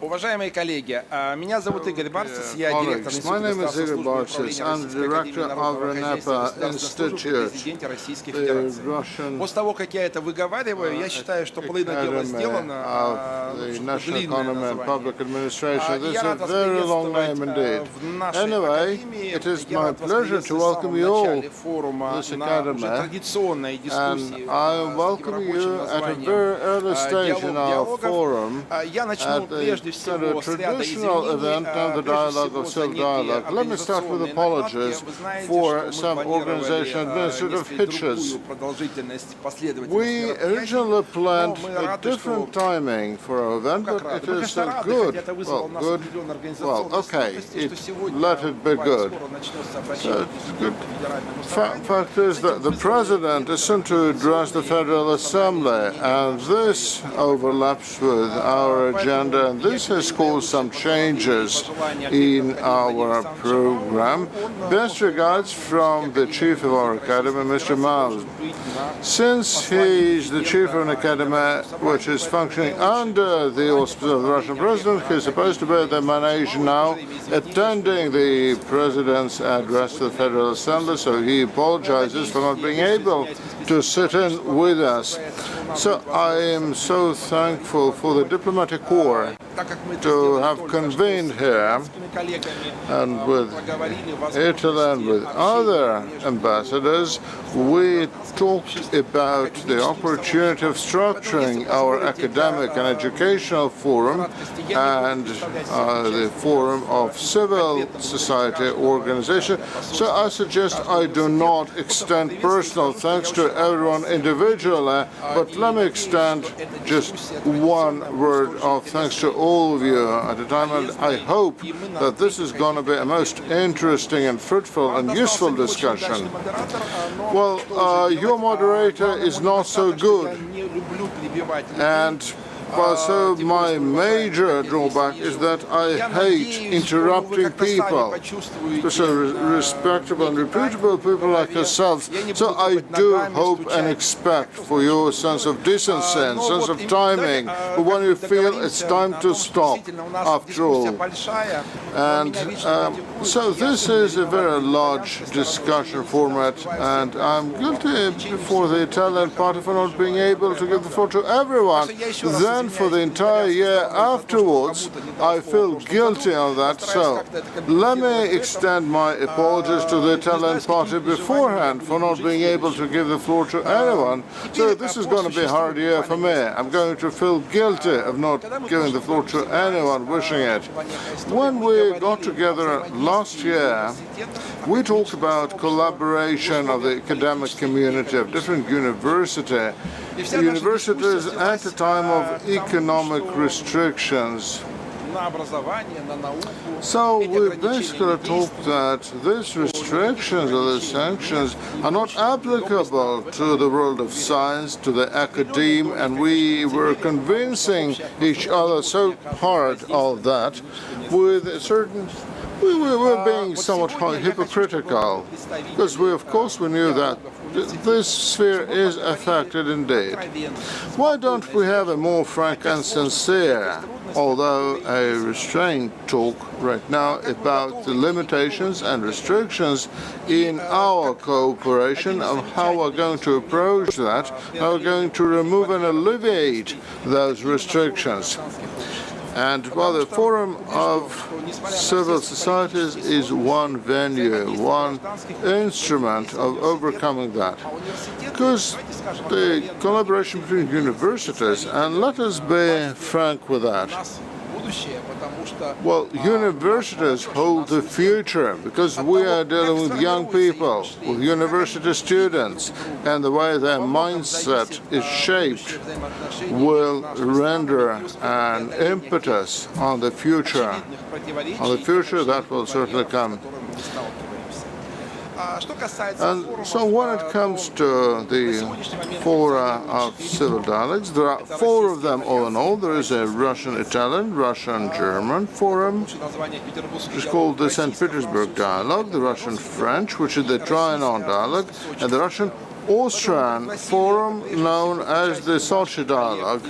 Уважаемые коллеги, меня зовут Игорь Барсис, я директор Института государственной службы управления Российской Академии президента Российской Федерации. После того, как я это выговариваю, я считаю, что половина дела сделана. Длинное название. Я рад вас приветствовать в нашей Академии. Я рад вас приветствовать в самом начале форума на уже традиционной дискуссии диалогов. Я начну прежде всего с ряда извинений. Let me start with apologies for some organization administrative hitches. We originally planned a different timing for our event, but it is good. Well, okay, let it be good. So it's good. Fact is that the President is soon to address the Federal Assembly, and this overlaps with our agenda, and this has caused some changes in our program. Best regards from the chief of our academy, Mr. Maus. Since he is the chief of an academy which is functioning under the auspices of the Russian president, he is supposed to be at the manege now, attending the president's address to the Federal Assembly, so he apologizes for not being able to sit in with us. So I am so thankful for the diplomatic corps to have convened here, and with Italy and with other ambassadors, we talked about the opportunity of structuring our academic and educational forum and the forum of civil society organization. So I suggest I do not extend personal thanks to everyone individually, but let me extend just one word of thanks to all of you at a time, and I hope that this is going to be a most interesting and fruitful and useful discussion. Well, your moderator is not so good, and so my major drawback is that I hate interrupting people, especially respectable and reputable people like yourselves. So I do hope and expect for your sense of decency and sense of timing when you feel it's time to stop, after all. And so this is a very large discussion format, and I'm guilty before the Italian party for not being able to give the floor to everyone. Then for the entire year afterwards, I feel guilty of that. So let me extend my apologies to the Italian party beforehand for not being able to give the floor to anyone. So this is going to be a hard year for me. I'm going to feel guilty of not giving the floor to anyone wishing it. When we got together last year, we talked about collaboration of the academic community of different universities at a time of economic restrictions. So we basically talked that these restrictions or these sanctions are not applicable to the world of science, to the academe, and we were convincing each other so hard of that with a certain... We were being somewhat hypocritical, because of course we knew that this sphere is affected indeed. Why don't we have a more frank and sincere, although a restrained talk right now about the limitations and restrictions in our cooperation, of how we're going to approach that, how we're going to remove and alleviate those restrictions. And while the Forum of Civil Societies is one venue, one instrument of overcoming that. Because the collaboration between universities, and let us be frank with that, well, universities hold the future, because we are dealing with young people, with university students, and the way their mindset is shaped will render an impetus on the future that will certainly come. And so when it comes to the fora of civil dialogues, there are 4 of them all in all. There is a Russian-Italian, Russian-German forum, which is called the St. Petersburg Dialogue, the Russian-French, which is the Trianon Dialogue, and the Russian Russian-Austrian Forum, known as the Sochi Dialogue.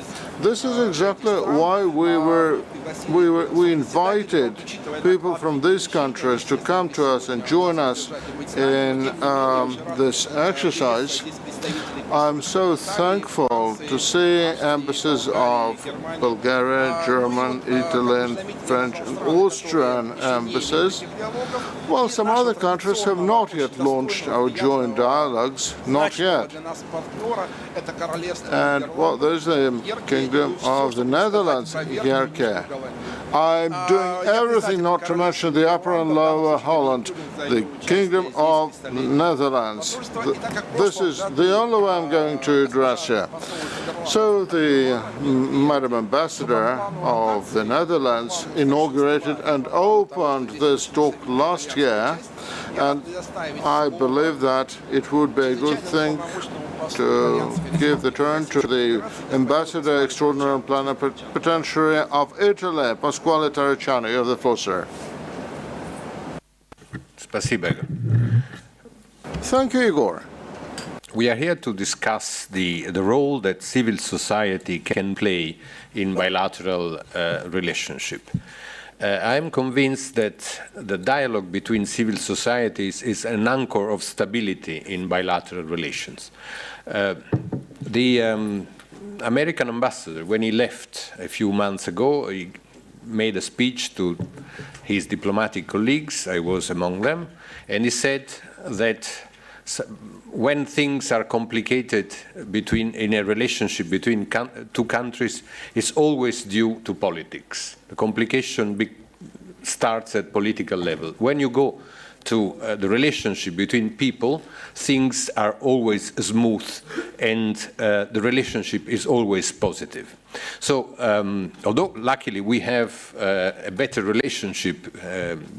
This is exactly why we invited people from these countries to come to us and join us in this exercise. I'm so thankful to see embassies of Bulgaria, German, Italian, French, and Austrian embassies, while some other countries have not yet launched our joint dialogues, not yet. And well, there's the Kingdom of the Netherlands, Yerke. I'm doing everything not to mention the Upper and Lower Holland, the Kingdom of the Netherlands. This is the only way I'm going to address here. So the Madam Ambassador of the Netherlands inaugurated and opened this talk last year, and I believe that it would be a good thing to give the turn to the Ambassador Extraordinary and Plenipotentiary of Italy, Pasquale Tariciano. You have the floor, sir. Спасибо. Thank you, Igor. We are here to discuss the role that civil society can play in bilateral relationship. I am convinced that the dialogue between civil societies is an anchor of stability in bilateral relations. The American ambassador, when he left a few months ago, he made a speech to his diplomatic colleagues, I was among them, and he said that when things are complicated in a relationship between two countries, it's always due to politics. The complication starts at political level. When you go to the relationship between people, things are always smooth and the relationship is always positive. So, although luckily we have a better relationship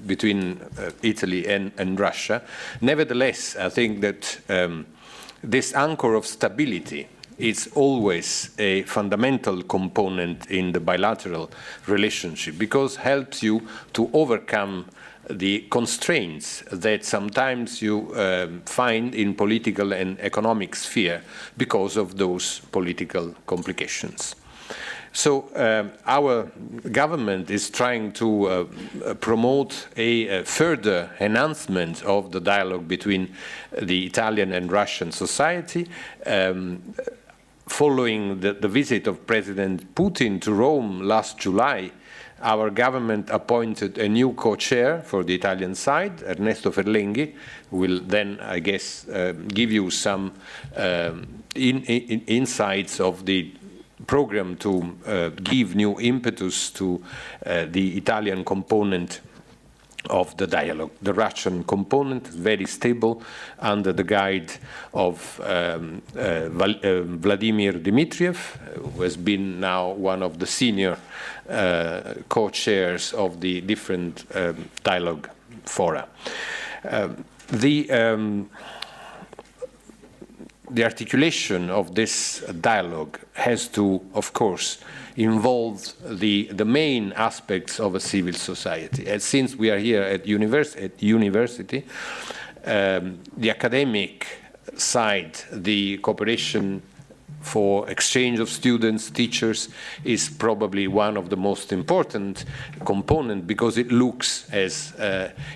between Italy and Russia, nevertheless, I think that this anchor of stability is always a fundamental component in the bilateral relationship because it helps you to overcome the constraints that sometimes you find in political and economic sphere because of those political complications. So our government is trying to promote a further enhancement of the dialogue between the Italian and Russian society. Following the visit of President Putin to Rome last July, our government appointed a new co-chair for the Italian side, Ernesto Ferlenghi, who will then, I guess, give you some insights of the program to give new impetus to the Italian component of the dialogue. The Russian component is very stable under the guide of Vladimir Dmitriev, who has been now one of the senior co-chairs of the different dialogue fora. The articulation of this dialogue has to, of course, involve the main aspects of a civil society. And since we are here at university, the academic side, the cooperation for exchange of students, teachers, is probably one of the most important components because it looks, as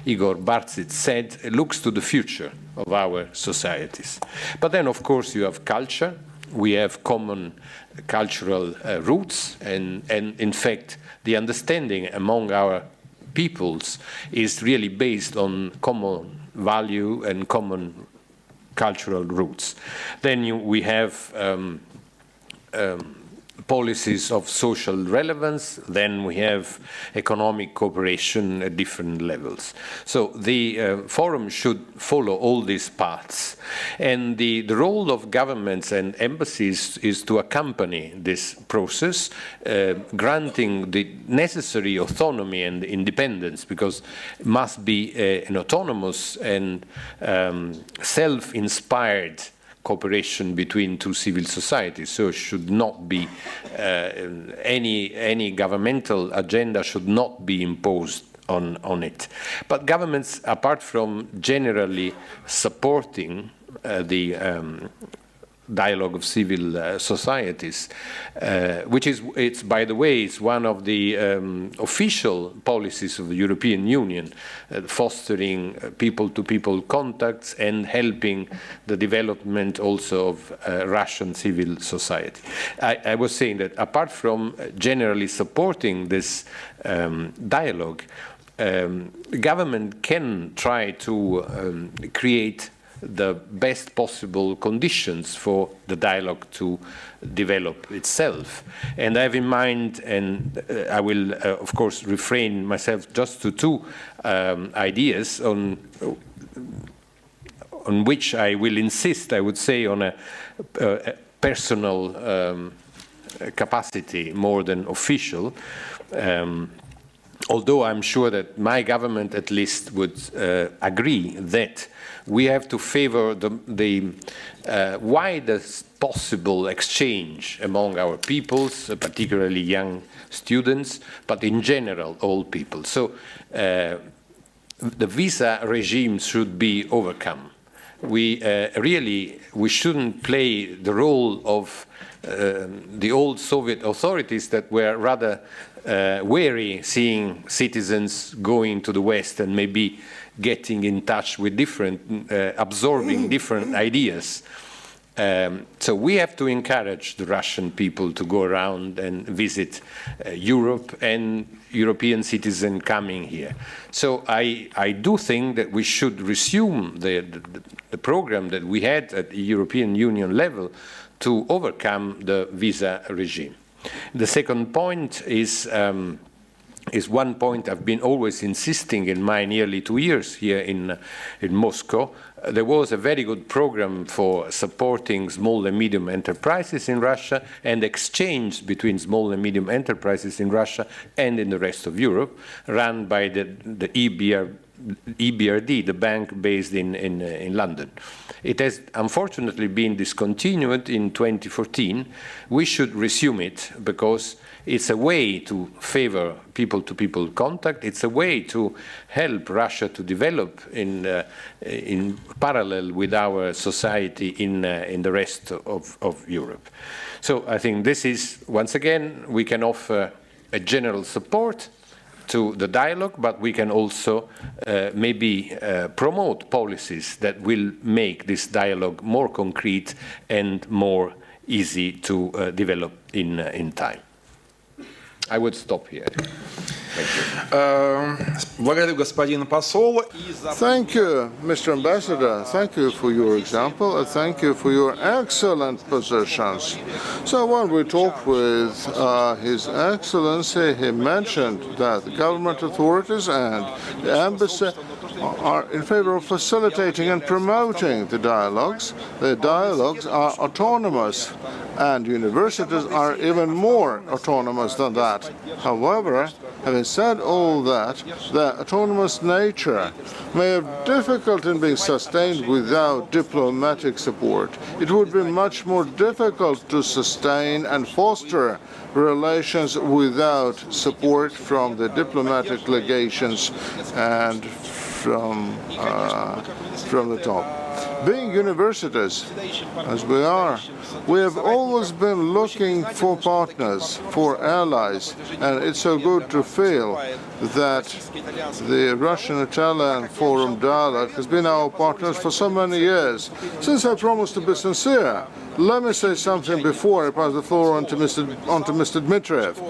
Igor Bartsit said, it looks to the future of our societies. But then, of course, you have culture. We have common cultural roots, and in fact, the understanding among our peoples is really based on common value and common cultural roots. Then we have policies of social relevance, then we have economic cooperation at different levels. So the forum should follow all these paths. And the role of governments and embassies is to accompany this process, granting the necessary autonomy and independence, because it must be an autonomous and self-inspired cooperation between two civil societies. So it should not be any governmental agenda should not be imposed on it. But governments, apart from generally supporting, the dialogue of civil societies, which it's by the way, is one of the official policies of the European Union, fostering people-to-people contacts and helping the development also of Russian civil society. I was saying that apart from generally supporting this dialogue, the government can try to create the best possible conditions for the dialogue to develop itself. And I have in mind, and I will of course refrain myself just to two ideas on which I will insist, I would say, on a personal capacity more than official. Although I'm sure that my government at least would agree that we have to favor the widest possible exchange among our peoples, particularly young students, but in general all people. So the visa regime should be overcome. We shouldn't play the role of the old Soviet authorities that were rather wary seeing citizens going to the West and maybe getting in touch with different, absorbing different ideas. So we have to encourage the Russian people to go around and visit Europe and European citizens coming here. So I do think that we should resume the program that we had at the European Union level to overcome the visa regime. The second point is one point I've been always insisting in my nearly 2 years here in Moscow. There was a very good program for supporting small and medium enterprises in Russia and exchange between small and medium enterprises in Russia and in the rest of Europe, run by the EBRD, the bank based in London. It has unfortunately been discontinued in 2014. We should resume it because it's a way to favor people-to-people contact. It's a way to help Russia to develop in parallel with our society in the rest of Europe. So I think this is, once again, we can offer a general support to the dialogue, but we can also maybe promote policies that will make this dialogue more concrete and more easy to develop in time. I would stop here. Благодарю, господин посол. Thank you, Mr. Ambassador. Thank you for your example, and thank you for your excellent positions. So when we talked with His Excellency, he mentioned that the government authorities and the embassy are in favor of facilitating and promoting the dialogues. The dialogues are autonomous, and universities are even more autonomous than that. However, having said all that, the autonomous nature may have difficulty in being sustained without diplomatic support. It would be much more difficult to sustain and foster relations without support from the diplomatic legations and from the top. Being universities, as we are, we have always been looking for partners, for allies, and it's so good to feel that the Russian-Austrian Forum dialogue has been our partners for so many years. Since I promised to be sincere, let me say something before I pass the floor on to Mr. Dmitriev.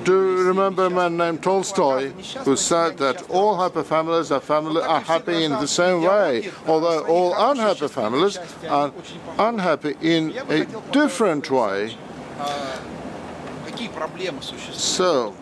Do you remember a man named Tolstoy who said that all happy families are happy in the same way, although all unhappy families are unhappy in a different way? So,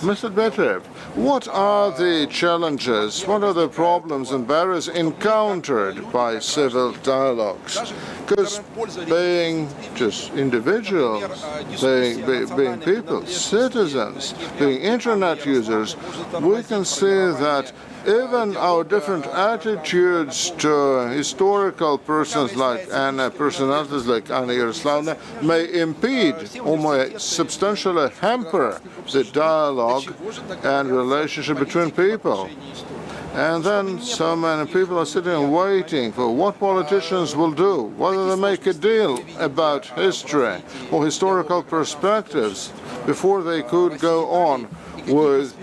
Mr. Dmitriev, what are the challenges, what are the problems and barriers encountered by civil dialogues? Because being just individuals, being people, citizens, being internet users, we can see that even our different attitudes to historical persons personalities like Anna Yaroslavna may impede or may substantially hamper the dialogue and relationship between people. And then so many people are sitting and waiting for what politicians will do, whether they make a deal about history or historical perspectives before they could go on with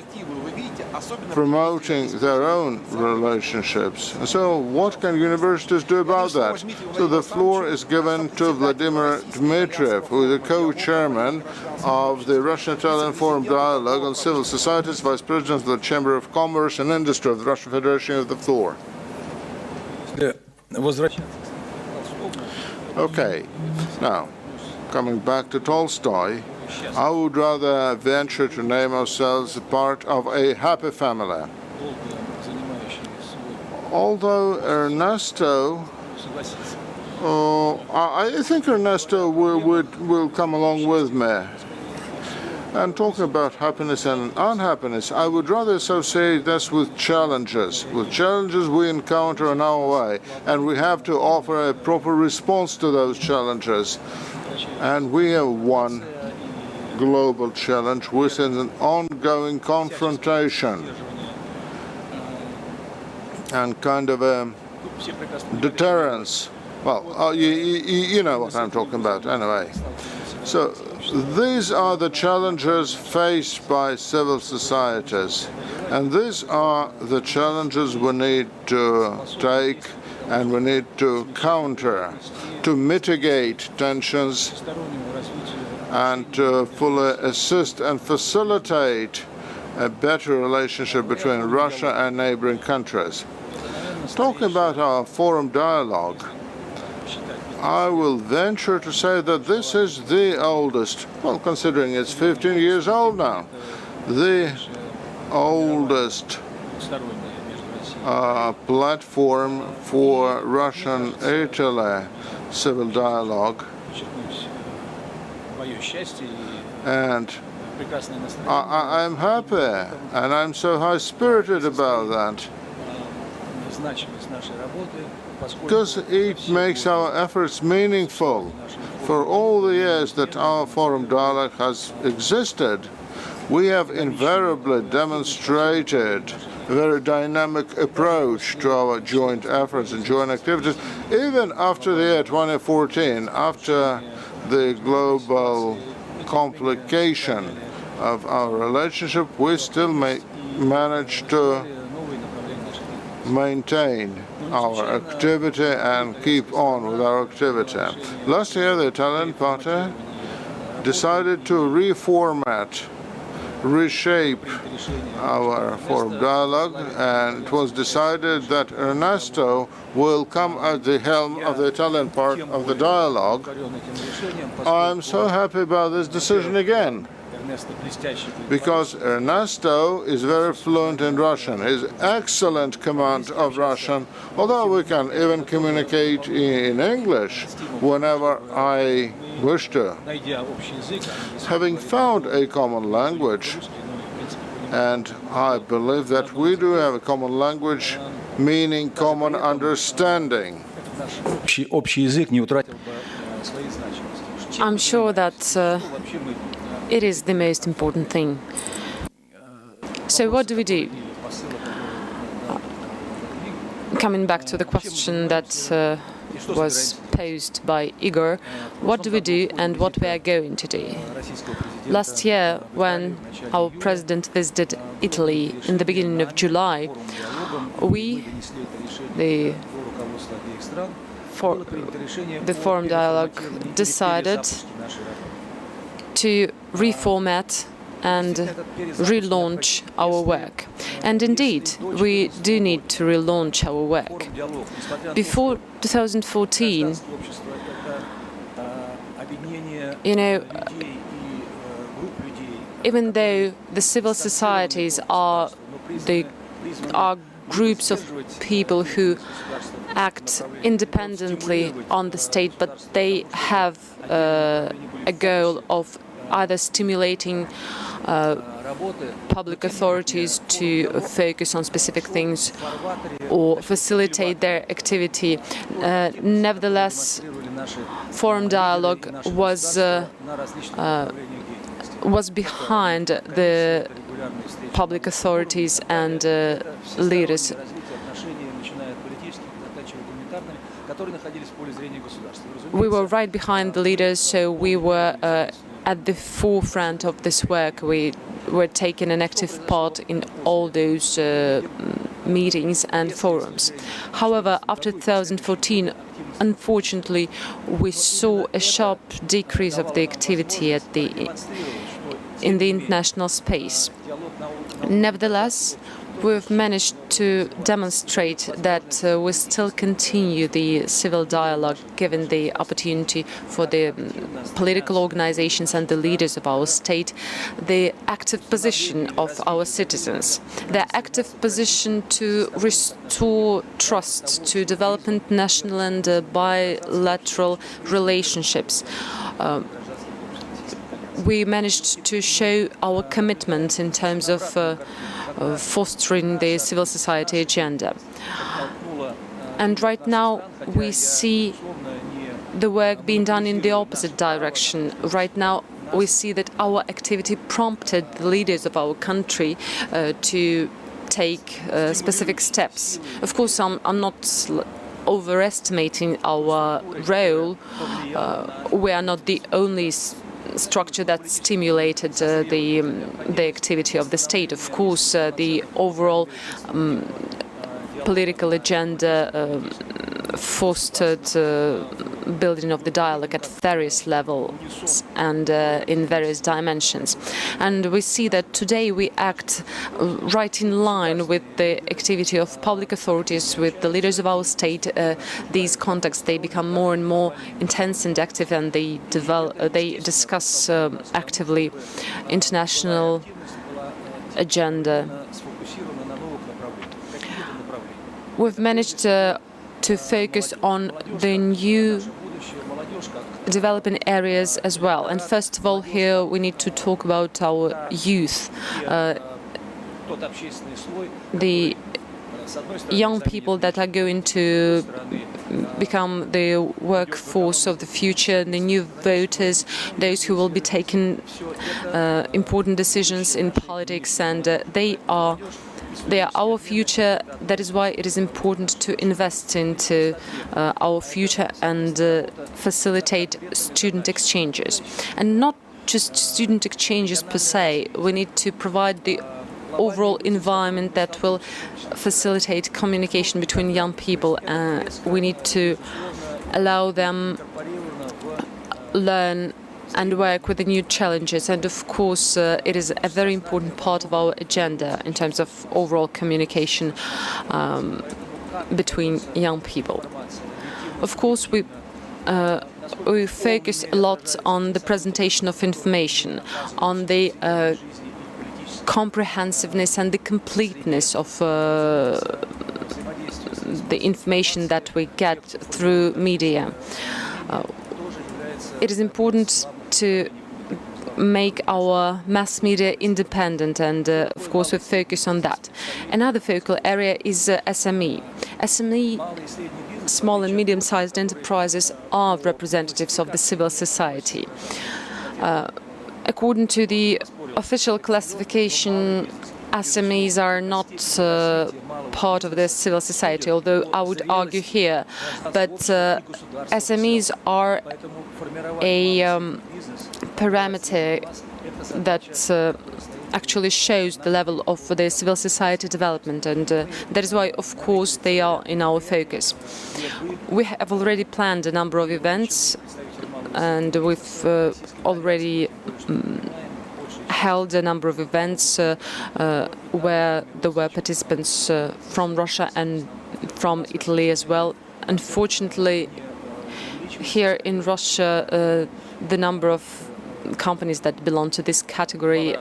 promoting their own relationships. So what can universities do about that? So the floor is given to Vladimir Dmitriev, who is the co-chairman of the Russian-Austrian Forum Dialogue on Civil Societies, Vice President of the Chamber of Commerce and Industry of the Russian Federation. You have the floor. Okay, now, coming back to Tolstoy, I would rather venture to name ourselves a part of a happy family. Although Ernesto, I think Ernesto will come along with me. And talking about happiness and unhappiness, I would rather associate this with challenges we encounter on our way, and we have to offer a proper response to those challenges. And we have one global challenge, which is an ongoing confrontation and kind of a deterrence. Well, you know what I'm talking about anyway. So these are the challenges faced by civil societies, and these are the challenges we need to take and we need to counter, to mitigate tensions and to fully assist and facilitate a better relationship between Russia and neighboring countries. Talking about our forum dialogue, I will venture to say that this is the oldest, well, considering it's 15 years old now, the oldest platform for Russian-Italy civil dialogue. And I'm happy, and I'm so high-spirited about that, because it makes our efforts meaningful. For all the years that our forum dialogue has existed, we have invariably demonstrated a very dynamic approach to our joint efforts and joint activities. Even after the year 2014, after the global complication of our relationship, we still manage to maintain our activity and keep on with our activity. Last year, the Italian party decided to reformat, reshape our forum dialogue, and it was decided that Ernesto will come at the helm of the Italian part of the dialogue. I'm so happy about this decision again, because Ernesto is very fluent in Russian. His excellent command of Russian, although we can even communicate in English whenever I wish to. Having found a common language, and I believe that we do have a common language, meaning common understanding. I'm sure that it is the most important thing. So what do we do? Coming back to the question that was posed by Igor, what do we do and what we are going to do? Last year, when our president visited Italy in the beginning of July, we, the Forum Dialogue, decided to reformat and relaunch our work. And indeed, we do need to relaunch our work. Before 2014, even though the civil societies are groups of people who act independently on the state, but they have a goal of either stimulating public authorities to focus on specific things or facilitate their activity. Nevertheless, Forum Dialogue was behind the public authorities and leaders. We were right behind the leaders, so we were at the forefront of this work. We were taking an active part in all those meetings and forums. However, after 2014, unfortunately, we saw a sharp decrease of the activity in the international space. Nevertheless, we've managed to demonstrate that we still continue the civil dialogue, given the opportunity for the political organizations and the leaders of our state, the active position of our citizens, their active position to restore trust, to develop international and bilateral relationships. We managed to show our commitment in terms of fostering the civil society agenda. And right now we see the work being done in the opposite direction. Right now we see that our activity prompted the leaders of our country to take specific steps. Of course, I'm not overestimating our role. We are not the only structure that stimulated the activity of the state. Of course, the overall political agenda fostered building of the dialogue at various levels and in various dimensions. And we see that today we act right in line with the activity of public authorities, with the leaders of our state. These contacts, they become more and more intense and active, and they discuss actively international agenda. We've managed to focus on the new developing areas as well. And first of all, here we need to talk about our youth, the young people that are going to become the workforce of the future, the new voters, those who will be taking important decisions in politics, and they are our future. That is why it is important to invest into our future and facilitate student exchanges. And not just student exchanges per se. We need to provide the overall environment that will facilitate communication between young people. We need to allow them learn and work with the new challenges. And of course, it is a very important part of our agenda in terms of overall communication between young people. Of course, we focus a lot on the presentation of information, on the comprehensiveness and the completeness of the information that we get through media. It is important to make our mass media independent, and of course we focus on that. Another focal area is SME. SME, small and medium-sized enterprises, are representatives of the civil society. According to the official classification, SMEs are not part of the civil society, although I would argue here. But SMEs are a parameter that actually shows the level of the civil society development, and that is why, of course, they are in our focus. We have already planned a number of events, and we've already held a number of events where there were participants from Russia and from Italy as well. Unfortunately, here in Russia, the number of companies that belong to this category,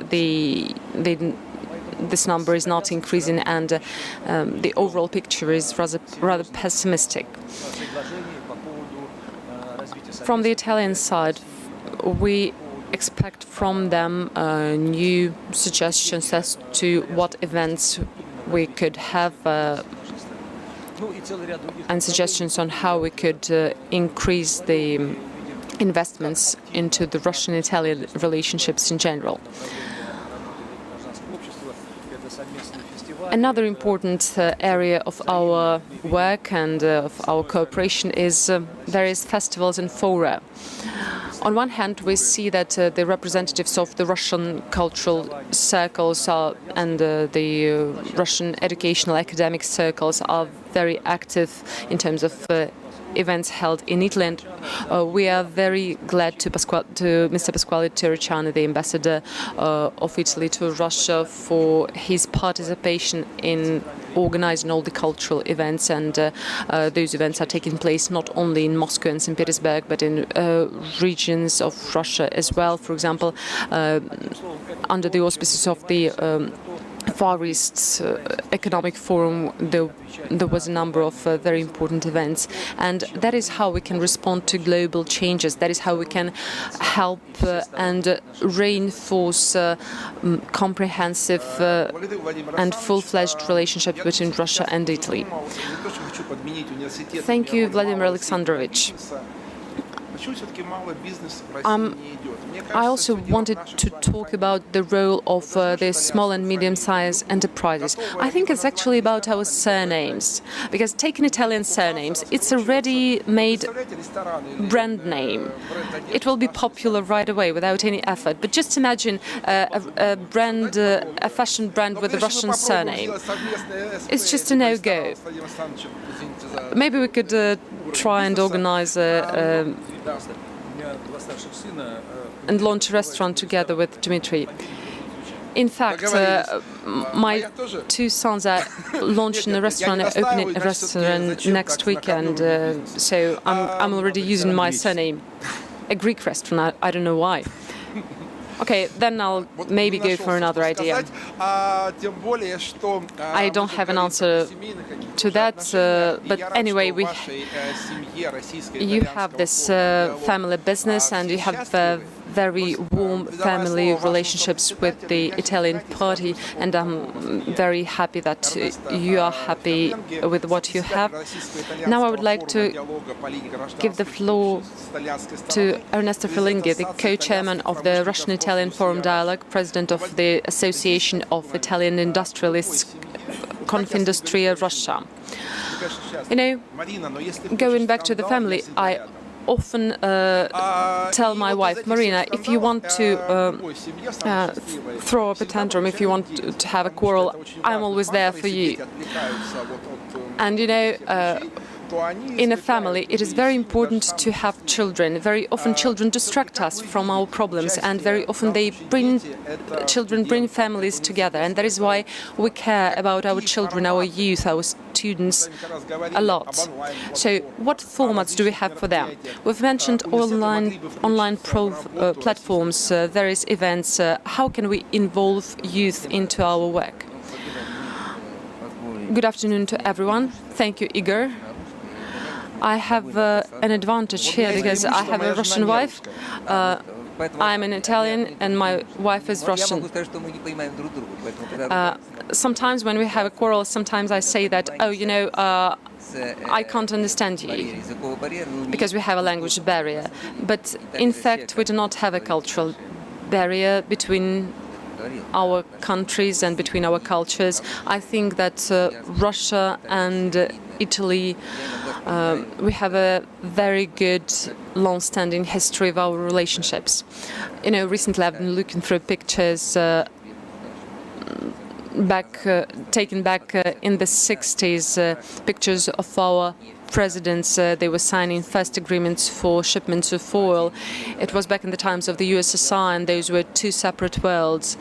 this number is not increasing, and the overall picture is rather pessimistic. From the Italian side, we expect from them new suggestions as to what events we could have and suggestions on how we could increase the investments into the Russian-Italian relationships in general. Another important area of our work and of our cooperation is various festivals and fora. On one hand, we see that the representatives of the Russian cultural circles and the Russian educational academic circles are very active in terms of events held in Italy, and we are very glad to Mr. Pasquale Trianon, the ambassador of Italy to Russia, for his participation in organizing all the cultural events, and those events are taking place not only in Moscow and St. Petersburg, but in regions of Russia as well. For example, under the auspices of the Far East Economic Forum, there was a number of very important events, and that is how we can respond to global changes. That is how we can help and reinforce comprehensive and full-fledged relationship between Russia and Italy. Thank you, Vladimir Alexandrovich. I also wanted to talk about the role of the small and medium-sized enterprises. I think it's actually about our surnames, because taking Italian surnames, it's a ready-made brand name. It will be popular right away without any effort. But just imagine a fashion brand with a Russian surname. It's just a no-go. Maybe we could try and organize and launch a restaurant together with Dmitry. In fact, my two sons are launching a restaurant, opening a restaurant next weekend, so I'm already using my surname. A Greek restaurant, I don't know why. Okay, then I'll maybe go for another idea. I don't have an answer to that, but anyway, you have this family business, and you have very warm family relationships with the Italian party, and I'm very happy that you are happy with what you have. Now I would like to give the floor to Ernesto Filinghi, the co-chairman of the Russian-Austrian Forum Dialogue, president of the Association of Italian Industrialists, Confindustria Russia. You know, going back to the family, I often tell my wife, Marina, if you want to throw up a tantrum, if you want to have a quarrel, I'm always there for you. And you know, in a family, it is very important to have children. Very often children distract us from our problems, and very often children bring families together, and that is why we care about our children, our youth, our students a lot. So what formats do we have for them? We've mentioned online platforms, various events. How can we involve youth into our work? Good afternoon to everyone. Thank you, Igor. I have an advantage here because I have a Russian wife. I'm an Italian and my wife is Russian. Sometimes when we have a quarrel, sometimes I say that, oh, you know, I can't understand you because we have a language barrier. But in fact, we do not have a cultural barrier between our countries and between our cultures. I think that Russia and Italy, we have a very good, long-standing history of our relationships. You know, recently I've been looking through pictures taken back in the 60s, pictures of our presidents. They were signing first agreements for shipments of oil. It was back in the times of the USSR, and those were two separate worlds.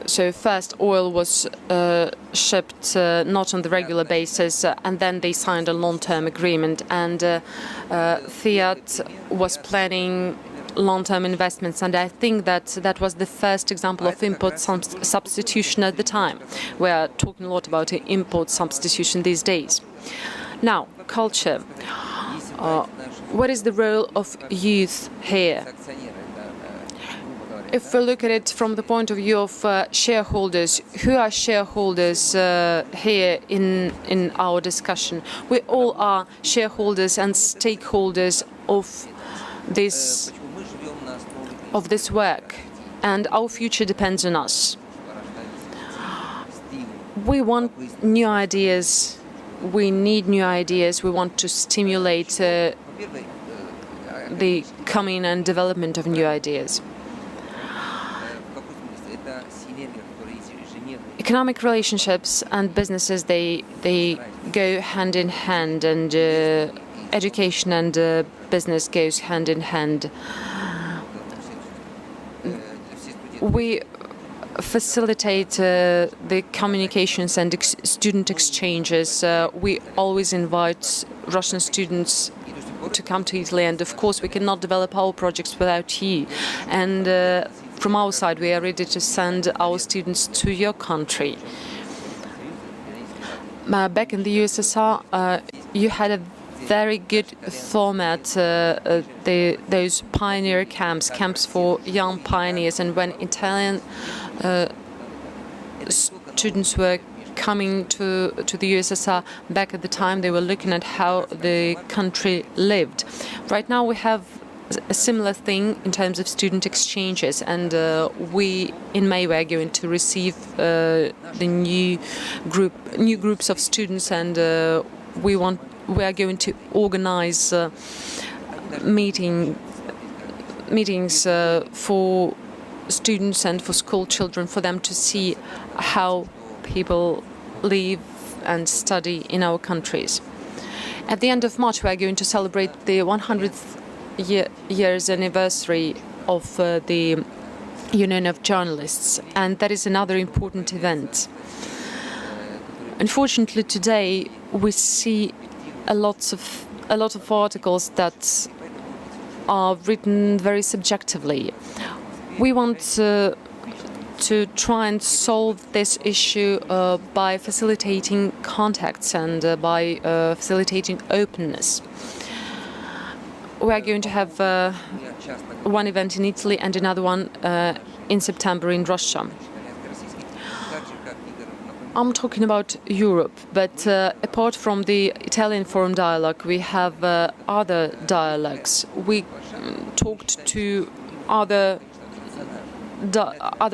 So first oil was shipped not on the regular basis, and then they signed a long-term agreement, and Fiat was planning long-term investments, and I think that that was the first example of import substitution at the time. We are talking a lot about import substitution these days. Now, culture. What is the role of youth here? If we look at it from the point of view of shareholders, who are shareholders here in our discussion? We all are shareholders and stakeholders of this work. and our future depends on us. We want new ideas, we need new ideas, we want to stimulate the coming and development of new ideas. Economic relationships and businesses, they go hand in hand, and education and business goes hand in hand. We facilitate the communications and student exchanges. We always invite Russian students to come to Italy, and of course we cannot develop our projects without you. And from our side, we are ready to send our students to your country. Back in the USSR, you had a very good format, those pioneer camps for young pioneers, and when Italian students were coming to the USSR back at the time, they were looking at how the country lived. Right now we have a similar thing in terms of student exchanges, and we in May are going to receive the new groups of students, and we are going to organize meetings for students and for school children, for them to see how people live and study in our countries. At the end of March, we are going to celebrate the 100th years anniversary of the Union of Journalists, and that is another important event. Unfortunately, today we see a lot of articles that are written very subjectively. We want to try and solve this issue by facilitating contacts and by facilitating openness. We are going to have one event in Italy and another one in September in Russia. I'm talking about Europe, but apart from the Italian Forum Dialogue, we have other dialogues. We talked to other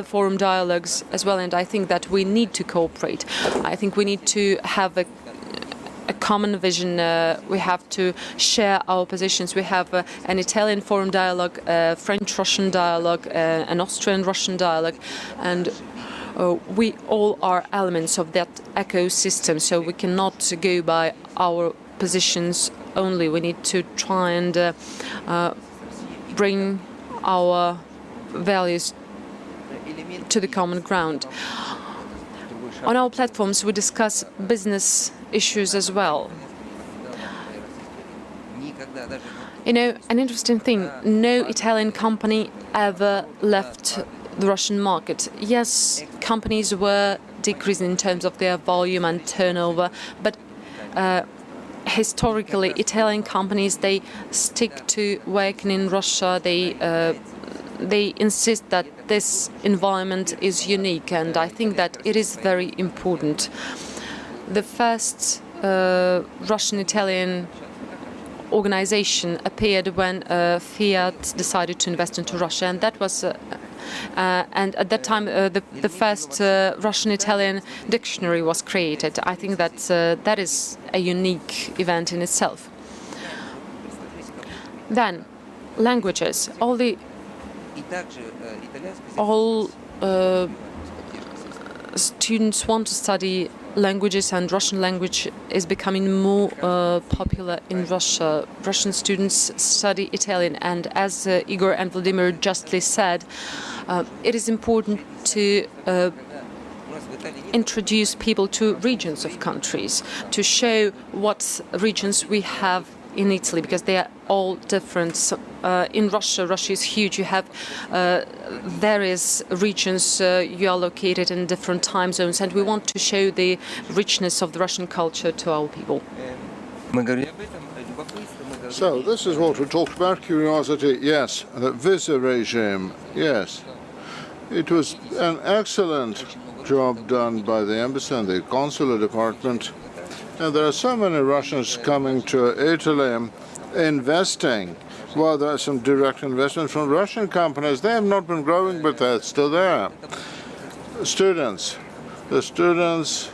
forum dialogues as well, and I think that we need to cooperate. I think we need to have a common vision. We have to share our positions. We have an Italian Forum Dialogue, a French-Russian Dialogue, an Austrian-Russian Dialogue, and we all are elements of that ecosystem, so we cannot go by our positions only. We need to try and bring our values to the common ground. On our platforms, we discuss business issues as well. You know, an interesting thing, no Italian company ever left the Russian market. Yes, companies were decreasing in terms of their volume and turnover, but historically, Italian companies, they stick to working in Russia. They insist that this environment is unique, and I think that it is very important. The first Russian-Italian organization appeared when Fiat decided to invest into Russia, and that was and at that time the first Russian-Italian dictionary was created. I think that that is a unique event in itself. Then, languages. All students want to study languages, and Russian language is becoming more popular in Russia. Russian students study Italian, and as Igor and Vladimir justly said, it is important to introduce people to regions of countries, to show what regions we have in Italy, because they are all different. In Russia, Russia is huge. You have various regions. You are located in different time zones, and we want to show the richness of the Russian culture to our people. So this is what we talked about, curiosity, yes. The visa regime, yes. It was an excellent job done by the embassy and the consular department. And there are so many Russians coming to Italy, investing Well, there are some direct investment from Russian companies. They have not been growing, but they're still there. Students. The students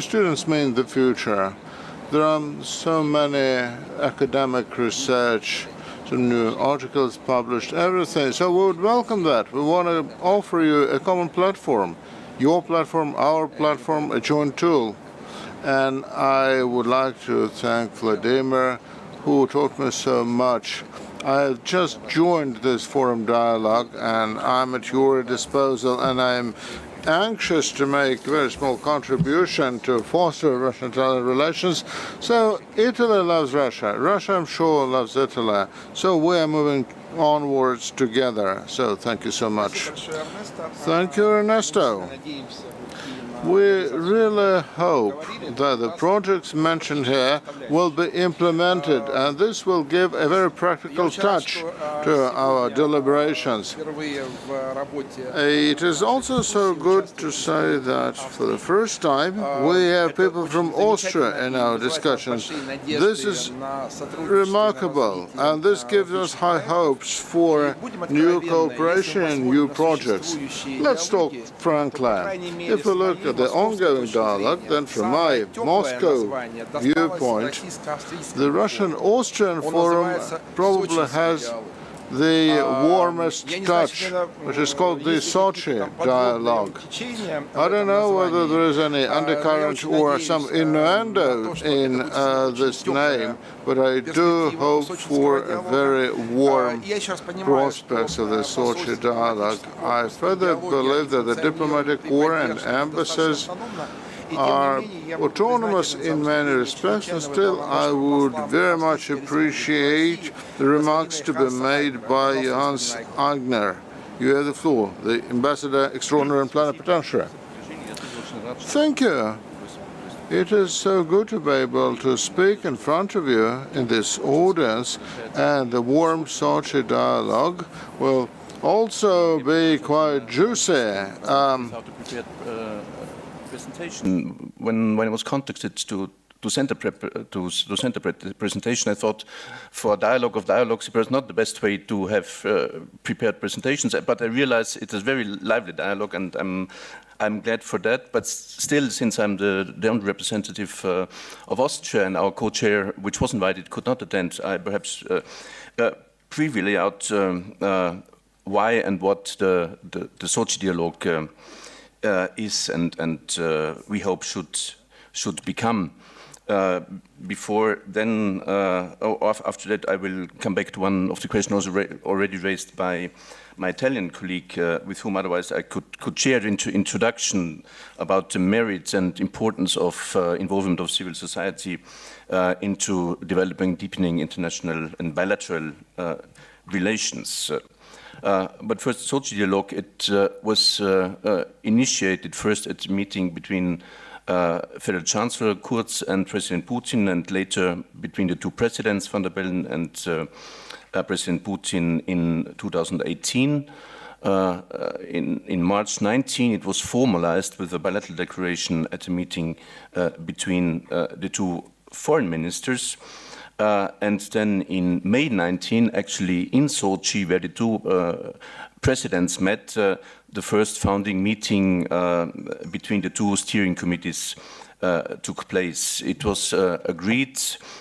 students mean the future. There are so many academic research, some new articles published, everything. So we would welcome that. We want to offer you a common platform. Your platform, our platform, a joint tool. And I would like to thank Vladimir, who taught me so much. I have just joined this forum dialogue, and I'm at your disposal, and I'm anxious to make a very small contribution to foster Russian-Italian relations. So Italy loves Russia. Russia, I'm sure, loves Italy. So we are moving onwards together. So thank you so much. Thank you, Ernesto. We really hope that the projects mentioned here will be implemented, and this will give a very practical touch to our deliberations. It is also so good to say that for the first time we have people from Austria in our discussions. This is remarkable, and this gives us high hopes for new cooperation and new projects. Let's talk frankly. If we look at the ongoing dialogue, then from my Moscow viewpoint, the Russian-Austrian Forum probably has the warmest touch, which is called the Sochi Dialogue. I don't know whether there is any undercurrent or some innuendo in this name, but I do hope for a very warm prospects of the Sochi Dialogue. I further believe that the diplomatic corps and embassies are autonomous in many respects, and still I would very much appreciate the remarks to be made by Hans Agner. You have the floor, the Ambassador Extraordinary and Plenipotentiary. Thank you. It is so good to be able to speak in front of you in this audience, and the warm Sochi Dialogue will also be quite juicy. Presentation. When I was contacted to send the presentation, I thought for a dialogue of dialogues, it was not the best way to have prepared presentations. But I realized it is a very lively dialogue, and I'm glad for that. But still, since I'm the only representative of Austria, and our co-chair, which was invited, could not attend, I perhaps briefly lay out why and what the Sochi Dialogue is and we hope should become. Before then, after that, I will come back to one of the questions already raised by my Italian colleague, with whom otherwise I could share into introduction about the merits and importance of involvement of civil society into developing, deepening international and bilateral relations. But first, Sochi Dialogue, it was initiated first at a meeting between Federal Chancellor Kurz and President Putin, and later between the two presidents, van der Bellen and President Putin in 2018. In March 19, it was formalized with a bilateral declaration at a meeting between the two foreign ministers. And then in May 19, actually in Sochi, where the two presidents met, the first founding meeting between the two steering committees took place. It was agreed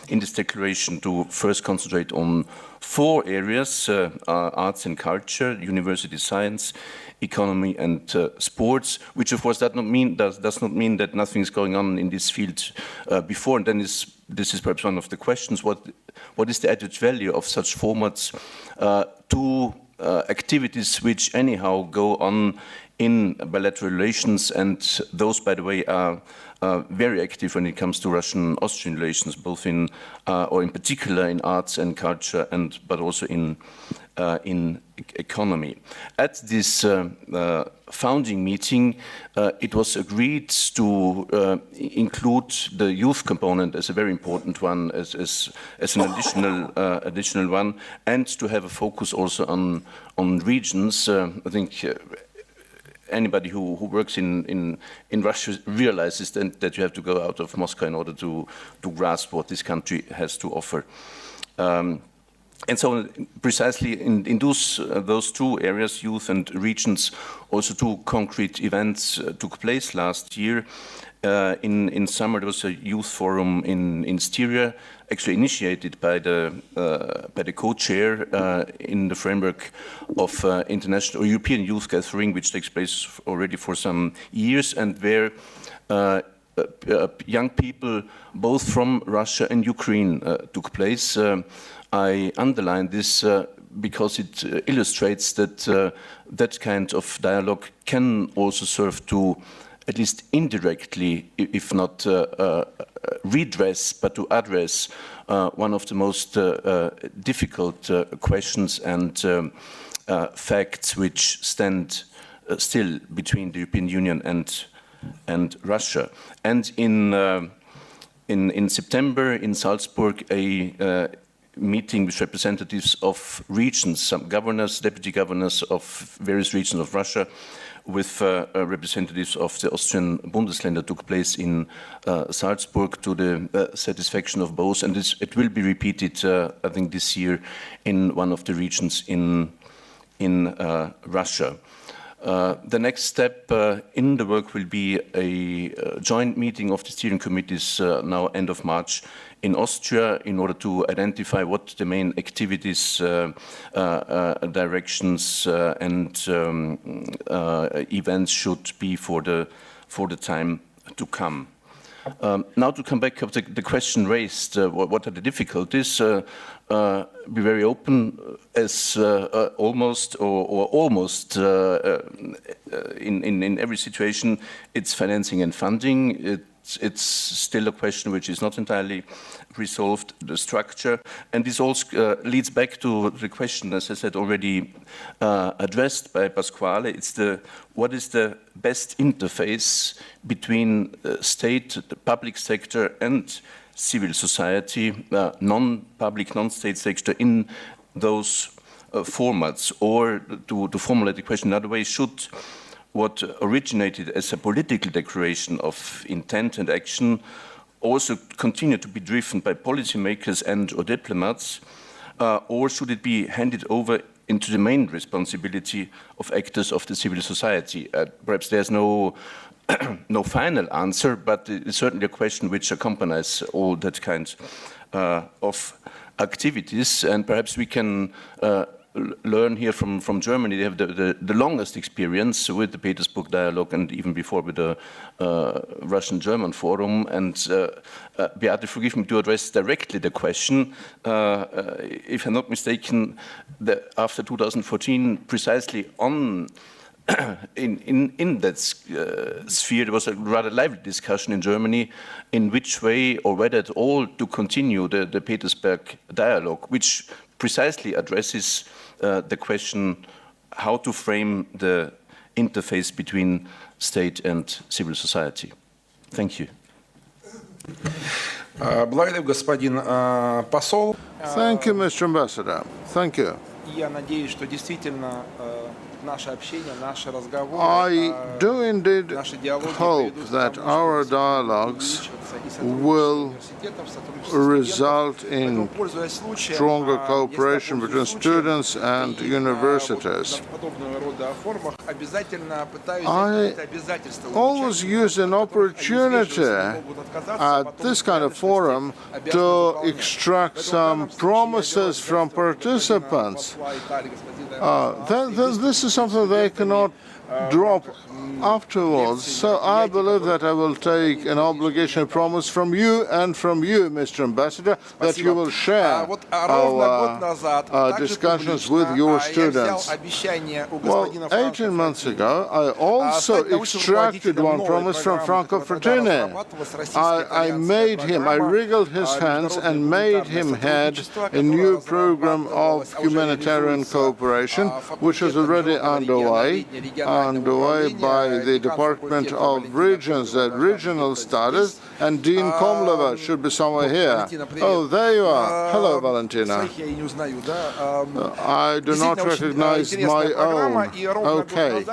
in this declaration to first concentrate on 4 areas: arts and culture, university science, economy, and sports, which of course does not mean that nothing is going on in this field before. And then this is perhaps one of the questions: what is the added value of such formats to activities which anyhow go on in bilateral relations, and those, by the way, are very active when it comes to Russian-Austrian relations, both in particular in arts and culture, but also in economy. At this founding meeting, it was agreed to include the youth component as a very important one, as an additional one, and to have a focus also on regions. I think anybody who works in Russia realizes that you have to go out of Moscow in order to grasp what this country has to offer. And so precisely in those two areas, youth and regions, also two concrete events took place last year. In summer, there was a youth forum in Styria, actually initiated by the co-chair in the framework of international or European youth gathering, which takes place already for some years, and where young people both from Russia and Ukraine took place. I underline this because it illustrates that that kind of dialogue can also serve to, at least indirectly, if not redress, but to address one of the most difficult questions and facts which stand still between the European Union and Russia. And in September in Salzburg, a meeting with representatives of regions, some governors, deputy governors of various regions of Russia, with representatives of the Austrian Bundesländer took place in Salzburg to the satisfaction of both. And it will be repeated, I think, this year in one of the regions in Russia. The next step in the work will be a joint meeting of the steering committees now end of March in Austria in order to identify what the main activities, directions and events should be for the time to come. Now to come back to the question raised, what are the difficulties? Be very open, as almost in every situation, it's financing and funding. It's still a question which is not entirely resolved, the structure. And this also leads back to the question, as I said, already addressed by Pasquale. It's what is the best interface between state, the public sector, and civil society, non-public, non-state sector in those formats? Or to formulate the question another way, should what originated as a political declaration of intent and action also continue to be driven by policymakers and or diplomats, or should it be handed over into the main responsibility of actors of the civil society? Perhaps there's no final answer, but it's certainly a question which accompanies all that kind of activities, and perhaps we can learn here from Germany. They have the longest experience with the Petersburg Dialogue and even before with the Russian-German Forum. And Beate, forgive me to address directly the question. If I'm not mistaken, after 2014, precisely on in that sphere, there was a rather lively discussion in Germany in which way or whether at all to continue the Petersburg Dialogue, which precisely addresses the question how to frame the interface between state and civil society. Thank you. Благодарю, господин посол. Thank you, Mr. Ambassador. Thank you. Я надеюсь, что действительно наше общение, наши разговоры, I do indeed hope that our dialogues will result in stronger cooperation between students and universities. I always use an opportunity at this kind of forum to extract some promises from participants. This is something they cannot drop afterwards. So I believe that I will take an obligation promise from you and from you, Mr. Ambassador, that you will share our discussions with your students. Well, 18 months ago, I also extracted one promise from Franco Frattini. I wriggled his hands and made him head a new program of humanitarian cooperation, which is already underway by by the Department of Regions, regional status, and Dean Komleva should be somewhere here. Oh, there you are. Hello, Valentina. I do not recognize my own. Okay.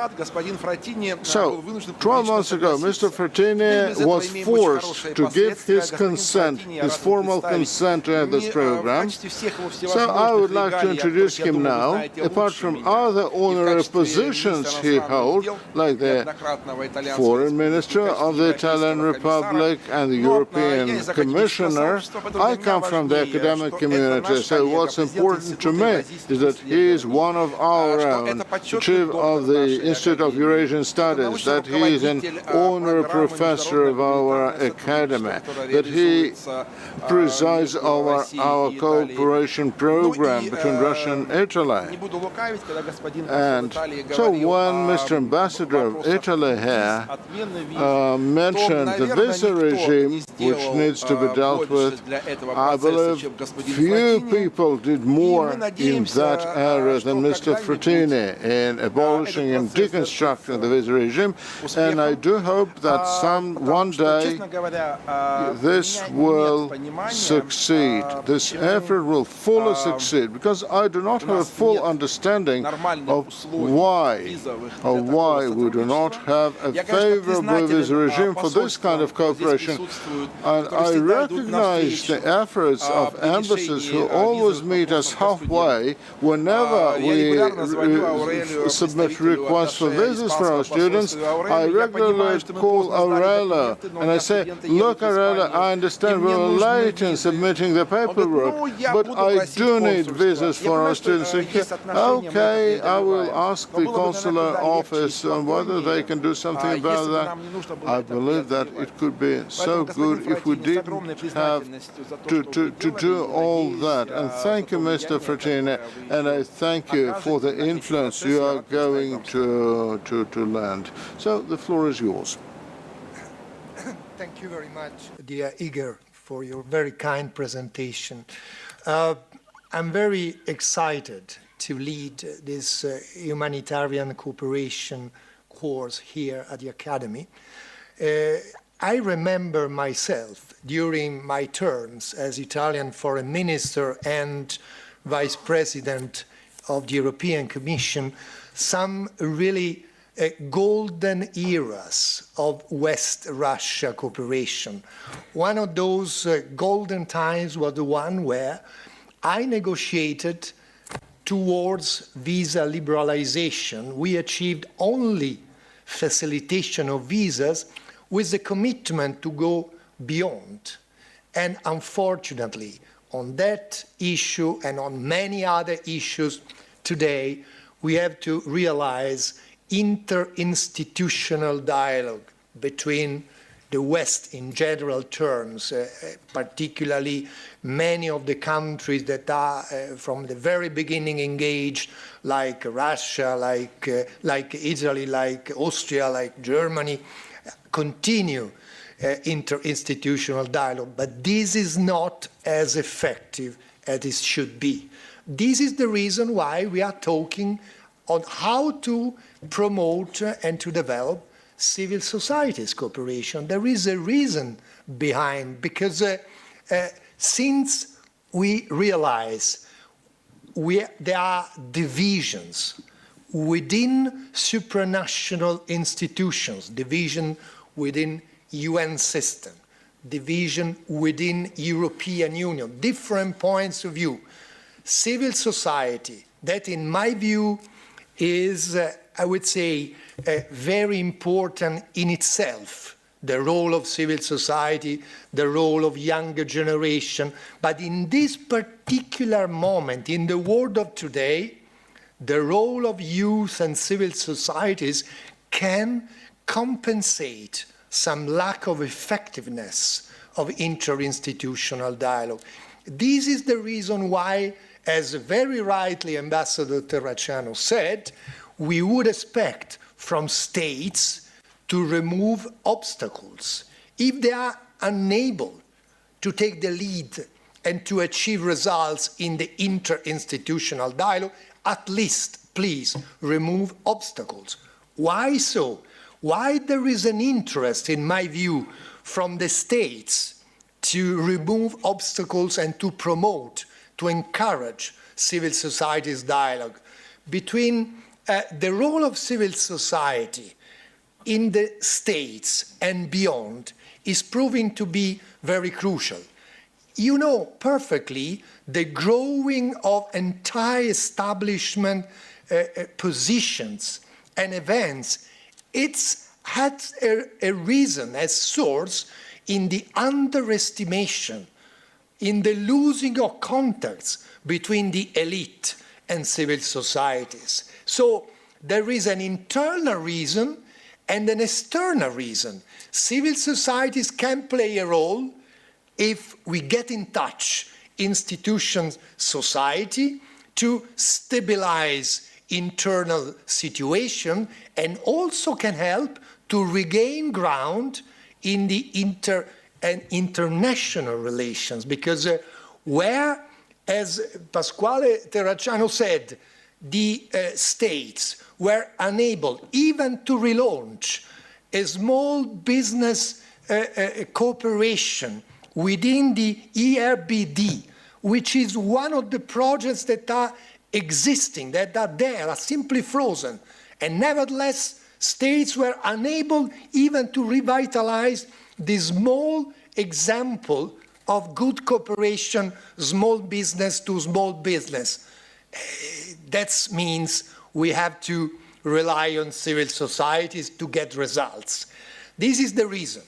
So, 12 months ago, Mr. Frattini was forced to give his consent, his formal consent to this program. So I would like to introduce him now. Apart from other honorary positions he holds, like the Foreign Minister of the Italian Republic and the European Commissioner, I come from the academic community, so what's important to me is that he is one of our own, chief of the Institute of Eurasian Studies, that he is an honorary professor of our academy, that he presides over our cooperation program between Russia and Italy. And so when Mr. Ambassador of Italy here mentioned the visa regime, which needs to be dealt with, I believe few people did more in that area than Mr. Frattini in abolishing and deconstructing the visa regime, and I do hope that one day this will succeed. This effort will fully succeed, because I do not have a full understanding of why we do not have a favorable visa regime for this kind of cooperation. And I recognize the efforts of embassies who always meet us halfway whenever we submit requests for visas for our students. I regularly call Aurelio and I say, look, Aurelio, I understand we were late in submitting the paperwork, but I do need visas for our students. Okay, I will ask the consular office whether they can do something about that. I believe that it could be so good if we didn't have to do all that. And thank you, Mr. Frattini, and I thank you for the influence you are going to lend. So the floor is yours. Thank you very much, dear Igor, for your very kind presentation. I'm very excited to lead this humanitarian cooperation course here at the Academy. I remember myself during my terms as Italian Foreign Minister and Vice President of the European Commission, some really golden eras of West Russia cooperation. One of those golden times was the one where I negotiated towards visa liberalization. We achieved only facilitation of visas with the commitment to go beyond. And unfortunately, on that issue and on many other issues today, we have to realize interinstitutional dialogue between the West in general terms, particularly many of the countries that are from the very beginning engaged, like Russia, like Italy, like Austria, like Germany, continue interinstitutional dialogue. But this is not as effective as it should be. This is the reason why we are talking on how to promote and to develop civil societies cooperation. There is a reason behind, because since we realize there are divisions within supranational institutions, division within UN system, division within European Union, different points of view, civil society, that in my view is, I would say, very important in itself, the role of civil society, the role of younger generation. But in this particular moment, in the world of today, the role of youth and civil societies can compensate some lack of effectiveness of interinstitutional dialogue. This is the reason why, as very rightly Ambassador Terracciano said, we would expect from states to remove obstacles. If they are unable to take the lead and to achieve results in the interinstitutional dialogue, at least, please, remove obstacles. Why so? Why there is an interest, in my view, from the states to remove obstacles and to promote, to encourage civil society's dialogue between the role of civil society in the states and beyond is proving to be very crucial. You know perfectly the growing of anti-establishment positions and events. It's had a reason, a source in the underestimation, in the losing of contacts between the elite and civil societies. So there is an internal reason and an external reason. Civil societies can play a role if we get in touch, institutions, society, to stabilize internal situation, and also can help to regain ground in the international relations, because where, as Pasquale Terracciano said, the states were unable even to relaunch a small business cooperation within the ERBD, which is one of the projects that are existing, that are there, are simply frozen. And nevertheless, states were unable even to revitalize this small example of good cooperation, small business to small business. That means we have to rely on civil societies to get results. This is the reason.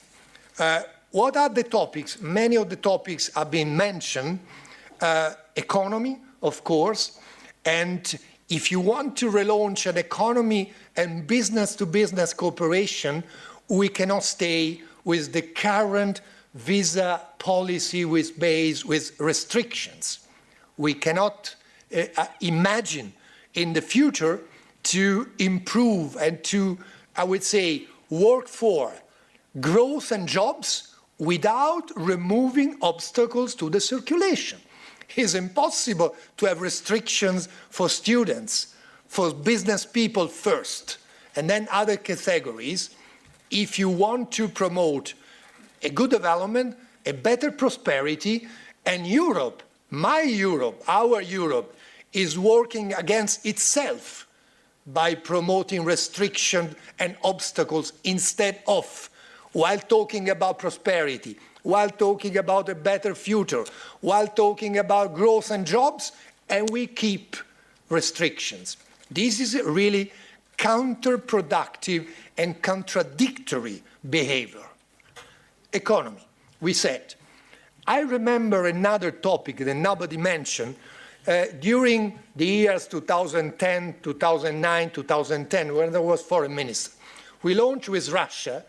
What are the topics? Many of the topics have been mentioned. Economy, of course, and if you want to relaunch an economy and business-to-business cooperation, we cannot stay with the current visa policy with restrictions. We cannot imagine in the future to improve and to, I would say, work for growth and jobs without removing obstacles to the circulation. It's impossible to have restrictions for students, for business people first, and then other categories, if you want to promote a good development, a better prosperity, and Europe, my Europe, our Europe, is working against itself by promoting restriction and obstacles instead of, while talking about prosperity, while talking about a better future, while talking about growth and jobs, and we keep restrictions. This is really counterproductive and contradictory behavior. Economy, we said. I remember another topic that nobody mentioned during the years 2010, 2009, 2010, when there was foreign minister. We launched with Russia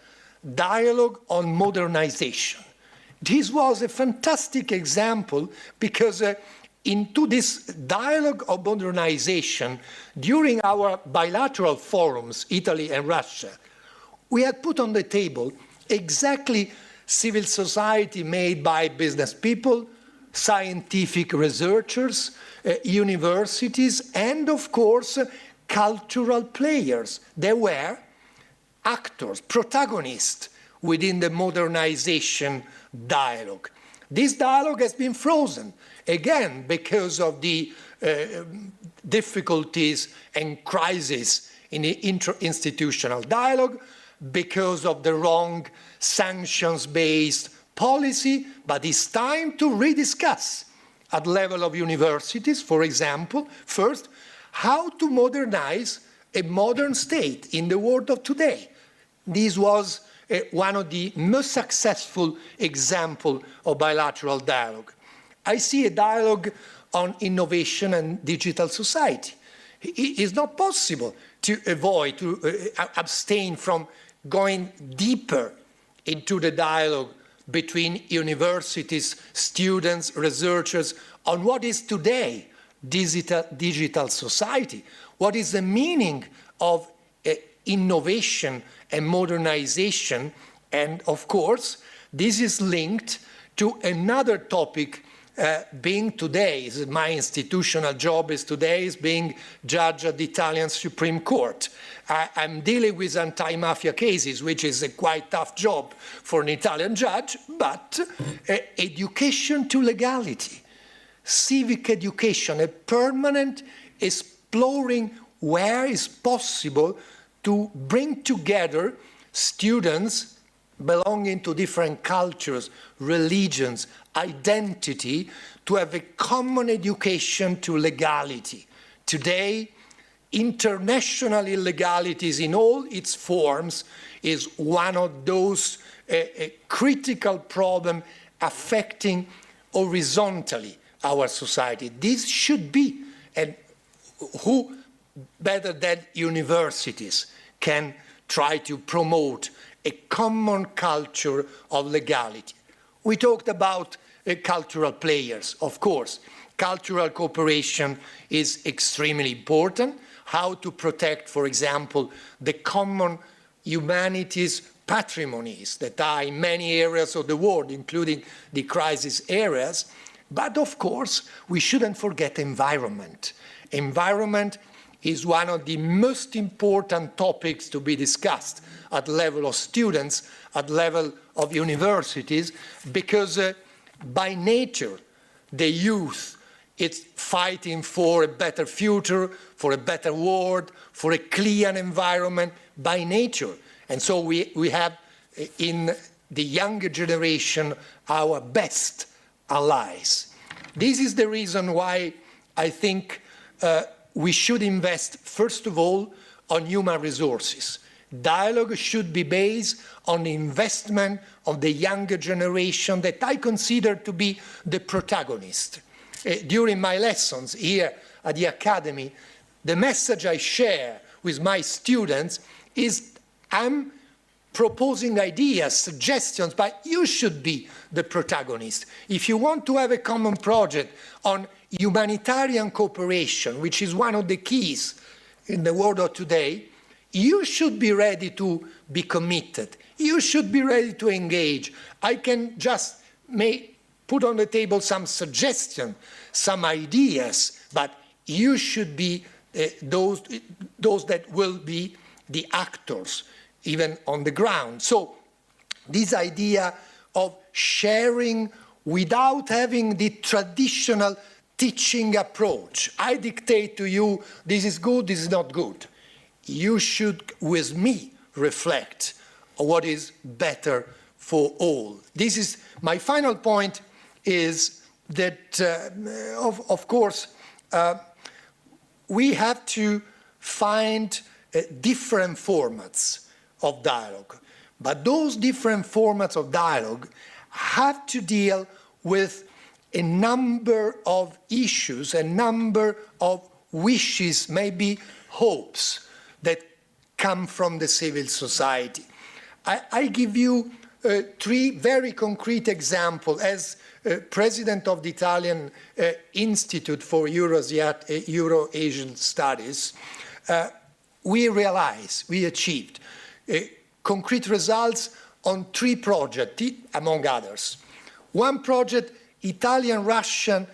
dialogue on modernization. This was a fantastic example because into this dialogue of modernization, during our bilateral forums, Italy and Russia, we had put on the table exactly civil society made by business people, scientific researchers, universities, and of course, cultural players. They were actors, protagonists within the modernization dialogue. This dialogue has been frozen, again, because of the difficulties and crises in the interinstitutional dialogue, because of the wrong sanctions-based policy, but it's time to rediscuss at level of universities, for example, first, how to modernize a modern state in the world of today. This was one of the most successful examples of bilateral dialogue. I see a dialogue on innovation and digital society. It is not possible to avoid, to abstain from going deeper into the dialogue between universities, students, researchers, on what is today digital society, what is the meaning of innovation and modernization, and of course, this is linked to another topic being today, my institutional job is today, is being judge at the Italian Supreme Court. I'm dealing with anti-mafia cases, which is a quite tough job for an Italian judge, but education to legality, civic education, a permanent exploring where is possible to bring together students belonging to different cultures, religions, identity, to have a common education to legality. Today, international illegalities in all its forms is one of those critical problems affecting horizontally our society. This should be, and who better than universities can try to promote a common culture of legality. We talked about cultural players, of course. Cultural cooperation is extremely important. How to protect, for example, the common humanities patrimonies that are in many areas of the world, including the crisis areas. But of course, we shouldn't forget environment. Environment is one of the most important topics to be discussed at the level of students, at the level of universities, because by nature, the youth is fighting for a better future, for a better world, for a clean environment by nature. And so we have in the younger generation our best allies. This is the reason why I think we should invest, first of all, on human resources. Dialogue should be based on the investment of the younger generation that I consider to be the protagonist. During my lessons here at the Academy, the message I share with my students is I'm proposing ideas, suggestions, but you should be the protagonist. If you want to have a common project on humanitarian cooperation, which is one of the keys in the world of today, you should be ready to be committed. You should be ready to engage. I can just put on the table some suggestions, some ideas, but you should be those that will be the actors, even on the ground. So this idea of sharing without having the traditional teaching approach. I dictate to you, this is good, this is not good. You should, with me, reflect on what is better for all. This is my final point, is that, of course, we have to find different formats of dialogue. But those different formats of dialogue have to deal with a number of issues, a number of wishes, maybe hopes that come from the civil society. I give you three very concrete examples. As president of the Italian Institute for Euro-Asian Studies, we achieved concrete results on three projects, among others. One project, Italian-Russian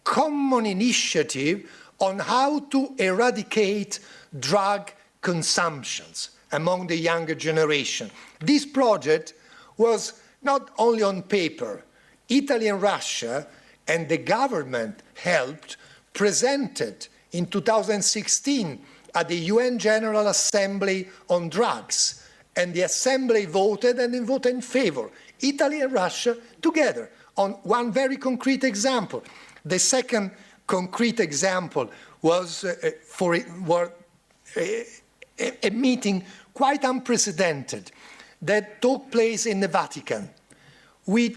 common initiative on how to eradicate drug consumptions among the younger generation. This project was not only on paper. Italy and Russia and the government helped presented in 2016 at the UN General Assembly on drugs. And the Assembly voted, and they voted in favor. Italy and Russia together on one very concrete example. The second concrete example was a meeting quite unprecedented that took place in the Vatican. We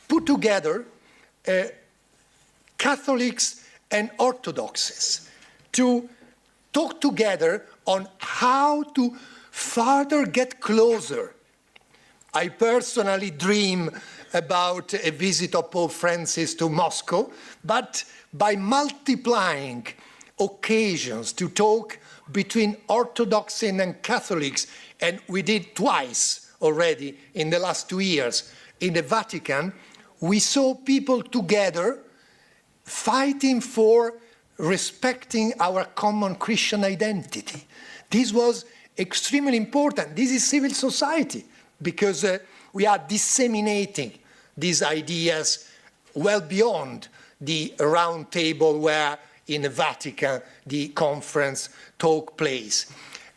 put together Catholics and Orthodoxes to talk together on how to further get closer. I personally dream about a visit of Pope Francis to Moscow, but by multiplying occasions to talk between Orthodoxy and Catholics, and we did twice already in the last 2 years in the Vatican, we saw people together fighting for respecting our common Christian identity. This was extremely important. This is civil society, because we are disseminating these ideas well beyond the round table where in the Vatican the conference took place.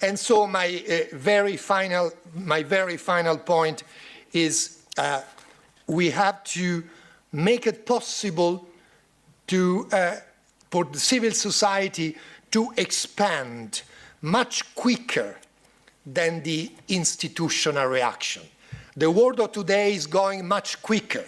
And so my very final point is we have to make it possible for the civil society to expand much quicker than the institutional reaction. The world of today is going much quicker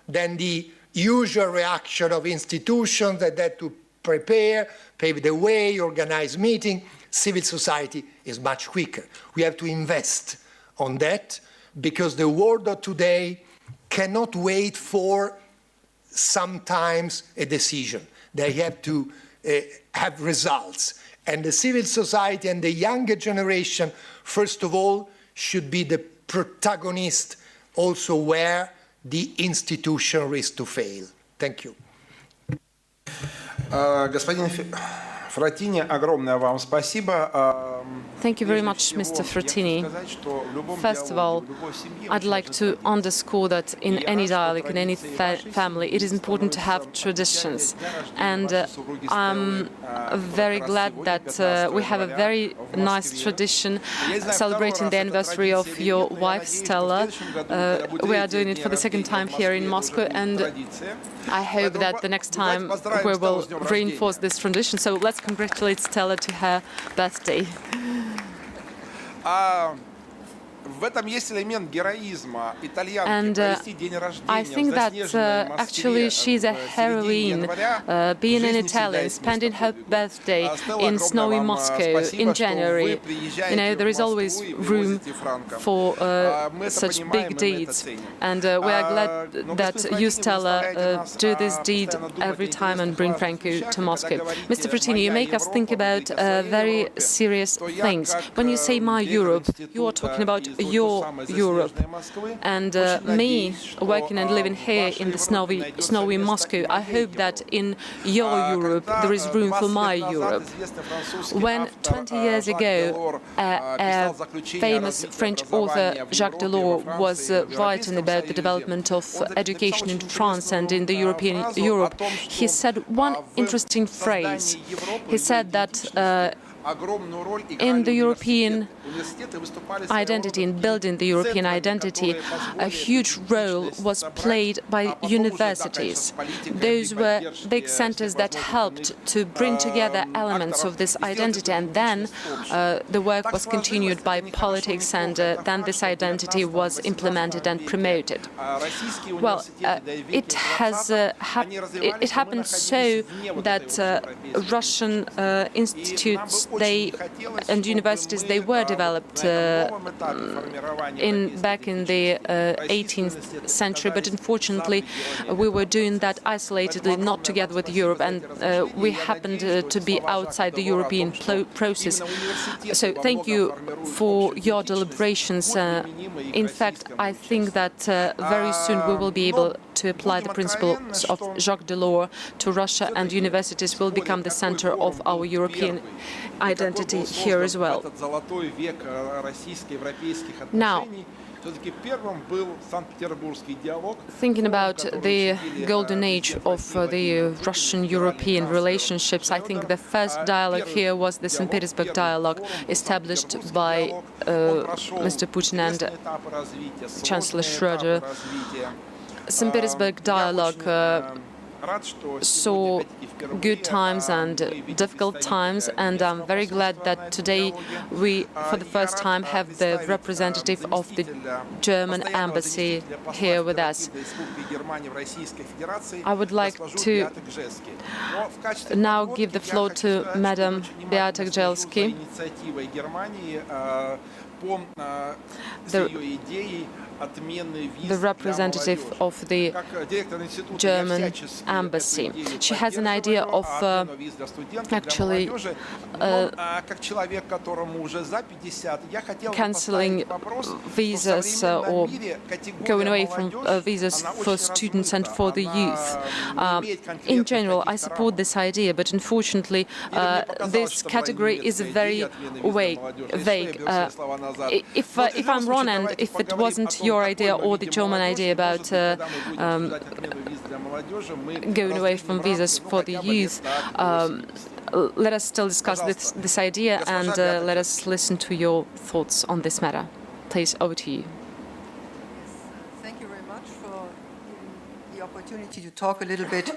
than the usual reaction of institutions that had to prepare, pave the way, organize meetings. Civil society is much quicker. We have to invest on that, because the world of today cannot wait for sometimes a decision. They have to have results. And the civil society and the younger generation, first of all, should be the protagonist also where the institution risks to fail. Thank you. Господин Фратини, огромное вам спасибо. Thank you very much, Mr. Frattini. First of all, I'd like to underscore that in any dialogue, in any family, it is important to have traditions. And I'm very glad that we have a very nice tradition celebrating the anniversary of your wife, Stella. We are doing it for the second time here in Moscow, and I hope that the next time we will reinforce this tradition. So let's congratulate Stella to her birthday. And I think that actually she's a heroine, being an Italian, spending her birthday in snowy Moscow in January. You know, there is always room for such big deeds. And we are glad that you, Stella, do this deed every time and bring Franco to Moscow. Mr. Frattini, you make us think about very serious things. When you say my Europe, you are talking about your Europe. And me, working and living here in the snowy Moscow, I hope that in your Europe there is room for my Europe. When 20 years ago a famous French author, Jacques Delors, was writing about the development of education in France and in the European Europe, he said one interesting phrase. He said that in the European identity, in building the European identity, a huge role was played by universities. Those were big centers that helped to bring together elements of this identity, and then the work was continued by politics, and then this identity was implemented and promoted. Well, it happened so that Russian institutes and universities, they were developed back in the 18th century, but unfortunately we were doing that isolatedly, not together with Europe, and we happened to be outside the European process. So thank you for your deliberations. In fact, I think that very soon we will be able to apply the principles of Jacques Delors to Russia, and universities will become the center of our European identity here as well. Now, thinking about the golden age of the Russian-European relationships, I think the first dialogue here was the St. Petersburg Dialogue, established by Mr. Putin and Chancellor Schroeder. St. Petersburg Dialogue saw good times and difficult times, and I'm very glad that today we, for the first time, have the representative of the German embassy here with us. I would like to now give the floor to Madam Beata Grzhelski, the representative of the German embassy. She has an idea of actually cancelling visas or going away from visas for students and for the youth. In general, I support this idea, but unfortunately, this category is very vague. If I'm wrong, and if it wasn't your idea or the German idea about going away from visas for the youth, let us still discuss this idea and let us listen to your thoughts on this matter. Please, over to you. Thank you very much for the opportunity to talk a little bit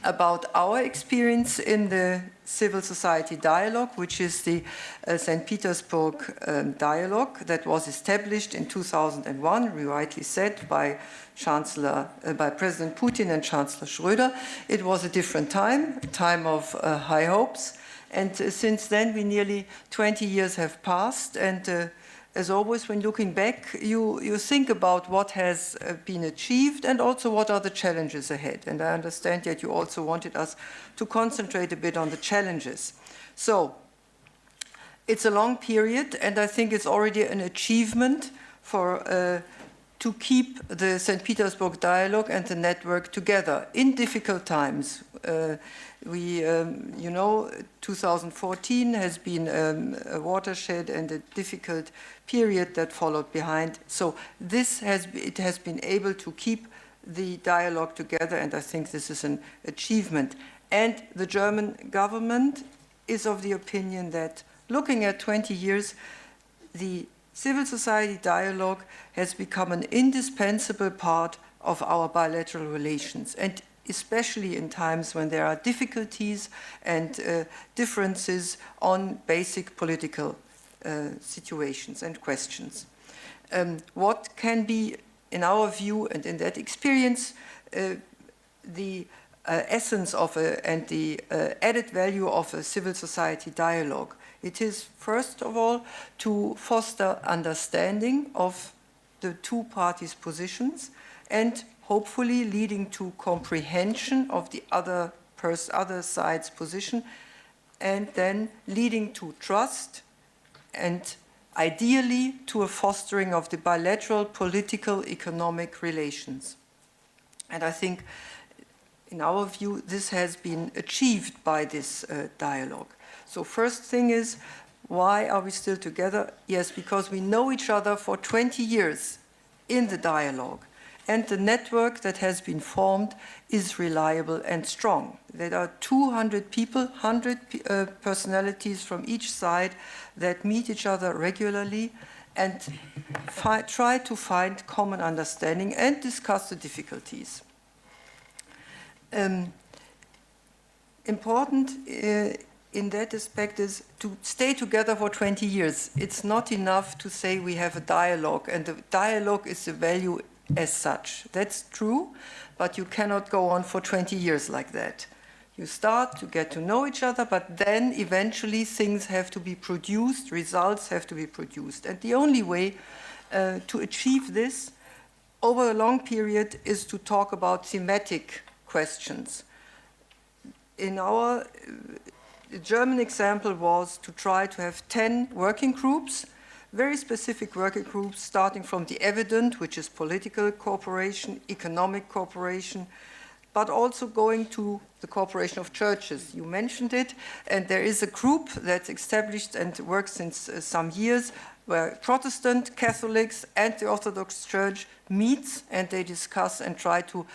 about our experience in the Civil Society Dialogue, which is the St. Petersburg Dialogue that was established in 2001, we rightly said, by President Putin and Chancellor Schröder. It was a different time, a time of high hopes, and since then, nearly 20 years have passed, and as always, when looking back, you think about what has been achieved and also what are the challenges ahead. And I understand that you also wanted us to concentrate a bit on the challenges. So it's a long period, and I think it's already an achievement to keep the St. Petersburg Dialogue and the network together in difficult times. 2014 has been a watershed and a difficult period that followed behind. So it has been able to keep the dialogue together, and I think this is an achievement. And the German government is of the opinion that, looking at 20 years, the civil society dialogue has become an indispensable part of our bilateral relations, and especially in times when there are difficulties and differences on basic political situations and questions. What can be, in our view and in that experience, the essence of and the added value of a civil society dialogue? It is, first of all, to foster understanding of the two parties' positions and hopefully leading to comprehension of the other side's position, and then leading to trust and ideally to a fostering of the bilateral political economic relations. And I think, in our view, this has been achieved by this dialogue. So first thing is, why are we still together? Yes, because we know each other for 20 years in the dialogue. And the network that has been formed is reliable and strong. There are 200 people, 100 personalities from each side that meet each other regularly and try to find common understanding and discuss the difficulties. Important in that aspect is to stay together for 20 years. It's not enough to say we have a dialogue, and the dialogue is a value as such. That's true, but you cannot go on for 20 years like that. You start to get to know each other, but then eventually things have to be produced, results have to be produced. And the only way to achieve this over a long period is to talk about thematic questions. In our the German example was to try to have 10 working groups, very specific working groups, starting from the evident, which is political cooperation, economic cooperation, but also going to the cooperation of churches. You mentioned it, and there is a group that's established and works since some years where Protestant, Catholics, and the Orthodox Church meet and they discuss and try to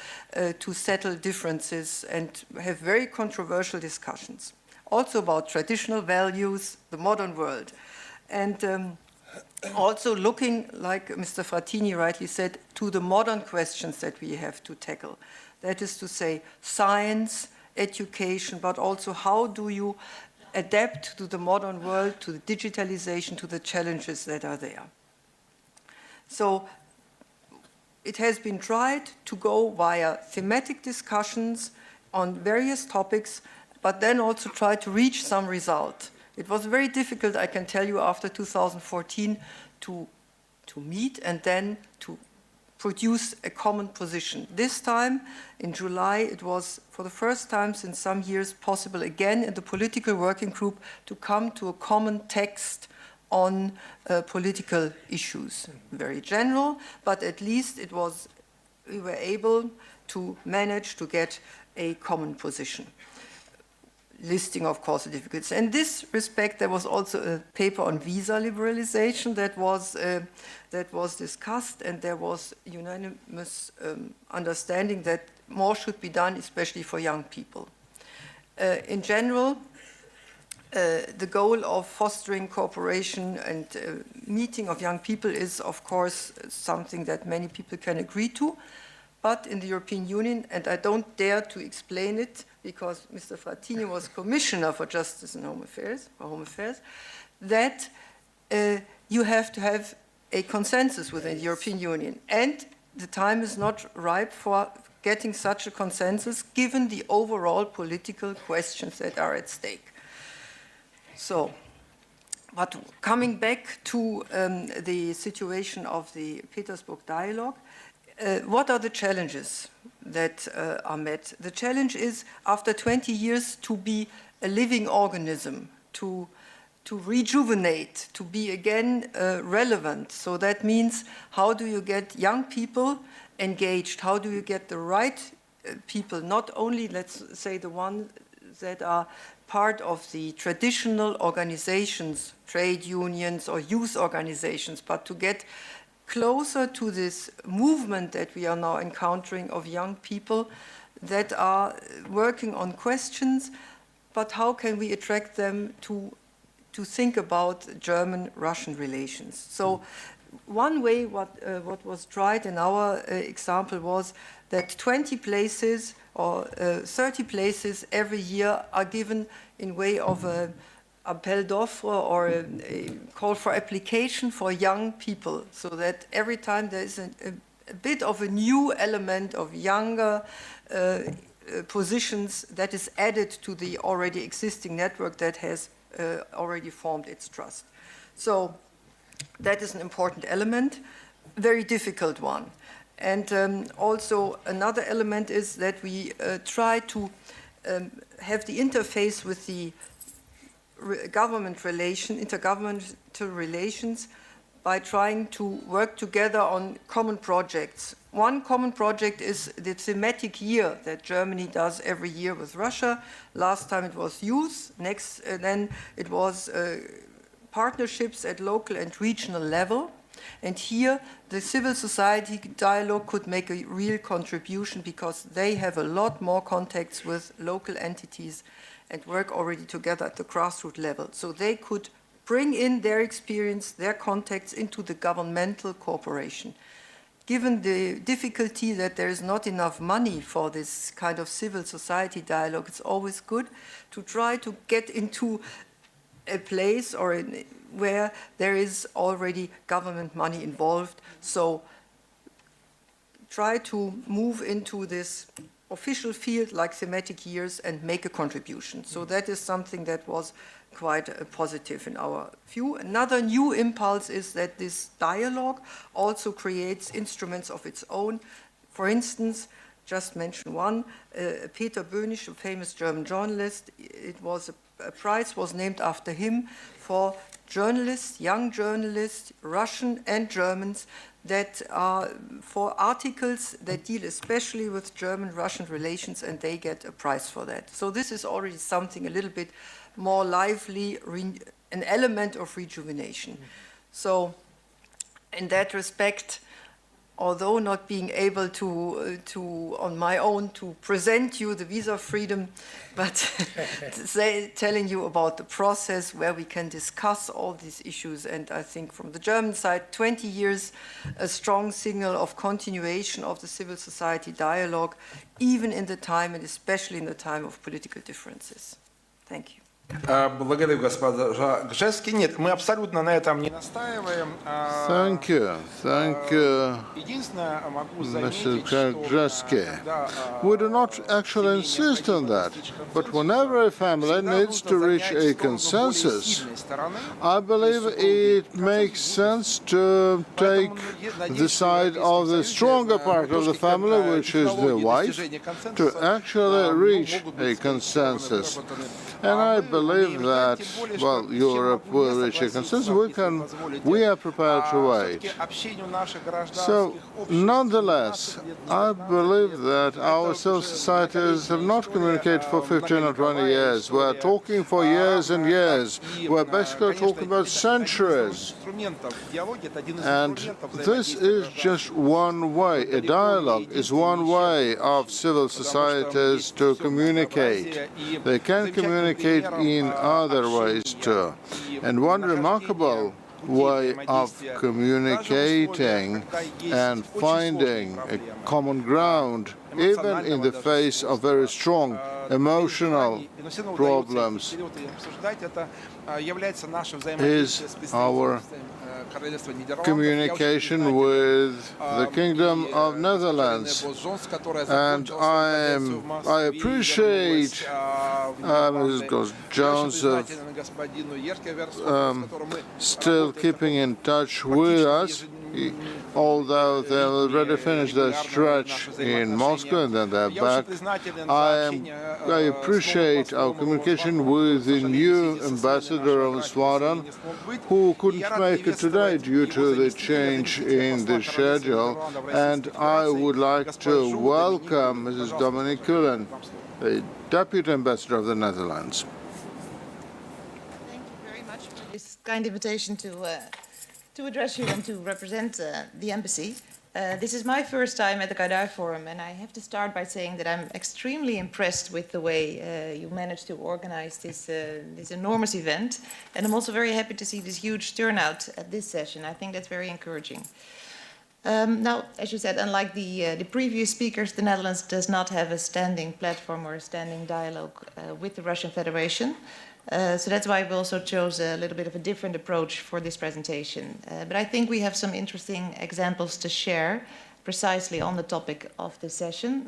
settle differences and have very controversial discussions. Also about traditional values, the modern world. And also looking, like Mr. Frattini rightly said, to the modern questions that we have to tackle. That is to say, science, education, but also how do you adapt to the modern world, to the digitalization, to the challenges that are there. So it has been tried to go via thematic discussions on various topics, but then also try to reach some result. It was very difficult, I can tell you, after 2014 to meet and then to produce a common position. This time, in July, it was for the first time since some years possible again in the political working group to come to a common text on political issues. Very general, but at least we were able to manage to get a common position. Listing, of course, the difficulties. In this respect, there was also a paper on visa liberalization that was discussed, and there was unanimous understanding that more should be done, especially for young people. In general, the goal of fostering cooperation and meeting of young people is, of course, something that many people can agree to. But in the European Union, and I don't dare to explain it because Mr. Frattini was Commissioner for Justice and Home Affairs, that you have to have a consensus within the European Union. And the time is not ripe for getting such a consensus given the overall political questions that are at stake. So, but coming back to the situation of the Petersburg Dialogue, what are the challenges that are met? The challenge is, after 20 years, to be a living organism, to rejuvenate, to be again relevant. So that means, how do you get young people engaged? How do you get the right people, not only, let's say, the ones that are part of the traditional organizations, trade unions or youth organizations, but to get closer to this movement that we are now encountering of young people that are working on questions, but how can we attract them to think about German-Russian relations? So one way what was tried in our example was that 20 places or 30 places every year are given in way of a appel d'offre or a call for application for young people, so that every time there is a bit of a new element of younger positions that is added to the already existing network that has already formed its trust. So that is an important element, very difficult one. And also another element is that we try to have the interface with the intergovernmental relations by trying to work together on common projects. One common project is the thematic year that Germany does every year with Russia. Last time it was youth, then it was partnerships at local and regional level. And here the civil society dialogue could make a real contribution because they have a lot more contacts with local entities and work already together at the grassroots level. So they could bring in their experience, their contacts into the governmental cooperation. Given the difficulty that there is not enough money for this kind of civil society dialogue, it's always good to try to get into a place where there is already government money involved. So try to move into this official field like thematic years and make a contribution. So that is something that was quite positive in our view. Another new impulse is that this dialogue also creates instruments of its own. For instance, just mention one, Peter Böhnisch, a famous German journalist, a prize was named after him for journalists, young journalists, Russian and Germans, that are for articles that deal especially with German-Russian relations, and they get a prize for that. So this is already something a little bit more lively, an element of rejuvenation. So in that respect, although not being able to on my own to present you the visa freedom, but telling you about the process where we can discuss all these issues. And I think from the German side, 20 years, a strong signal of continuation of the civil society dialogue, even in the time and especially in the time of political differences. Thank you. Благодарю, госпожа Гжески. Нет, мы абсолютно на этом не настаиваем. Thank you. Thank you, Единственное, могу Mr. заметить, что Krajewski. We do not actually insist on that, but whenever a family needs to reach a consensus, I believe it makes sense to take the side of the stronger part of the family, which is the wife, to actually reach a consensus. And I believe that, well, Europe will reach a consensus. We are prepared to wait. So, nonetheless, I believe that our civil societies have not communicated for 15 or 20 years. We're talking for years and years. We're basically talking about centuries. And this is just one way. A dialogue is one way of civil societies to communicate. They can communicate in other ways too. And one remarkable way of communicating and finding a common ground, even in the face of very strong emotional problems, is our communication with the Kingdom of Netherlands. And I appreciate Mrs. Jones still keeping in touch with us, although they already finished their stretch in Moscow and then they're back. I appreciate our communication with the new ambassador of Sweden, who couldn't make it today due to the change in the schedule, and I would like to welcome Mrs. Dominique Cullen, the Deputy Ambassador of the Netherlands. Thank you very much for this kind invitation to address you and to represent the embassy. This is my first time at the Gaidar Forum, and I have to start by saying that I'm extremely impressed with the way you managed to organize this enormous event. And I'm also very happy to see this huge turnout at this session. I think that's very encouraging. Now, as you said, unlike the previous speakers, the Netherlands does not have a standing platform or a standing dialogue with the Russian Federation. So that's why we also chose a little bit of a different approach for this presentation. But I think we have some interesting examples to share precisely on the topic of this session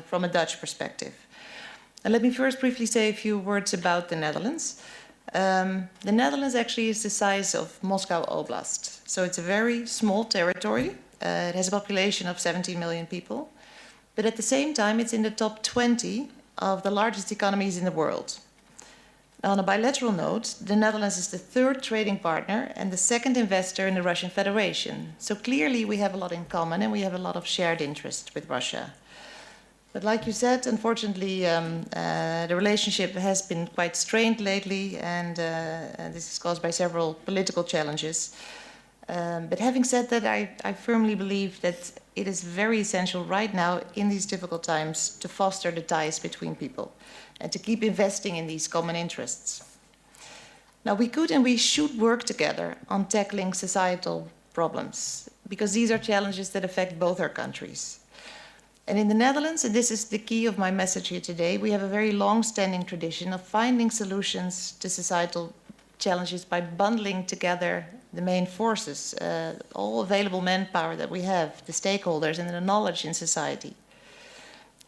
from a Dutch perspective. And let me first briefly say a few words about the Netherlands. The Netherlands actually is the size of Moscow Oblast. So it's a very small territory. It has a population of 17 million people. But at the same time, it's in the top 20 of the largest economies in the world. On a bilateral note, the Netherlands is the third trading partner and the second investor in the Russian Federation. So clearly we have a lot in common and we have a lot of shared interest with Russia. But like you said, unfortunately, the relationship has been quite strained lately, and this is caused by several political challenges. But having said that, I firmly believe that it is very essential right now in these difficult times to foster the ties between people and to keep investing in these common interests. Now, we could and we should work together on tackling societal problems, because these are challenges that affect both our countries. And in the Netherlands, and this is the key of my message here today, we have a very long-standing tradition of finding solutions to societal challenges by bundling together the main forces, all available manpower that we have, the stakeholders and the knowledge in society.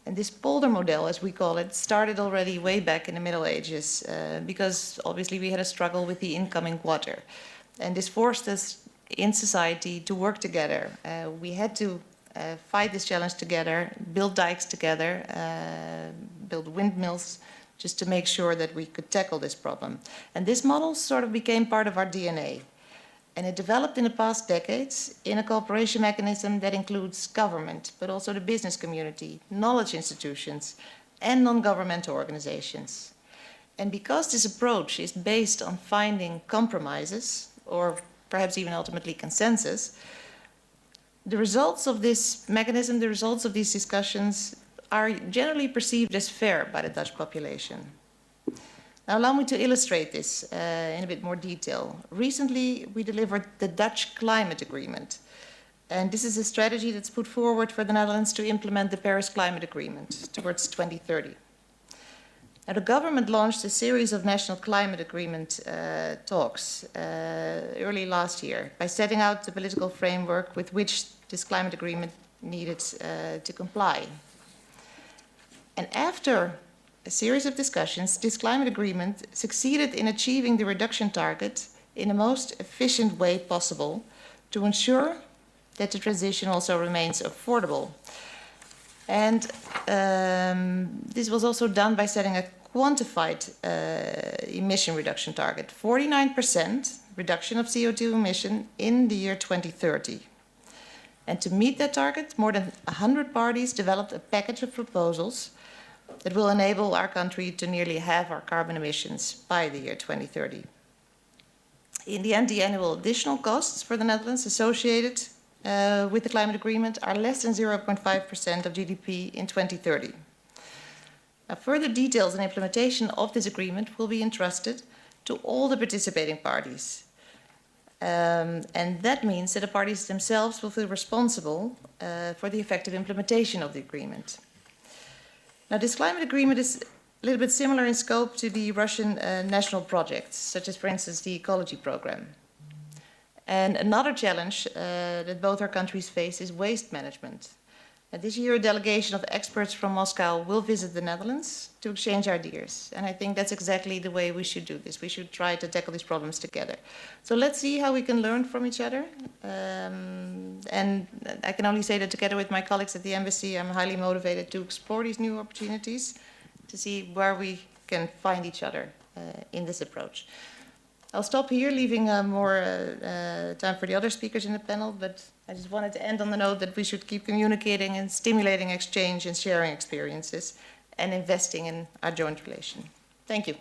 And this polder model, as we call it, started already way back in the Middle Ages, because obviously we had a struggle with the incoming water. And this forced us in society to work together. We had to fight this challenge together, build dikes together, build windmills, just to make sure that we could tackle this problem. And this model sort of became part of our DNA. And it developed in the past decades in a cooperation mechanism that includes government, but also the business community, knowledge institutions, and non-governmental organizations. And because this approach is based on finding compromises, or perhaps even ultimately consensus, the results of this mechanism, the results of these discussions, are generally perceived as fair by the Dutch population. Now, allow me to illustrate this in a bit more detail. Recently, we delivered the Dutch Climate Agreement. And this is a strategy that's put forward for the Netherlands to implement the Paris Climate Agreement towards 2030. Now, the government launched a series of national climate agreement talks early last year by setting out the political framework with which this climate agreement needed to comply. And after a series of discussions, this climate agreement succeeded in achieving the reduction target in the most efficient way possible to ensure that the transition also remains affordable. And this was also done by setting a quantified emission reduction target, 49% reduction of CO2 emission in the year 2030. And to meet that target, more than 100 parties developed a package of proposals that will enable our country to nearly halve our carbon emissions by the year 2030. In the end, the annual additional costs for the Netherlands associated with the climate agreement are less than 0.5% of GDP in 2030. Now, further details and implementation of this agreement will be entrusted to all the participating parties. And that means that the parties themselves will feel responsible for the effective implementation of the agreement. Now, this climate agreement is a little bit similar in scope to the Russian national projects, such as, for instance, the ecology program. And another challenge that both our countries face is waste management. This year, a delegation of experts from Moscow will visit the Netherlands to exchange ideas. And I think that's exactly the way we should do this. We should try to tackle these problems together. So let's see how we can learn from each other. And I can only say that together with my colleagues at the embassy, I'm highly motivated to explore these new opportunities to see where we can find each other in this approach. I'll stop here, leaving more time for the other speakers in the panel, but I just wanted to end on the note that we should keep communicating and stimulating exchange and sharing experiences and investing in our joint relation. Thank you.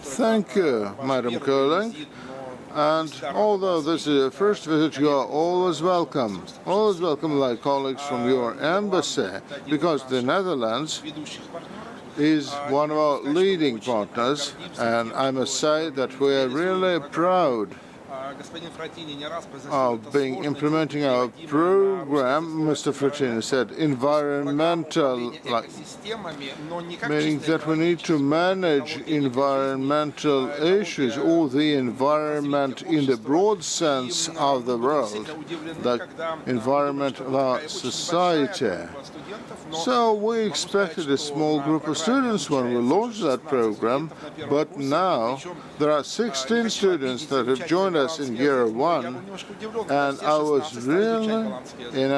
Thank you, Madam Curling. And although this is your first visit, you are always welcome like colleagues from your embassy, because the Netherlands is one of our leading partners, and I must say that we are really proud of implementing our program. Mr. Frattini said environmental, meaning that we need to manage environmental issues, or the environment in the broad sense of the word, the environment of our society. So we expected a small group of students when we launched that program, but now there are 16 students that have joined us in year one, and I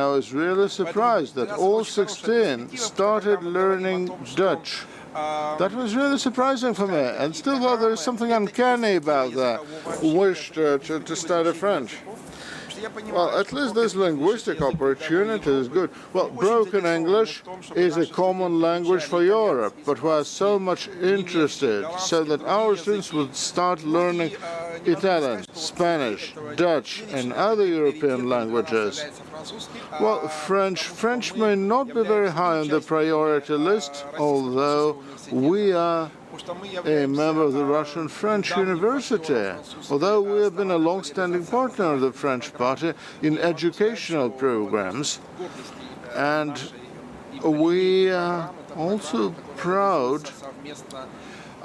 was really surprised that all 16 started learning Dutch. That was really surprising for me, and still, though, there is something uncanny about that wish to study French. Well, at least this linguistic opportunity is good. Well, broken English is a common language for Europe, but we are so much interested so that our students would start learning Italian, Spanish, Dutch, and other European languages. Well, French may not be very high on the priority list, although we are a member of the Russian-French University, although we have been a long-standing partner of the French Party in educational programs. And we are also proud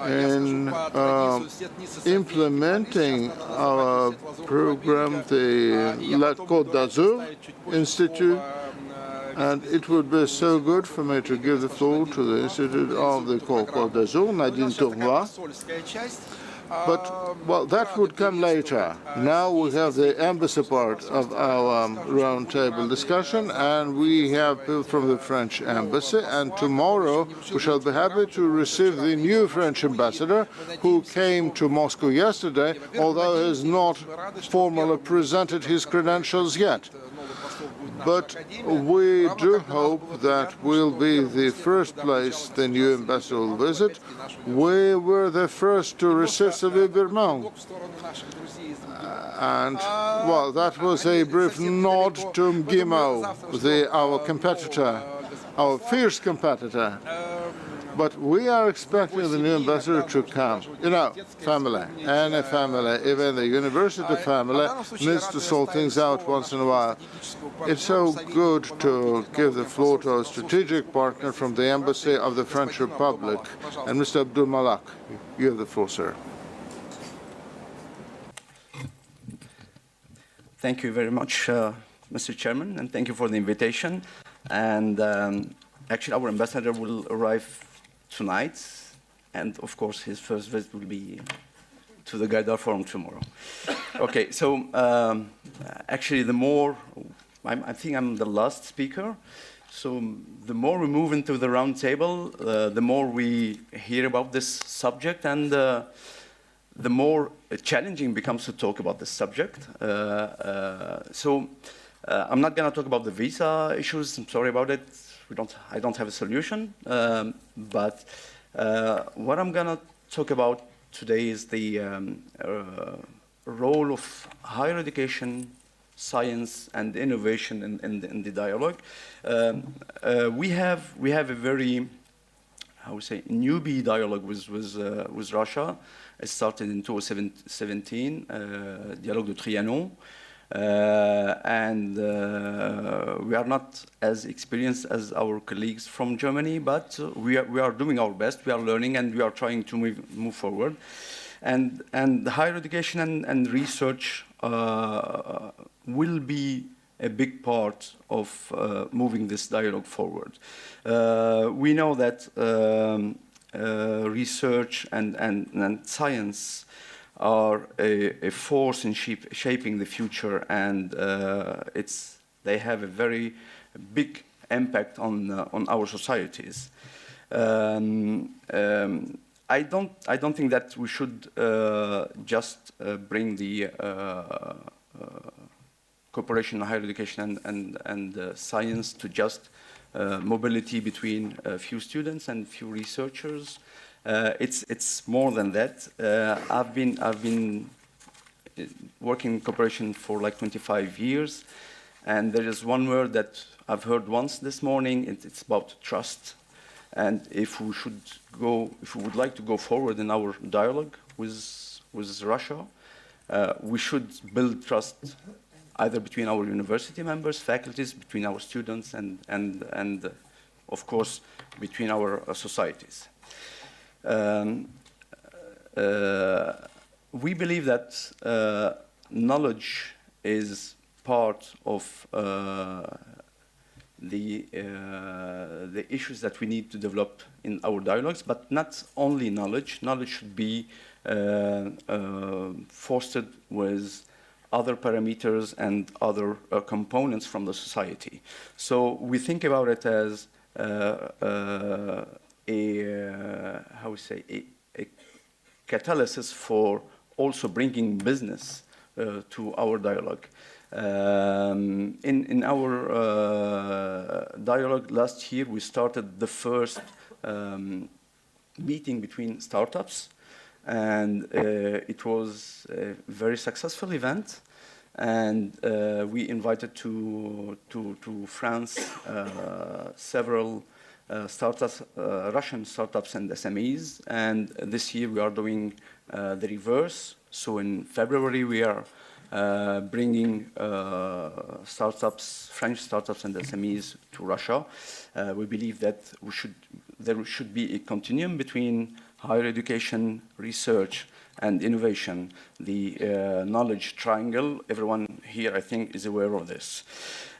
in implementing our program, the Côte d'Azur Institute. And it would be so good for me to give the floor to the Institute of the Côte d'Azur, Nadine Tournois. But, well, that would come later. Now we have the embassy part of our roundtable discussion, and we have people from the French embassy. And tomorrow we shall be happy to receive the new French ambassador, who came to Moscow yesterday, although he has not formally presented his credentials yet. But we do hope that we'll be the first place the new ambassador will visit. We were the first to receive Sylvie Berman. And, well, that was a brief nod to Mgimo, our competitor, our fierce competitor. But we are expecting the new ambassador to come. You know, family, any family, even the university family, needs to sort things out once in a while. It's so good to give the floor to a strategic partner from the Embassy of the French Republic. And Mr. Abdul Malak, you have the floor, sir. Thank you very much, Mr. Chairman, and thank you for the invitation. And actually, our ambassador will arrive tonight, and of course, his first visit will be to the Gaidar Forum tomorrow. Okay, so actually, I think I'm the last speaker. So the more we move into the round table, the more we hear about this subject, and the more challenging it becomes to talk about this subject. So I'm not going to talk about the visa issues. I'm sorry about it. I don't have a solution. But what I'm going to talk about today is the role of higher education, science, and innovation in the dialogue. We have a very, how we say, newbie dialogue with Russia. It started in 2017, Dialogue de Trianon. And we are not as experienced as our colleagues from Germany, but we are doing our best. We are learning, and we are trying to move forward. And higher education and research will be a big part of moving this dialogue forward. We know that research and science are a force in shaping the future, and they have a very big impact on our societies. I don't think that we should just bring the cooperation in higher education and science to just mobility between a few students and few researchers. It's more than that. I've been working in cooperation for like 25 years, and there is one word that I've heard once this morning. It's about trust. And if we would like to go forward in our dialogue with Russia, we should build trust either between our university members, faculties, between our students, and of course, between our societies. We believe that knowledge is part of the issues that we need to develop in our dialogues, but not only knowledge. Knowledge should be fostered with other parameters and other components from the society. So we think about it as a catalysis for also bringing business to our dialogue. In our dialogue last year, we started the first meeting between startups, and it was a very successful event. And we invited to France several startups, Russian startups and SMEs. And this year we are doing the reverse. So in February we are bringing startups, French startups and SMEs to Russia. We believe that there should be a continuum between higher education, research, and innovation, the knowledge triangle. Everyone here, I think, is aware of this.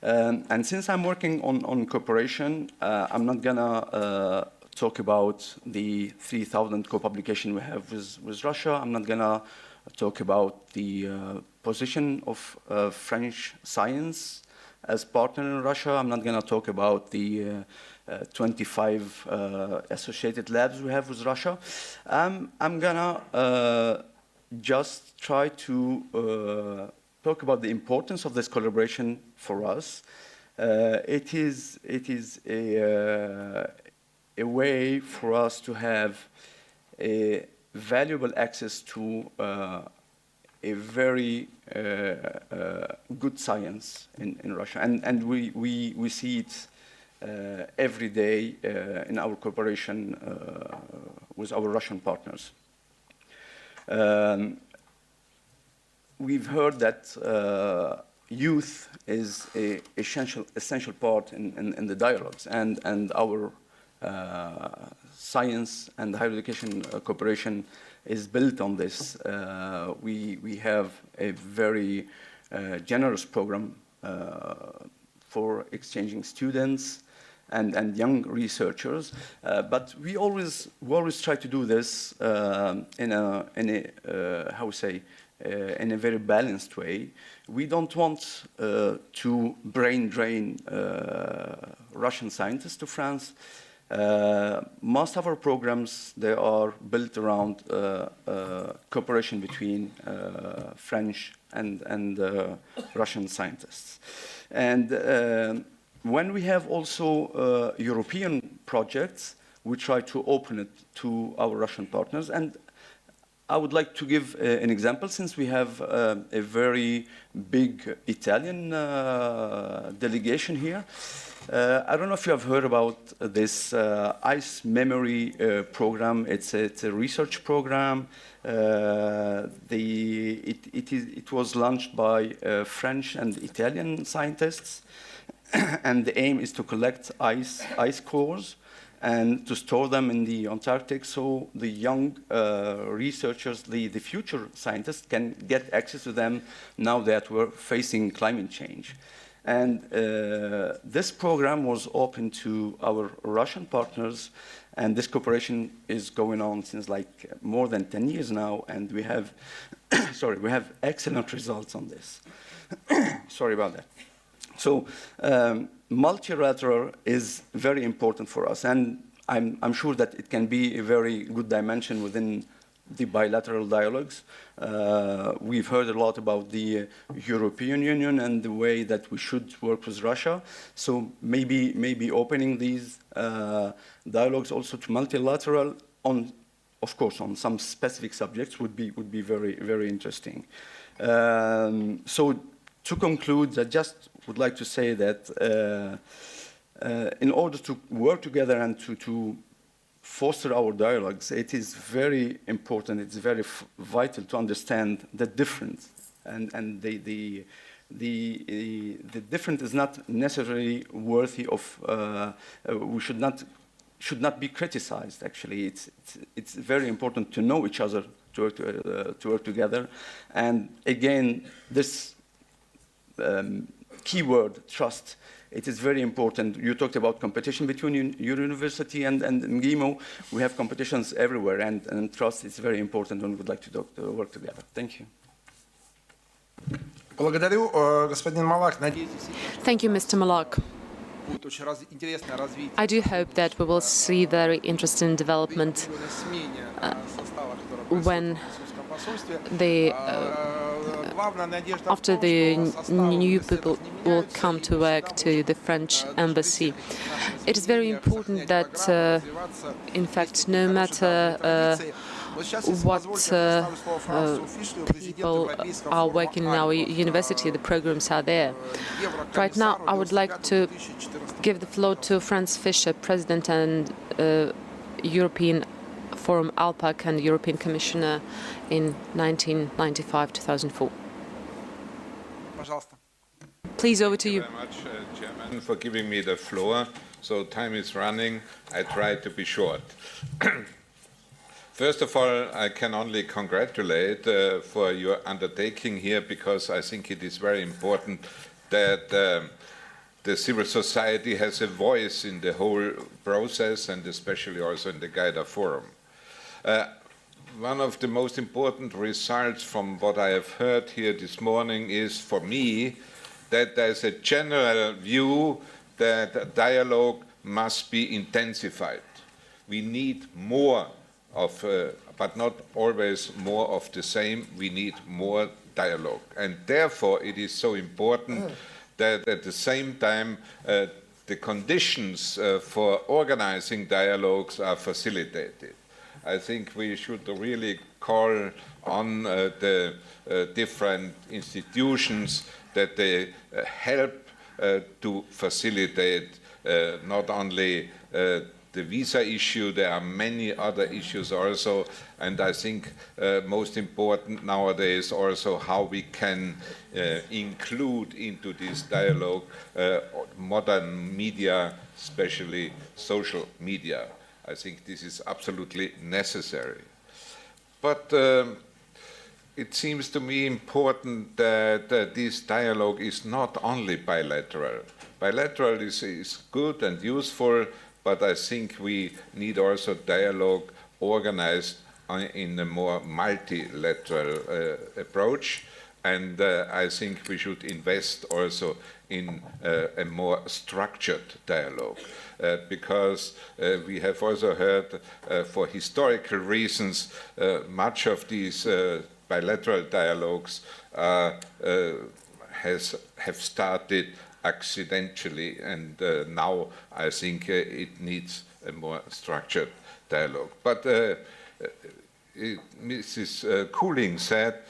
And since I'm working on cooperation, I'm not gonna talk about the 3,000 co-publication we have with Russia. I'm not gonna talk about the position of French science as partner in Russia. I'm not gonna talk about the 25 associated labs we have with Russia. I'm gonna just try to talk about the importance of this collaboration for us. It is a way for us to have a valuable access to a very good science in Russia, and we see it every day in our cooperation with our Russian partners. We've heard that youth is an essential part in the dialogues, and our science and higher education cooperation is built on this. We have a very generous program for exchanging students and young researchers, but we always try to do this in a very balanced way. We don't want to brain drain Russian scientists to France. Most of our programs, they are built around cooperation between French and Russian scientists. And when we have also European projects, we try to open it to our Russian partners. And I would like to give an example, since we have a very big Italian delegation here. I don't know if you have heard about this ICE memory program. It's a research program. It was launched by French and Italian scientists, and the aim is to collect ice cores and to store them in the Antarctic, so the young researchers, the future scientists, can get access to them now that we're facing climate change. And this program was open to our Russian partners, and this cooperation is going on since like more than 10 years now, and we have, we have excellent results on this. Sorry about that. So multilateral is very important for us, and I'm sure that it can be a very good dimension within the bilateral dialogues. We've heard a lot about the European Union and the way that we should work with Russia. So maybe opening these dialogues also to multilateral, of course, on some specific subjects would be very interesting. So to conclude, I just would like to say that in order to work together and to foster our dialogues, it is very important, it's very vital to understand the difference. And the difference is not necessarily worthy of, we should not be criticized, actually. It's very important to know each other, to work together. And again, this keyword, trust, it is very important. You talked about competition between your university and MGIMO. We have competitions everywhere, and trust is very important when we would like to work together. Thank you. Thank you, Mr. Malak. I do hope that we will see very interesting development when after the new people will come to work to the French embassy. It is very important that, in fact, no matter what people are working in our university, the programs are there. Right now, I would like to give the floor to Franz Fischer, President and European Forum ALPAC and European Commissioner in 1995-2004. Please, over to you. Thank you very much, Chairman, for giving me the floor. So time is running. I try to be short. First of all, I can only congratulate for your undertaking here, because I think it is very important that the civil society has a voice in the whole process, and especially also in the Gaidar Forum. One of the most important results from what I have heard here this morning is, for me, that there's a general view that dialogue must be intensified. We need more of, but not always more of the same. We need more dialogue. And therefore, it is so important that at the same time, the conditions for organizing dialogues are facilitated. I think we should really call on the different institutions that they help to facilitate not only the visa issue, there are many other issues also, and I think most important nowadays also how we can include into this dialogue modern media, especially social media. I think this is absolutely necessary. But it seems to me important that this dialogue is not only bilateral. Bilateral is good and useful, but I think we need also dialogue organized in a more multilateral approach, and I think we should invest also in a more structured dialogue, because we have also heard for historical reasons much of these bilateral dialogues have started accidentally, and now I think it needs a more structured dialogue. But Mrs. Cooling said,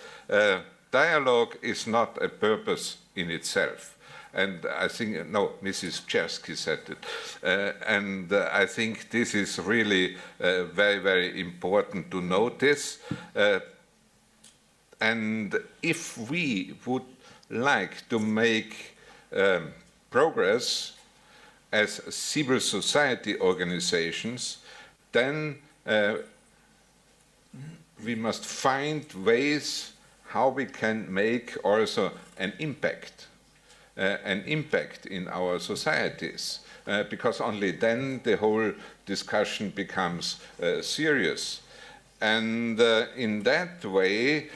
dialogue is not a purpose in itself. And I think, no, Mrs. Chersky said it. And I think this is really very, very important to notice. And if we would like to make progress as civil society organizations, then we must find ways how we can make also an impact in our societies, because only then the whole discussion becomes serious. And in that way,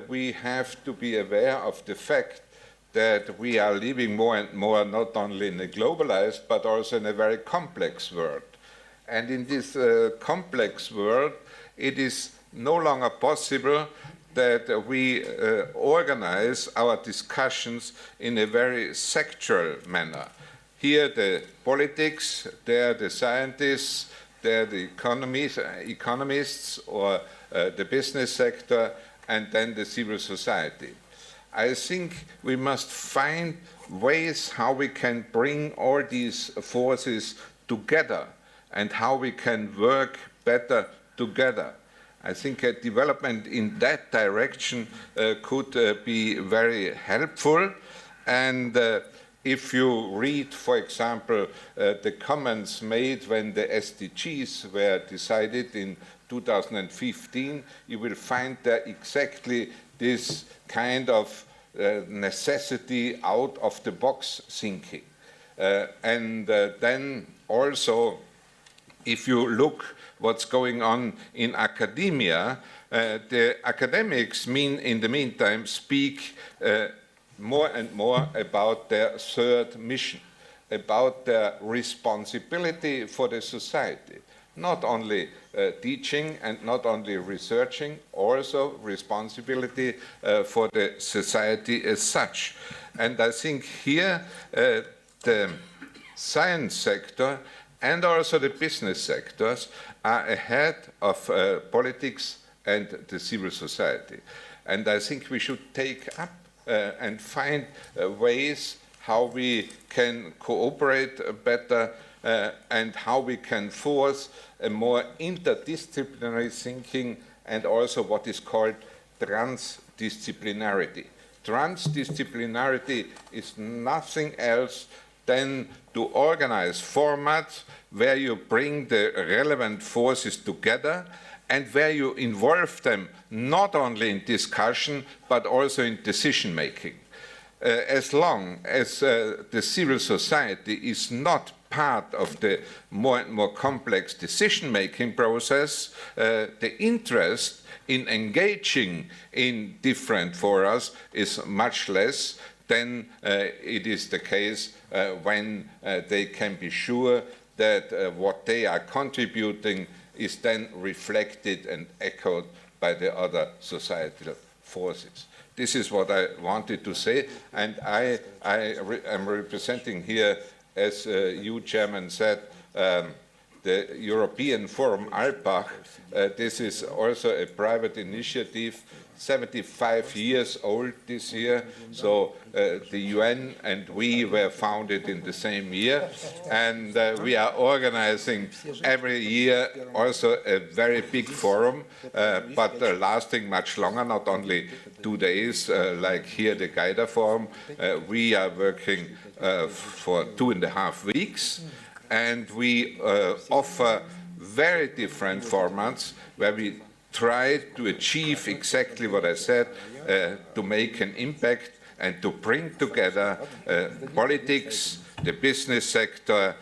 we have to be aware of the fact that we are living more and more not only in a globalized but also in a very complex world. And in this complex world, it is no longer possible that we organize our discussions in a very sectoral manner. Here the politics, there the scientists, there the economists or the business sector, and then the civil society. I think we must find ways how we can bring all these forces together and how we can work better together. I think a development in that direction could be very helpful. And if you read, for example, the comments made when the SDGs were decided in 2015, you will find there exactly this kind of necessity out of the box thinking. And then also, if you look what's going on in academia, the academics in the meantime speak more and more about their third mission, about their responsibility for the society. Not only teaching and not only researching, also responsibility for the society as such. And I think here the science sector and also the business sectors are ahead of politics and the civil society. And I think we should take up and find ways how we can cooperate better and how we can force a more interdisciplinary thinking and also what is called transdisciplinarity. Transdisciplinarity is nothing else than to organize formats where you bring the relevant forces together and where you involve them not only in discussion but also in decision making. As long as the civil society is not part of the more and more complex decision-making process, the interest in engaging in different fora is much less than it is the case when they can be sure that what they are contributing is then reflected and echoed by the other societal forces. This is what I wanted to say, and I am representing here, as you, Chairman, said, the European Forum ALPA. This is also a private initiative, 75 years old this year. So the UN and we were founded in the same year. And we are organizing every year also a very big forum, but lasting much longer, not only 2 days like here the Gaidar Forum. We are working for 2.5 weeks. And we offer very different formats where we try to achieve exactly what I said, to make an impact and to bring together politics, the business sector,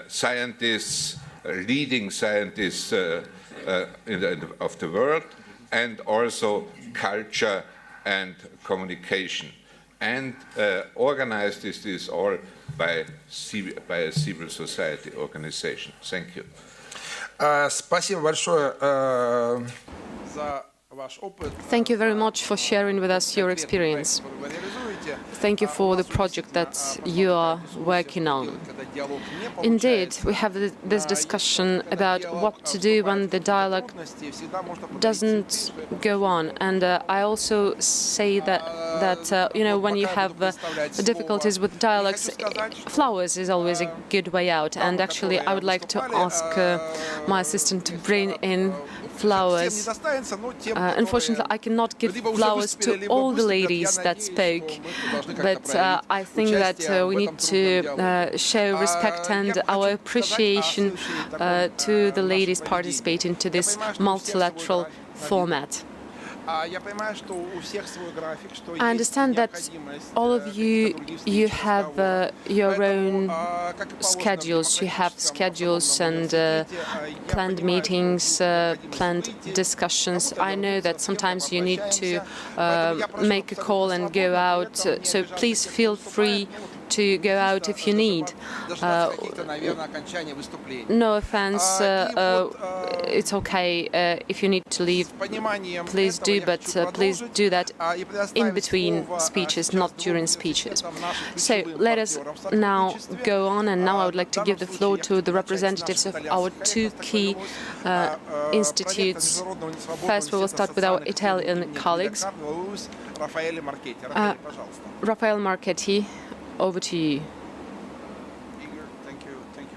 scientists, leading scientists of the world, and also culture and communication. And organized this all by a civil society organization. Thank you. Спасибо большое за ваш опыт. Thank you very much for sharing with us your experience. Thank you for the project that you are working on. Indeed, we have this discussion about what to do when the dialogue doesn't go on. And I also say that you know, when you have difficulties with dialogues, flowers is always a good way out. And actually, I would like to ask my assistant to bring in flowers. Unfortunately, I cannot give flowers to all the ladies that spoke, but I think that we need to show respect and our appreciation to the ladies participating to this multilateral format. I understand that all of you have your own schedules. You have schedules and planned meetings, planned discussions. I know that sometimes you need to make a call and go out, so please feel free to go out if you need. No offense, it's okay if you need to leave, please do, but please do that in between speeches, not during speeches. So let us now go on, and now I would like to give the floor to the representatives of our two key institutes. First, we will start with our Italian colleagues. Raffaele Marchetti, over to you. Thank you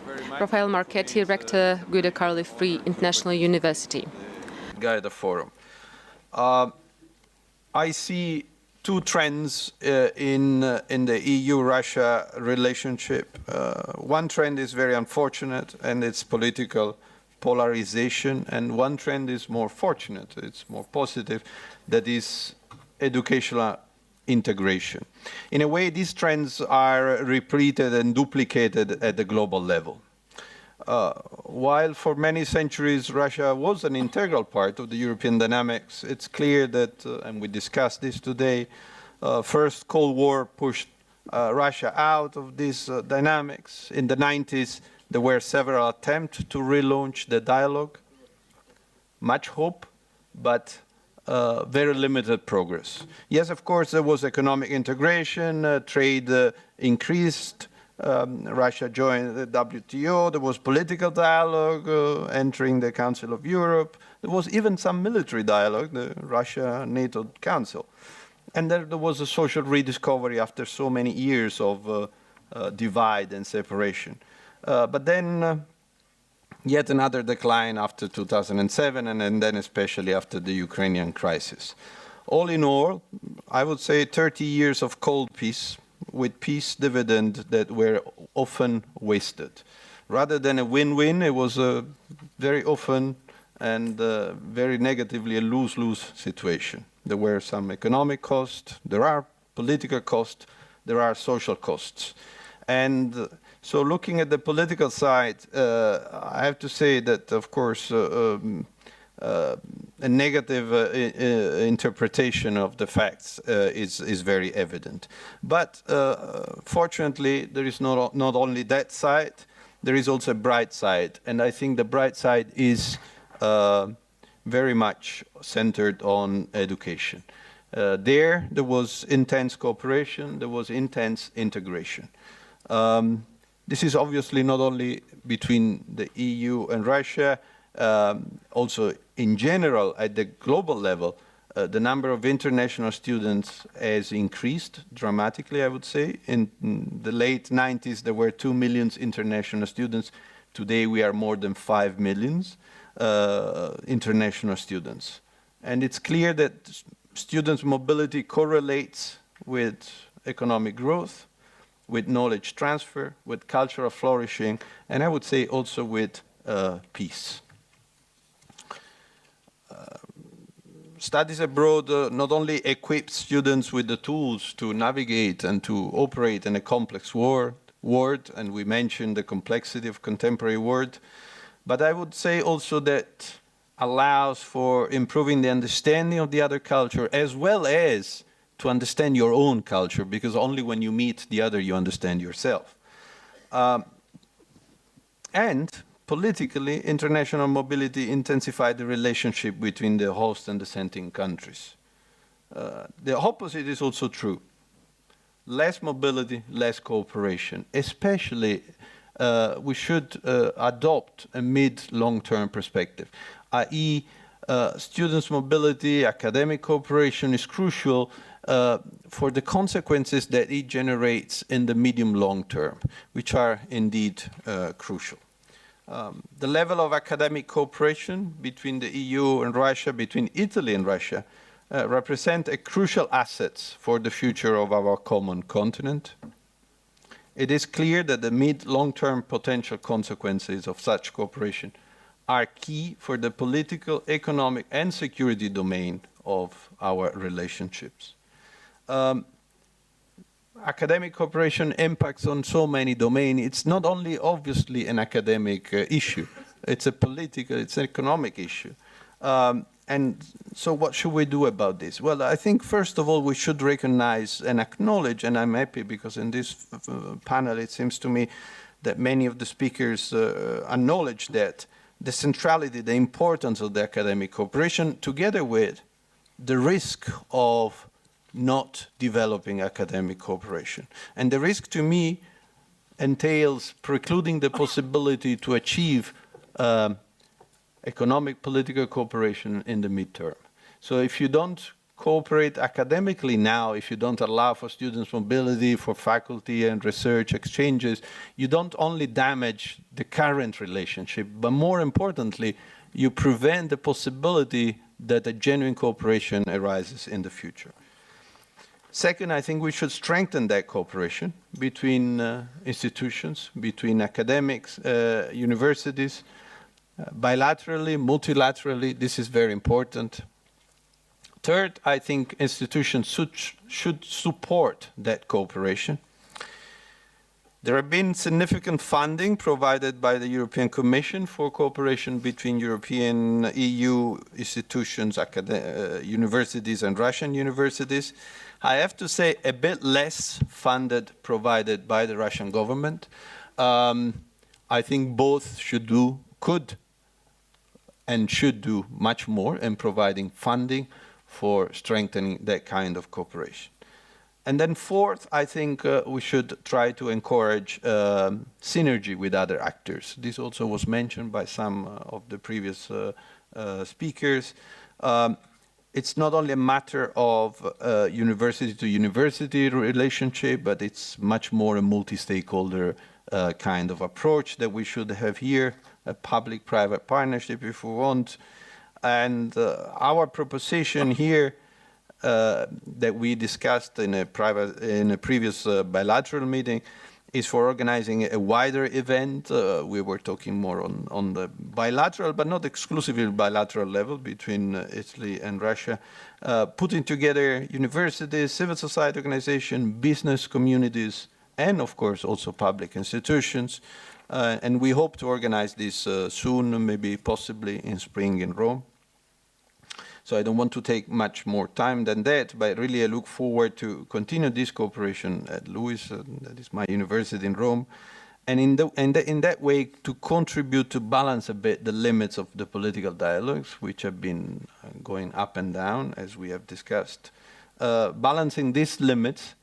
very much. Raffaele Marchetti, Rector, Guido Carli Free International University. Gaidar Forum. I see two trends in the EU-Russia relationship. One trend is very unfortunate, and it's political polarization, and one trend is more fortunate, it's more positive, that is educational integration. In a way, these trends are repeated and duplicated at the global level. While for many centuries Russia was an integral part of the European dynamics, it's clear that, and we discussed this today, first Cold War pushed Russia out of these dynamics. In the 90s, there were several attempts to relaunch the dialogue. Much hope, but very limited progress. Yes, of course, there was economic integration, trade increased, Russia joined the WTO, there was political dialogue entering the Council of Europe, there was even some military dialogue, the Russia-NATO Council. And there was a social rediscovery after so many years of divide and separation. But then yet another decline after 2007, and then especially after the Ukrainian crisis. All in all, I would say 30 years of cold peace, with peace dividend that were often wasted. Rather than a win-win, it was a very often and very negatively a lose-lose situation. There were some economic costs, there are political costs, there are social costs. And so looking at the political side, I have to say that, of course, a negative interpretation of the facts is very evident. But fortunately, there is not only that side, there is also a bright side. And I think the bright side is very much centered on education. There was intense cooperation, there was intense integration. This is obviously not only between the EU and Russia, also in general at the global level, the number of international students has increased dramatically, I would say. In the late 90s, there were 2 million international students. Today, we are more than 5 million international students. And it's clear that students' mobility correlates with economic growth, with knowledge transfer, with cultural flourishing, and I would say also with peace. Studies abroad not only equip students with the tools to navigate and to operate in a complex world, and we mentioned the complexity of contemporary world, but I would say also that allows for improving the understanding of the other culture as well as to understand your own culture, because only when you meet the other you understand yourself. And politically, international mobility intensified the relationship between the host and dissenting countries. The opposite is also true. Less mobility, less cooperation. Especially, we should adopt a mid-long-term perspective, i.e., students' mobility, academic cooperation is crucial for the consequences that it generates in the medium-long term, which are indeed crucial. The level of academic cooperation between the EU and Russia, between Italy and Russia, represent a crucial asset for the future of our common continent. It is clear that the mid-long-term potential consequences of such cooperation are key for the political, economic, and security domain of our relationships. Academic cooperation impacts on so many domains. It's not only obviously an academic issue, it's a political, it's an economic issue. And so what should we do about this? Well, I think first of all we should recognize and acknowledge, and I'm happy because in this panel it seems to me that many of the speakers acknowledge that the centrality, the importance of the academic cooperation, together with the risk of not developing academic cooperation. And the risk to me entails precluding the possibility to achieve economic political cooperation in the midterm. So if you don't cooperate academically now, if you don't allow for students' mobility, for faculty and research exchanges, you don't only damage the current relationship, but more importantly, you prevent the possibility that a genuine cooperation arises in the future. Second, I think we should strengthen that cooperation between institutions, between academics, universities, bilaterally, multilaterally. This is very important. Third, I think institutions should support that cooperation. There have been significant funding provided by the European Commission for cooperation between European EU institutions, universities and Russian universities. I have to say a bit less funded provided by the Russian government. I think both could and should do much more in providing funding for strengthening that kind of cooperation. And then fourth, I think we should try to encourage synergy with other actors. This also was mentioned by some of the previous speakers. It's not only a matter of university-to-university relationship, but it's much more a multi-stakeholder kind of approach that we should have here, a public-private partnership if we want. And our proposition here that we discussed in a previous bilateral meeting is for organizing a wider event. We were talking more on the bilateral, but not exclusively bilateral level between Italy and Russia, putting together universities, civil society organizations, business communities, and of course also public institutions. And we hope to organize this soon, maybe possibly in spring in Rome. So I don't want to take much more time than that, but really I look forward to continue this cooperation at LUIS, that is my university in Rome, and in that way to contribute to balance a bit the limits of the political dialogues, which have been going up and down, as we have discussed. Balancing these limits,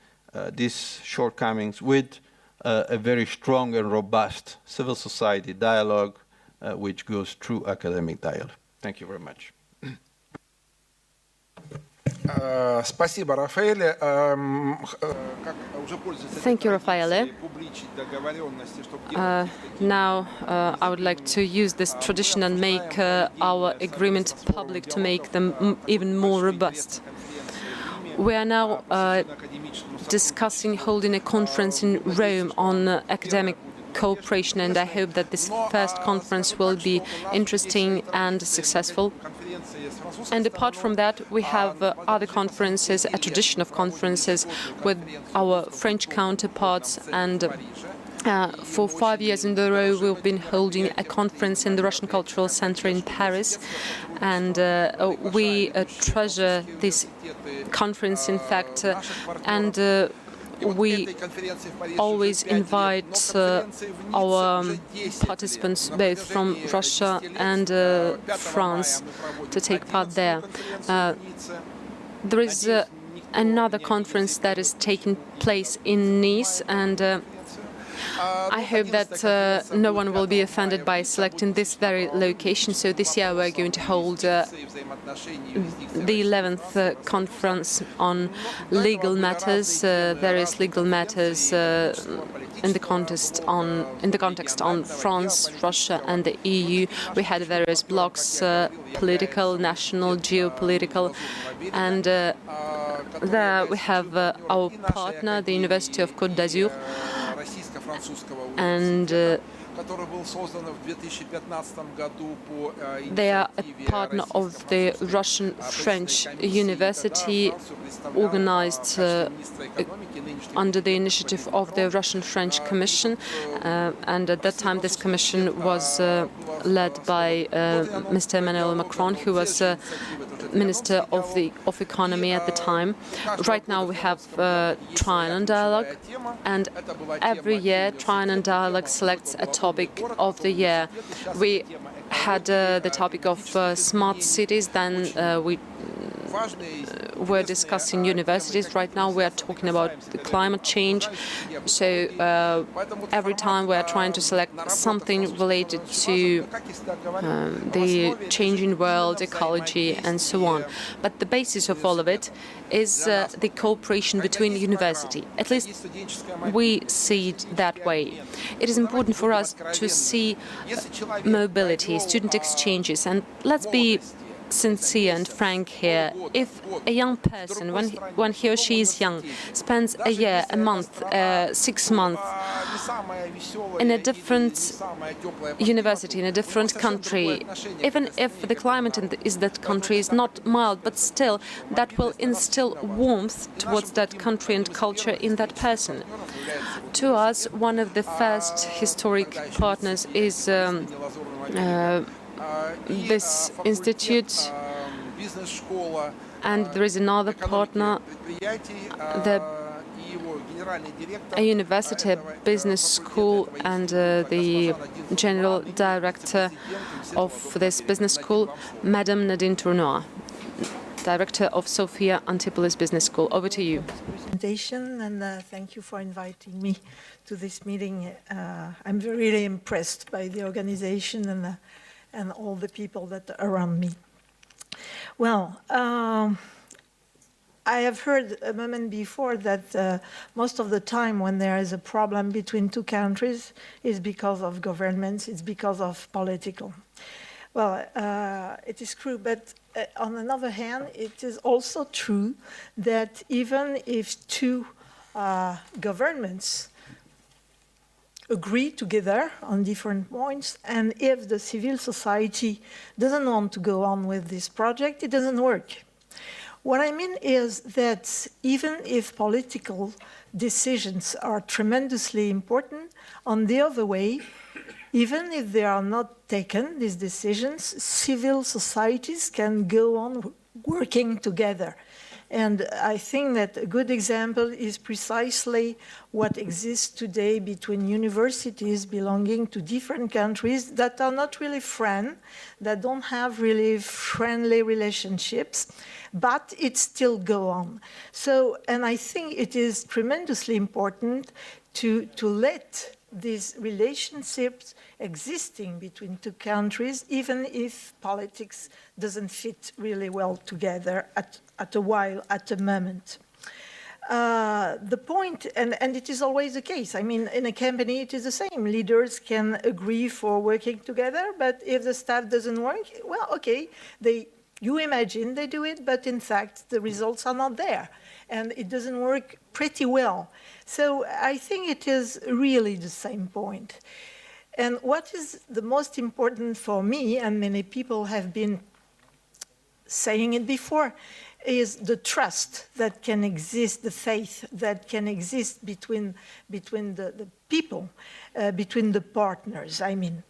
these shortcomings with a very strong and robust civil society dialogue which goes through academic dialogue. Thank you very much. Спасибо, Рафаэле. Thank you, Raffaele. Now I would like to use this tradition and make our agreement public to make them even more robust. We are now discussing holding a conference in Rome on academic cooperation, and I hope that this first conference will be interesting and successful. And apart from that, we have other conferences, a tradition of conferences with our French counterparts, and for 5 years in a row we've been holding a conference in the Russian Cultural Center in Paris, and we treasure this conference, in fact, and we always invite our participants both from Russia and France to take part there. There is another conference that is taking place in Nice, and I hope that no one will be offended by selecting this very location. So this year we're going to hold the 11th conference on legal matters, various legal matters in the context on France, Russia, and the EU. We had various blocks: political, national, geopolitical, and there we have our partner, the University of Côte d'Azur, and they are a partner of the Russian-French University, organized under the initiative of the Russian-French Commission, and at that time this commission was led by Mr. Emmanuel Macron, who was Minister of Economy at the time. Right now we have Trianon Dialogue, and every year Trianon Dialogue selects a topic of the year. We had the topic of smart cities, then we were discussing universities. Right now we are talking about climate change. So every time we are trying to select something related to the changing world, ecology, and so on. But the basis of all of it is the cooperation between university. At least we see it that way. It is important for us to see mobility, student exchanges, and let's be sincere and frank here. If a young person, when he or she is young, spends a year, a month, 6 months in a different university, in a different country, even if the climate in that country is not mild, but still that will instill warmth towards that country and culture in that person. To us, one of the first historic partners is this institute, and there is another partner, a university, a business school, and the general director of this business school, Madame Nadine Tournois, director of Sophia Antipolis Business School. Over to you. And thank you for inviting me to this meeting. I'm really impressed by the organization and all the people that are around me. Well, I have heard a moment before that most of the time when there is a problem between two countries is because of governments, it's because of political. Well, it is true, but on the other hand, it is also true that even if two governments agree together on different points, and if the civil society doesn't want to go on with this project, it doesn't work. What I mean is that even if political decisions are tremendously important, on the other way, even if they are not taken, these decisions, civil societies can go on working together. And I think that a good example is precisely what exists today between universities belonging to different countries that are not really friends, that don't have really friendly relationships, but it still goes on. So, and I think it is tremendously important to let these relationships existing between two countries, even if politics doesn't fit really well together at a moment. The point, and it is always the case, I mean, in a company it is the same. Leaders can agree for working together, but if the staff doesn't work, well, okay, you imagine they do it, but in fact the results are not there, and it doesn't work pretty well. So I think it is really the same point. And what is the most important for me, and many people have been saying it before, is the trust that can exist, the faith that can exist between the people, between the partners, I mean.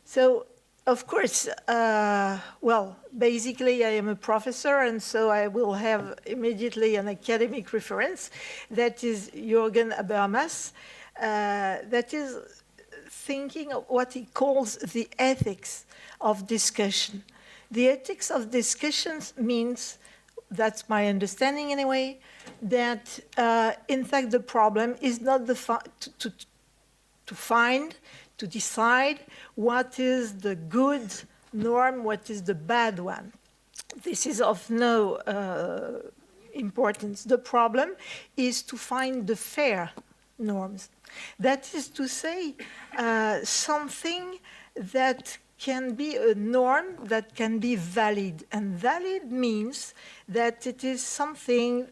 So, of course, well, basically I am a professor, and so I will have immediately an academic reference. That is Jürgen Habermas, that is thinking of what he calls the ethics of discussion. The ethics of discussions means, that's my understanding anyway, that in fact the problem is not to decide what is the good norm, what is the bad one. This is of no importance. The problem is to find the fair norms. That is to say, something that can be a norm that can be valid. And valid means that it is something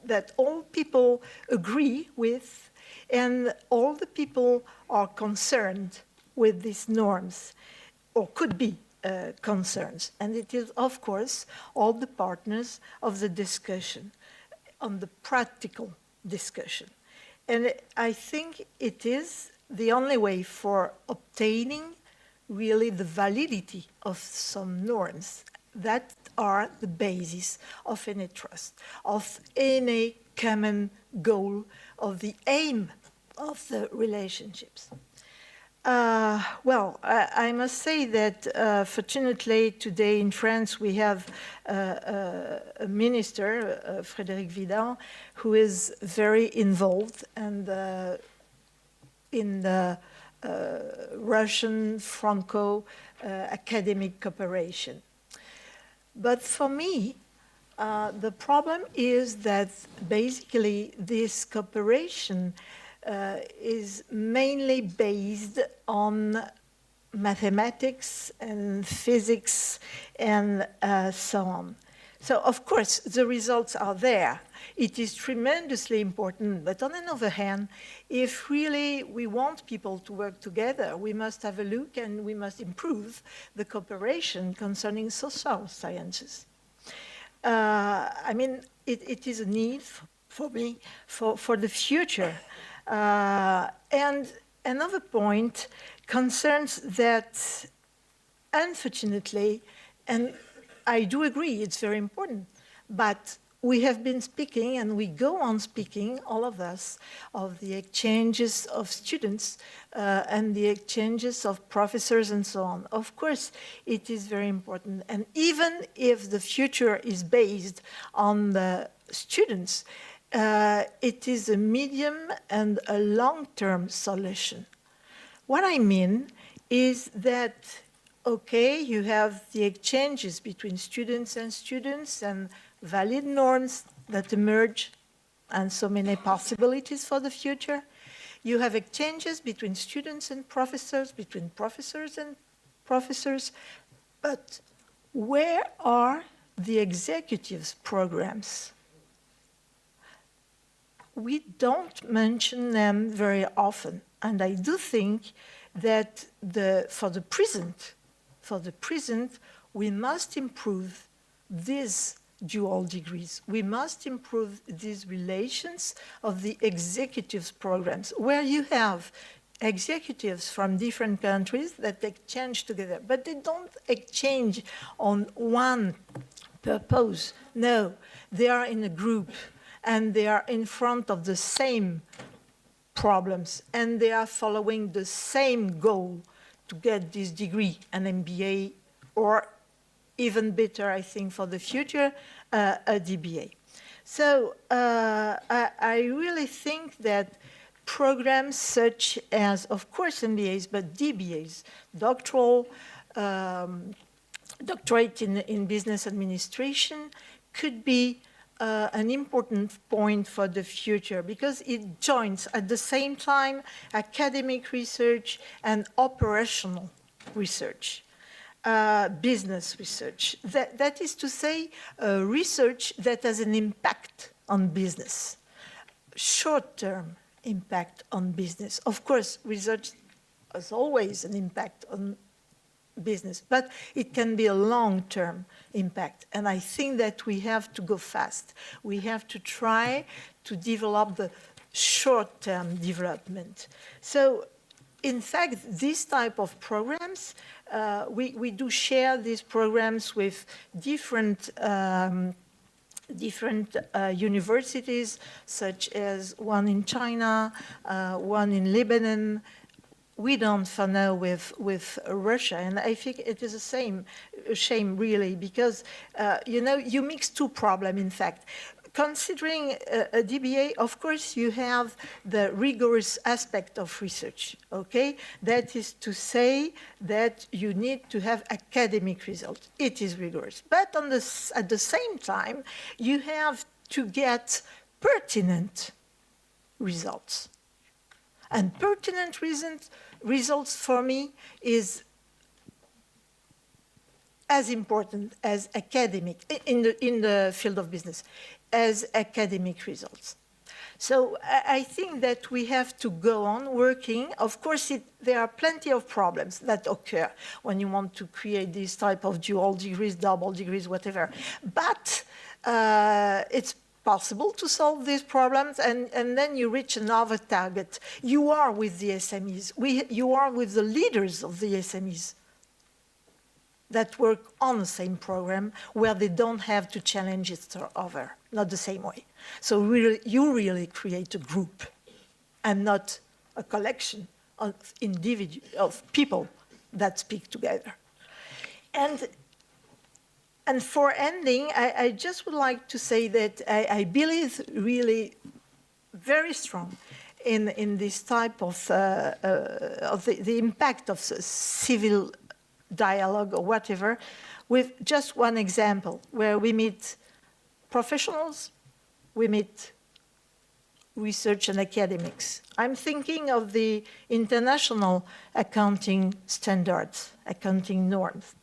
that all people agree with, and all the people are concerned with these norms, or could be concerns. And it is, of course, all the partners of the discussion, on the practical discussion. And I think it is the only way for obtaining really the validity of some norms that are the basis of any trust, of any common goal, of the aim of the relationships. Well, I must say that fortunately today in France we have a minister, Frédéric Vidal, who is very involved and in the Russian Franco academic cooperation. But for me, the problem is that basically this cooperation is mainly based on mathematics and physics and so on. So, of course, the results are there. It is tremendously important, but on the other hand, if really we want people to work together, we must have a look and we must improve the cooperation concerning social sciences. I mean, it is a need for me for the future. And another point concerns that, unfortunately, and I do agree, it's very important, but we have been speaking, and we go on speaking, all of us, of the exchanges of students and the exchanges of professors and so on. Of course, it is very important. And even if the future is based on the students, it is a medium and a long-term solution. What I mean is that, okay, you have the exchanges between students and valid norms that emerge, and so many possibilities for the future. You have exchanges between students and professors, between professors and professors, but where are the executives' programs? We don't mention them very often, and I do think that for the present, we must improve these dual degrees. We must improve these relations of the executives programs, where you have executives from different countries that exchange together, but they don't exchange on one purpose. No, they are in a group, and they are in front of the same problems, and they are following the same goal to get this degree, an MBA, or even better, I think, for the future, a DBA. So I really think that programs such as, of course, MBAs, but DBAs, doctoral, doctorate in business administration, could be an important point for the future because it joins at the same time academic research and operational research, business research. That is to say, research that has an impact on business, short-term impact on business. Of course, research has always an impact on business, but it can be a long-term impact. And I think that we have to go fast. We have to try to develop the short-term development. So, in fact, this type of programs, we do share these programs with different universities, such as one in China, one in Lebanon. We don't for now with Russia, and I think it is a shame really, because you know, you mix two problems. In fact, considering a DBA, of course, you have the rigorous aspect of research. Okay, that is to say that you need to have academic results. It is rigorous, but at the same time, you have to get pertinent results. And pertinent results for me is as important as academic, in the field of business, as academic results. So I think that we have to go on working. Of course, there are plenty of problems that occur when you want to create this type of dual degrees, double degrees, whatever. But it's possible to solve these problems, and then you reach another target. You are with the SMEs. You are with the leaders of the SMEs that work on the same program where they don't have to challenge each other, not the same way. So you really create a group and not a collection of people that speak together. And for ending, I just would like to say that I believe really very strong in this type of the impact of civil dialogue or whatever, with just one example where we meet professionals, we meet research and academics. I'm thinking of the international accounting standards, accounting norms.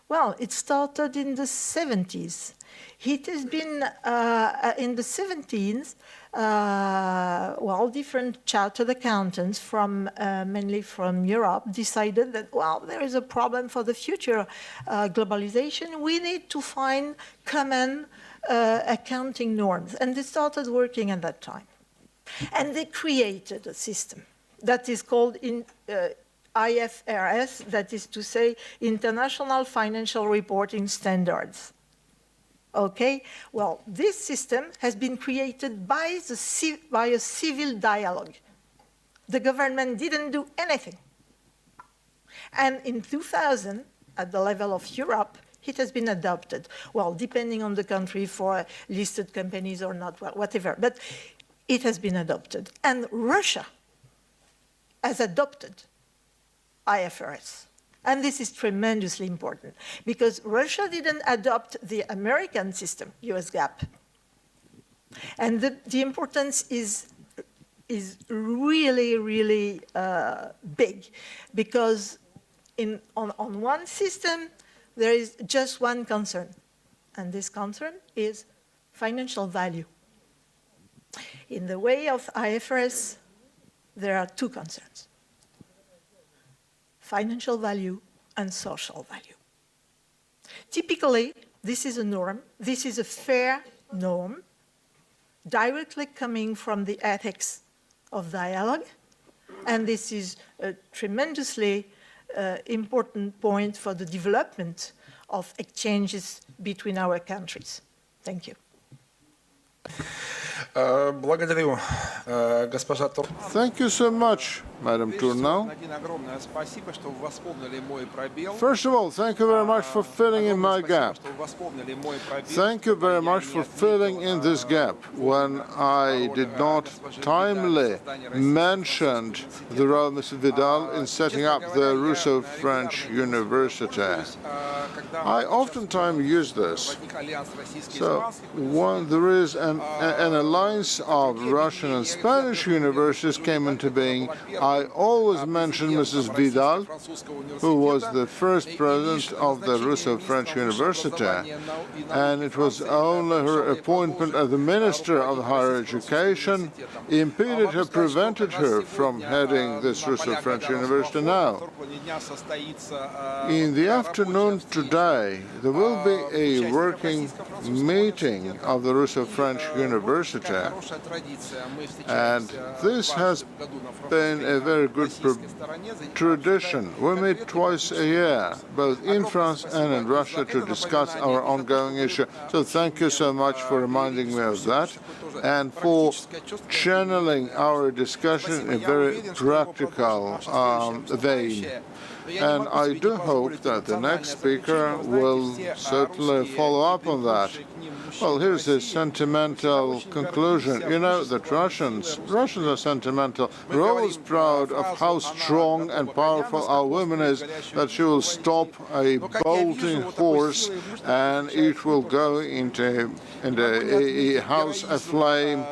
Well, it started in the 70s. It has been in the 70s, well, different chartered accountants from mainly from Europe decided that, well, there is a problem for the future globalization. We need to find common accounting norms. And they started working at that time. And they created a system that is called IFRS, that is to say, International Financial Reporting Standards. Okay? Well, this system has been created by a civil dialogue. The government didn't do anything. And in 2000, at the level of Europe, it has been adopted. Well, depending on the country for listed companies or not, well, whatever. But it has been adopted. And Russia has adopted IFRS. And this is tremendously important because Russia didn't adopt the American system, US GAAP. And the importance is really, really big because on one system, there is just one concern. And this concern is financial value. In the way of IFRS, there are two concerns: financial value and social value. Typically, this is a norm. This is a fair norm, directly coming from the ethics of dialogue. And this is a tremendously important point for the development of exchanges between our countries. Thank you. Благодарю, госпожа Тур. Thank you so much. Madam Tourneau. First of all, thank you very much for filling in my gap. Thank you very much for filling in this gap when I did not timely mention the role of Mr. Vidal in setting up the Russo-French University. I oftentimes use this. So when there is an alliance of Russian and Spanish universities came into being, I always mention Mrs. Vidal, who was the first president of the Russo-French University, and it was only her appointment as the Minister of Higher Education impeded her, prevented her from heading this Russo-French University now. In the afternoon today, there will be a working meeting of the Russo-French University, and this has been a very good tradition. We meet twice a year, both in France and in Russia, to discuss our ongoing issue. So thank you so much for reminding me of that and for channeling our discussion in a very practical vein. And I do hope that the next speaker will certainly follow up on that. Well, here's a sentimental conclusion. You know that Russians are sentimental. We're always proud of how strong and powerful our woman is, that she will stop a bolting horse and it will go into a house aflame.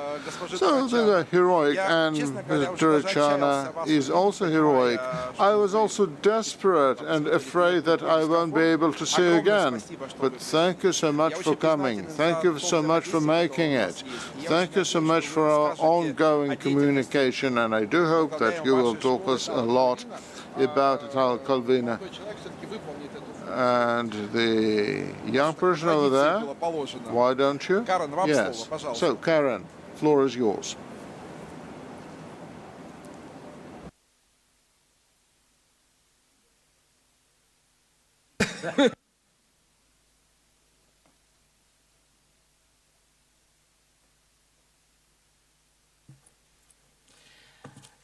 So they are heroic, and Trianon is also heroic. I was also desperate and afraid that I won't be able to see you again. But thank you so much for coming. Thank you so much for making it. Thank you so much for our ongoing communication, and I do hope that you will talk us a lot about Italo Calvino. And the young person over there, why don't you? Yes. So, Karen, floor is yours.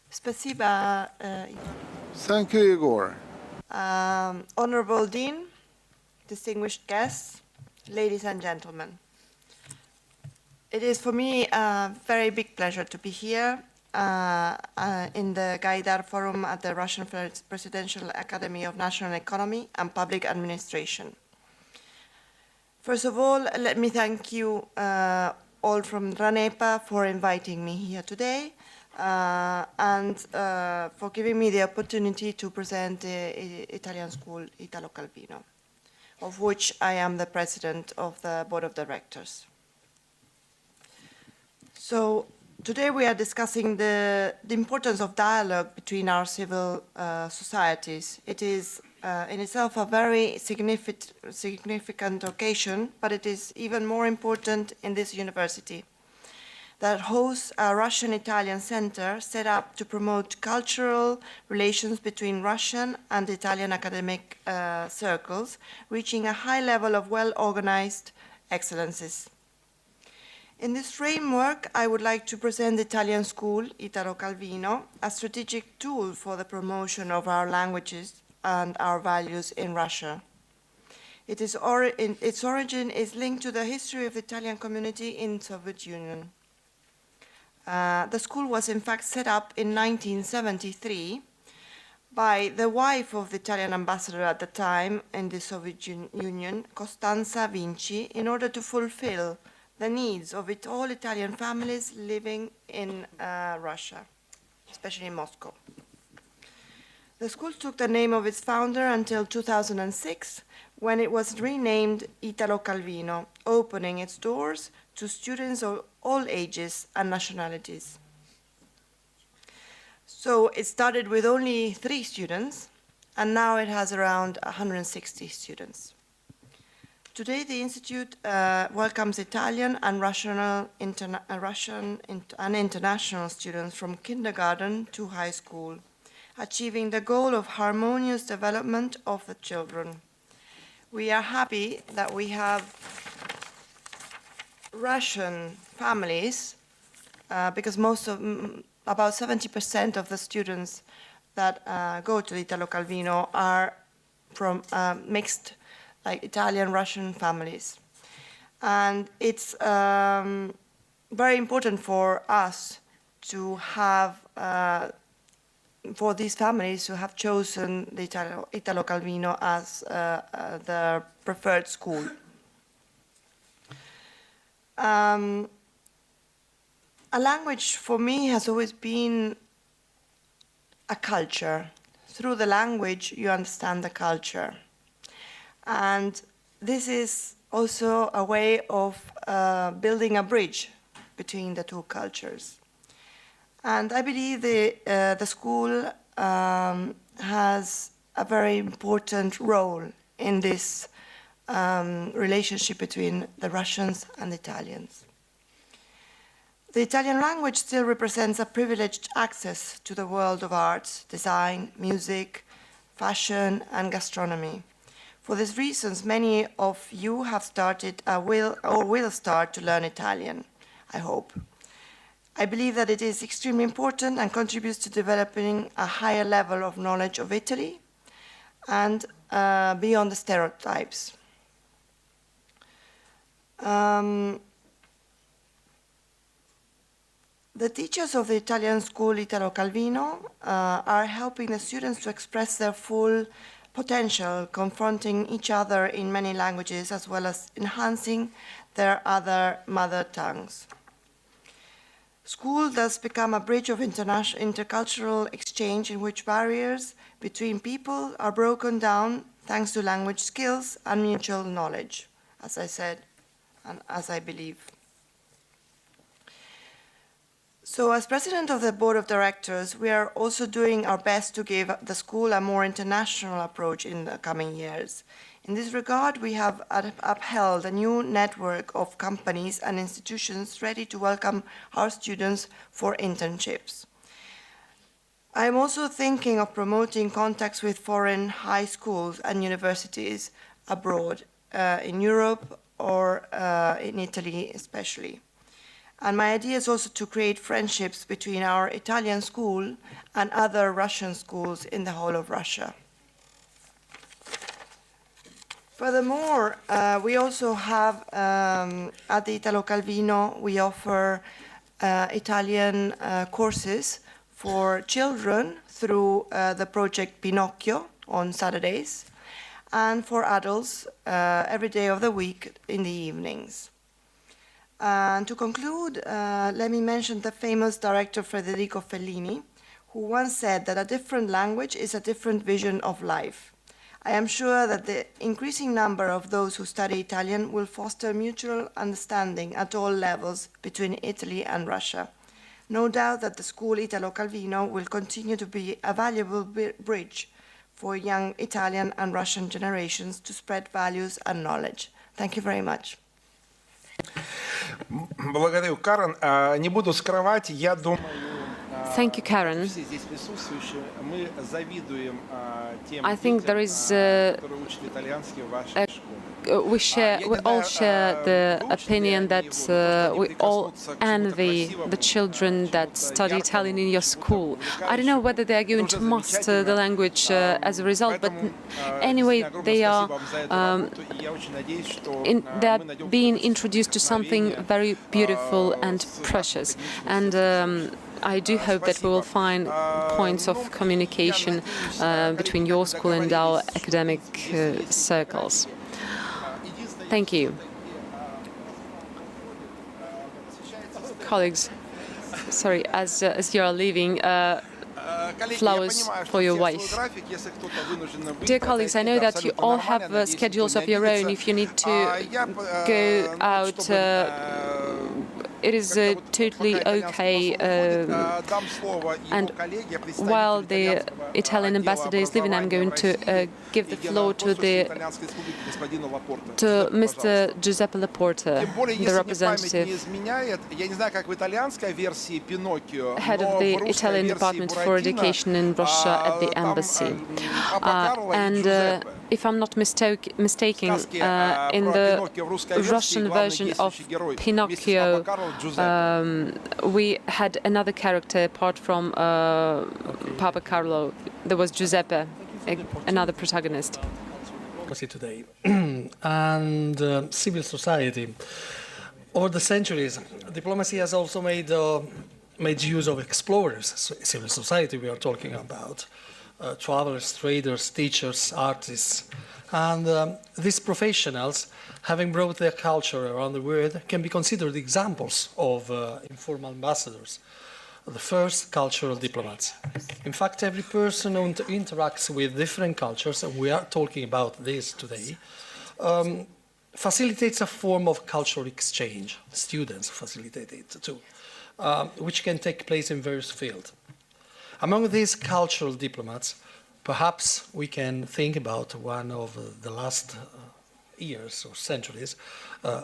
Спасибо. Thank you, Igor. Honorable Dean, distinguished guests, ladies and gentlemen. It is for me a very big pleasure to be here in the Gaidar Forum at the Russian Presidential Academy of National Economy and Public Administration. First of all, let me thank you all from RANEPA for inviting me here today and for giving me the opportunity to present the Italian school Italo Calvino, of which I am the president of the board of directors. So today we are discussing the importance of dialogue between our civil societies. It is in itself a very significant occasion, but it is even more important in this university that hosts a Russian-Italian center set up to promote cultural relations between Russian and Italian academic circles, reaching a high level of well-organized excellences. In this framework, I would like to present the Italian school, Italo Calvino, a strategic tool for the promotion of our languages and our values in Russia. Its origin is linked to the history of the Italian community in the Soviet Union. The school was in fact set up in 1973 by the wife of the Italian ambassador at the time in the Soviet Union, Costanza Vinci, in order to fulfill the needs of all Italian families living in Russia, especially in Moscow. The school took the name of its founder until 2006, when it was renamed Italo Calvino, opening its doors to students of all ages and nationalities. So it started with only 3 students, and now it has around 160 students. Today, the Institute welcomes Italian and Russian and international students from kindergarten to high school, achieving the goal of harmonious development of the children. We are happy that we have Russian families because most of about 70% of the students that go to Italo Calvino are from mixed, like Italian, Russian families. And it's very important for us to have, for these families to have chosen the Italo Calvino as their preferred school. A language for me has always been a culture. Through the language, you understand the culture. And this is also a way of building a bridge between the two cultures. And I believe the school has a very important role in this relationship between the Russians and the Italians. The Italian language still represents a privileged access to the world of arts, design, music, fashion, and gastronomy. For these reasons, many of you have started will start to learn Italian, I hope. I believe that it is extremely important and contributes to developing a higher level of knowledge of Italy and beyond the stereotypes. The teachers of the Italian school Italo Calvino are helping the students to express their full potential, confronting each other in many languages, as well as enhancing their other mother tongues. School thus become a bridge of intercultural exchange in which barriers between people are broken down thanks to language skills and mutual knowledge, as I said, and as I believe. So as president of the board of directors, we are also doing our best to give the school a more international approach in the coming years. In this regard, we have upheld a new network of companies and institutions ready to welcome our students for internships. I am also thinking of promoting contacts with foreign high schools and universities abroad, in Europe or in Italy especially. And my idea is also to create friendships between our Italian school and other Russian schools in the whole of Russia. Furthermore, we also have, at the Italo Calvino, we offer Italian courses for children through the project Pinocchio on Saturdays, and for adults every day of the week in the evenings. And to conclude, let me mention the famous director Federico Fellini, who once said that a different language is a different vision of life. I am sure that the increasing number of those who study Italian will foster mutual understanding at all levels between Italy and Russia. No doubt that the school Italo Calvino will continue to be a valuable bridge for young Italian and Russian generations to spread values and knowledge. Thank you very much. Благодарю, Карен. Не буду скрывать, я думаю, Thank you, Karen. все здесь присутствующие, мы завидуем тем think there детям, is, которые учат итальянский в вашей школе. We all share the opinion that we all envy the children that study Italian in your school. I don't know whether they are going to master the language as a result, but anyway, they are being introduced to something very beautiful and precious. And I do hope that we will find points of communication between your school and our academic circles. Thank you. Colleagues, sorry, as you are leaving, flowers for your wife. Dear colleagues, I know that you all have schedules of your own. If you need to go out, it is totally okay. And while the Italian ambassador is leaving, I'm going to give the floor to Mr. Giuseppe Laporta, the representative, head of the Italian Department for Education in Russia at the embassy. If I'm not mistaken, in the Russian version of Pinocchio, we had another character apart from Papa Carlo. There was Giuseppe, another protagonist. Today and civil society. Over the centuries, diplomacy has also made use of explorers. Civil society we are talking about. Travelers, traders, teachers, artists. And these professionals, having brought their culture around the world, can be considered examples of informal ambassadors, the first cultural diplomats. In fact, every person who interacts with different cultures, and we are talking about this today, facilitates a form of cultural exchange. Students facilitate it too, which can take place in various fields. Among these cultural diplomats, perhaps we can think about one of the last years or centuries,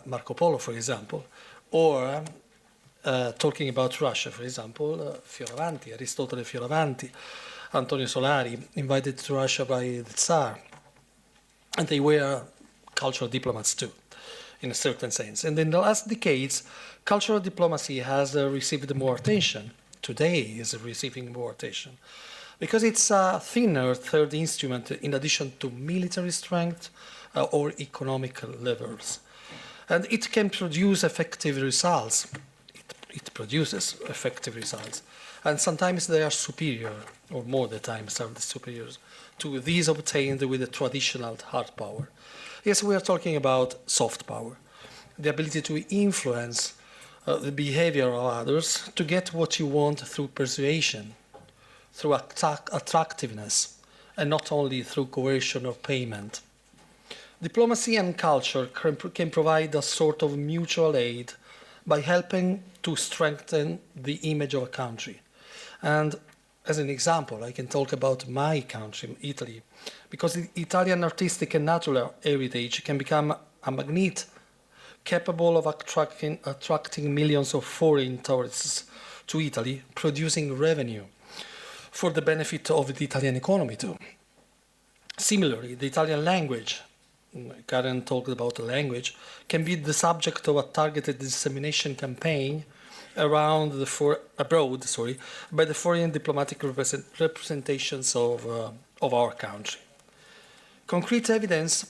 Marco Polo, for example, or talking about Russia, for example, Fioravanti, Aristotele Fioravanti, Antonio Solari, invited to Russia by the Tsar. And they were cultural diplomats too, in a certain sense. And in the last decades, cultural diplomacy has received more attention. Today is receiving more attention because it's a thinner third instrument in addition to military strength or economic levers. And it can produce effective results. It produces effective results. And sometimes they are superior, or more the times are superior, to these obtained with the traditional hard power. Yes, we are talking about soft power, the ability to influence the behavior of others to get what you want through persuasion, through attractiveness, and not only through coercion or payment. Diplomacy and culture can provide a sort of mutual aid by helping to strengthen the image of a country. And as an example, I can talk about my country, Italy, because the Italian artistic and natural heritage can become a magnet capable of attracting millions of foreign tourists to Italy, producing revenue for the benefit of the Italian economy too. Similarly, the Italian language, Karen talked about the language, can be the subject of a targeted dissemination campaign abroad by the foreign diplomatic representations of our country. Concrete evidence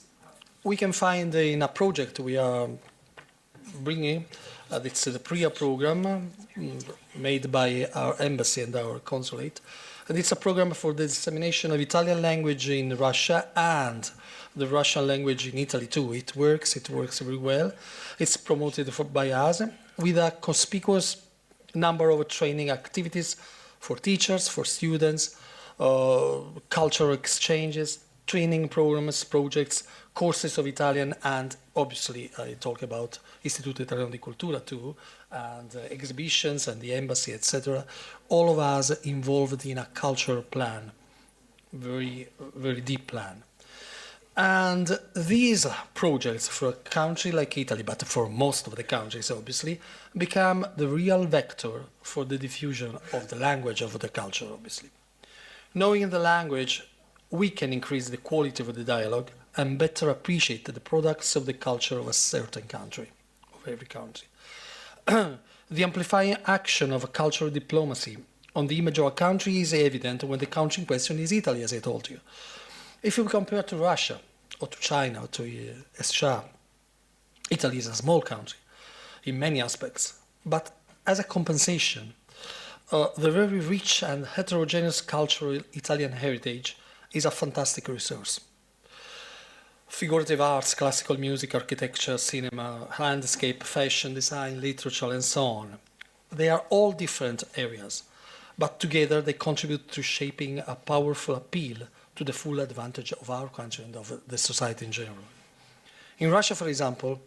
we can find in a project we are bringing. It's the PRIA program made by our embassy and our consulate. And it's a program for the dissemination of Italian language in Russia and the Russian language in Italy too. It works very well. It's promoted by us with a conspicuous number of training activities for teachers, for students, cultural exchanges, training programs, projects, courses of Italian, and obviously I talk about Istituto Italiano di Cultura too, and exhibitions and the embassy, etc. All of us involved in a cultural plan, very, very deep plan. And these projects for a country like Italy, but for most of the countries obviously, become the real vector for the diffusion of the language of the culture obviously. Knowing the language, we can increase the quality of the dialogue and better appreciate the products of the culture of a certain country, of every country. The amplifying action of a cultural diplomacy on the image of a country is evident when the country in question is Italy, as I told you. If you compare to Russia, or to China, or to SSR, Italy is a small country in many aspects, but as a compensation, the very rich and heterogeneous cultural Italian heritage is a fantastic resource. Figurative arts, classical music, architecture, cinema, landscape, fashion, design, literature, and so on. They are all different areas, but together they contribute to shaping a powerful appeal to the full advantage of our country and of the society in general. In Russia, for example,